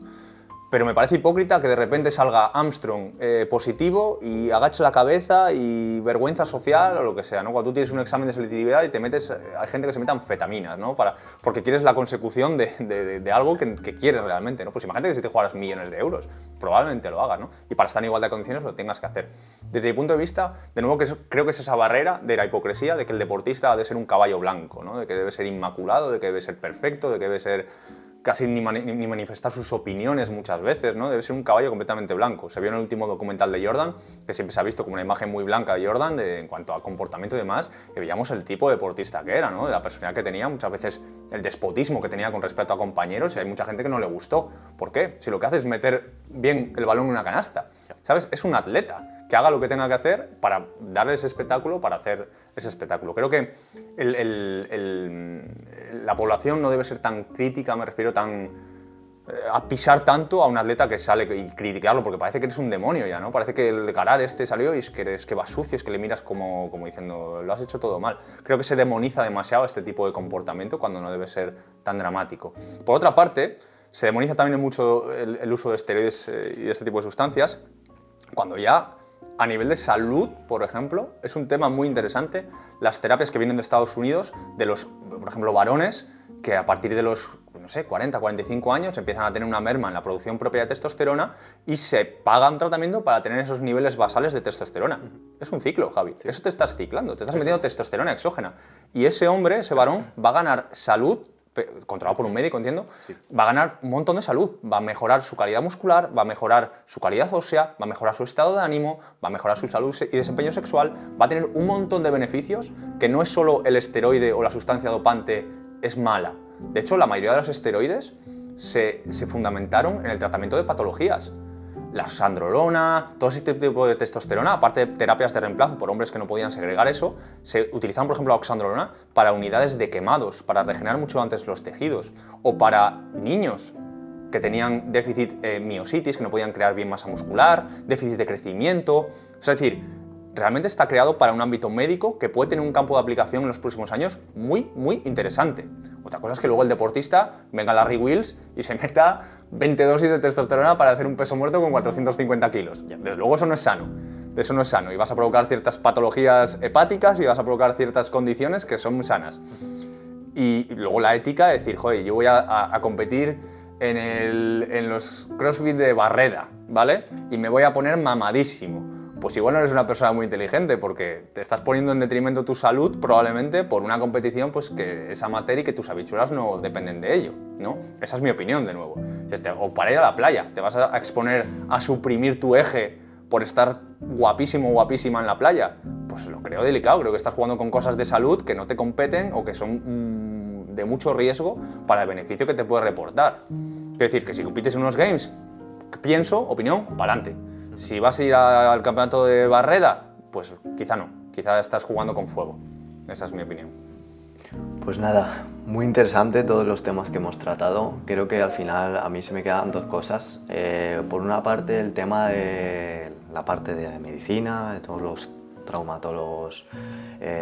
Pero me parece hipócrita que de repente salga Armstrong positivo y agache la cabeza y vergüenza social o lo que sea, ¿no? Cuando tú tienes un examen de selectividad y te metes, hay gente que se mete anfetaminas, ¿no? Porque quieres la consecución de algo que quieres realmente, ¿no? Pues imagínate que si te jugaras millones de euros, probablemente lo hagas, ¿no? Y para estar en igualdad de condiciones lo tengas que hacer. Desde mi punto de vista, de nuevo, creo que es esa barrera de la hipocresía de que el deportista ha de ser un caballo blanco, ¿no? De que debe ser inmaculado, de que debe ser perfecto, de que debe ser... casi ni manifestar sus opiniones muchas veces, ¿no? Debe ser un caballo completamente blanco. Se vio en el último documental de Jordan, que siempre se ha visto como una imagen muy blanca de Jordan en cuanto a comportamiento y demás, que veíamos el tipo de deportista que era, ¿no? De la personalidad que tenía, muchas veces el despotismo que tenía con respecto a compañeros, y hay mucha gente que no le gustó. ¿Por qué? Si lo que hace es meter bien el balón en una canasta, ¿sabes? Es un atleta que haga lo que tenga que hacer para darle ese espectáculo, para hacer ese espectáculo. Creo que la población no debe ser tan crítica, me refiero a pisar tanto a un atleta que sale y criticarlo, porque parece que eres un demonio ya, ¿no? Parece que el Garar salió y es que va sucio, es que le miras como diciendo, lo has hecho todo mal. Creo que se demoniza demasiado este tipo de comportamiento cuando no debe ser tan dramático. Por otra parte, se demoniza también mucho el uso de esteroides y de este tipo de sustancias, cuando ya a nivel de salud, por ejemplo, es un tema muy interesante, las terapias que vienen de Estados Unidos, de los, por ejemplo, varones, que a partir de los, no sé, 40, 45 años empiezan a tener una merma en la producción propia de testosterona y se paga un tratamiento para tener esos niveles basales de testosterona. Es un ciclo, Javi. Eso te estás ciclando, te estás metiendo testosterona exógena. Y ese hombre, ese varón, va a ganar salud, controlado por un médico, entiendo, va a ganar un montón de salud, va a mejorar su calidad muscular, va a mejorar su calidad ósea, va a mejorar su estado de ánimo, va a mejorar su salud y desempeño sexual, va a tener un montón de beneficios que no es solo el esteroide o la sustancia dopante es mala. De hecho, la mayoría de los esteroides se fundamentaron en el tratamiento de patologías. La oxandrolona, todo este tipo de testosterona, aparte de terapias de reemplazo por hombres que no podían segregar eso, se utilizaban, por ejemplo, la oxandrolona para unidades de quemados, para regenerar mucho antes los tejidos, o para niños que tenían déficit miositis, que no podían crear bien masa muscular, déficit de crecimiento. Es decir, realmente está creado para un ámbito médico que puede tener un campo de aplicación en los próximos años muy, muy interesante. Otra cosa es que luego el deportista venga a Larry Wheels y se meta 20 dosis de testosterona para hacer un peso muerto con 450 kilos. Desde luego eso no es sano. Eso no es sano y vas a provocar ciertas patologías hepáticas y vas a provocar ciertas condiciones que son sanas. Y luego la ética de decir, joder, yo voy a competir en los CrossFit de Barreda, ¿vale? Y me voy a poner mamadísimo. Pues igual no eres una persona muy inteligente porque te estás poniendo en detrimento tu salud probablemente por una competición pues, que es amateur y que tus habichuelas no dependen de ello, ¿no? Esa es mi opinión, de nuevo. O para ir a la playa, te vas a exponer a suprimir tu eje por estar guapísimo o guapísima en la playa. Pues lo creo delicado, creo que estás jugando con cosas de salud que no te competen o que son de mucho riesgo para el beneficio que te puede reportar. Es decir, que si compites en unos games, pienso, opinión, para adelante. Si vas a ir al campeonato de Barreda, pues quizá no, quizá estás jugando con fuego. Esa es mi opinión. Pues nada, muy interesante todos los temas que hemos tratado. Creo que al final a mí se me quedan dos cosas. Por una parte el tema de la parte de medicina, de todos los traumatólogos,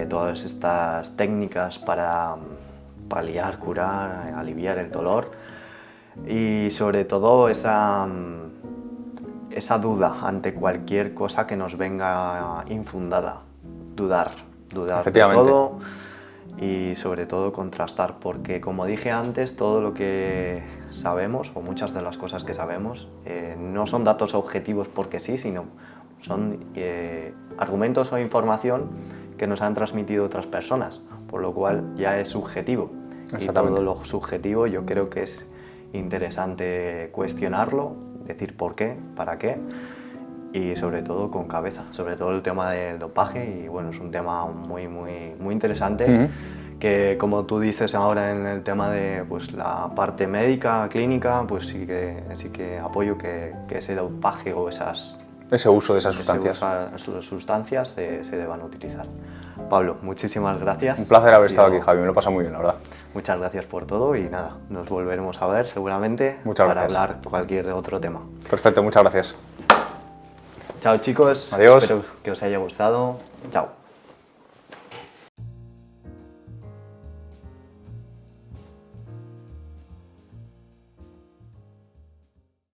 todas estas técnicas para paliar, curar, aliviar el dolor y sobre todo esa duda ante cualquier cosa que nos venga infundada, dudar de todo y sobre todo contrastar, porque como dije antes, todo lo que sabemos, o muchas de las cosas que sabemos, no son datos objetivos porque sí, sino son argumentos o información que nos han transmitido otras personas, por lo cual ya es subjetivo. Y todo lo subjetivo yo creo que es interesante cuestionarlo, decir por qué, para qué y sobre todo con cabeza, sobre todo el tema del dopaje y bueno, es un tema muy interesante que como tú dices ahora en el tema de pues, la parte médica, clínica, pues sí que apoyo que ese dopaje o ese uso de esas sustancias se deban utilizar. Pablo, muchísimas gracias. Un placer haber estado aquí, Javi, me lo he pasado muy bien, la verdad. Muchas gracias por todo y nada, nos volveremos a ver seguramente para hablar cualquier otro tema. Perfecto, muchas gracias. Chao chicos, adiós. Espero que os haya gustado. Chao.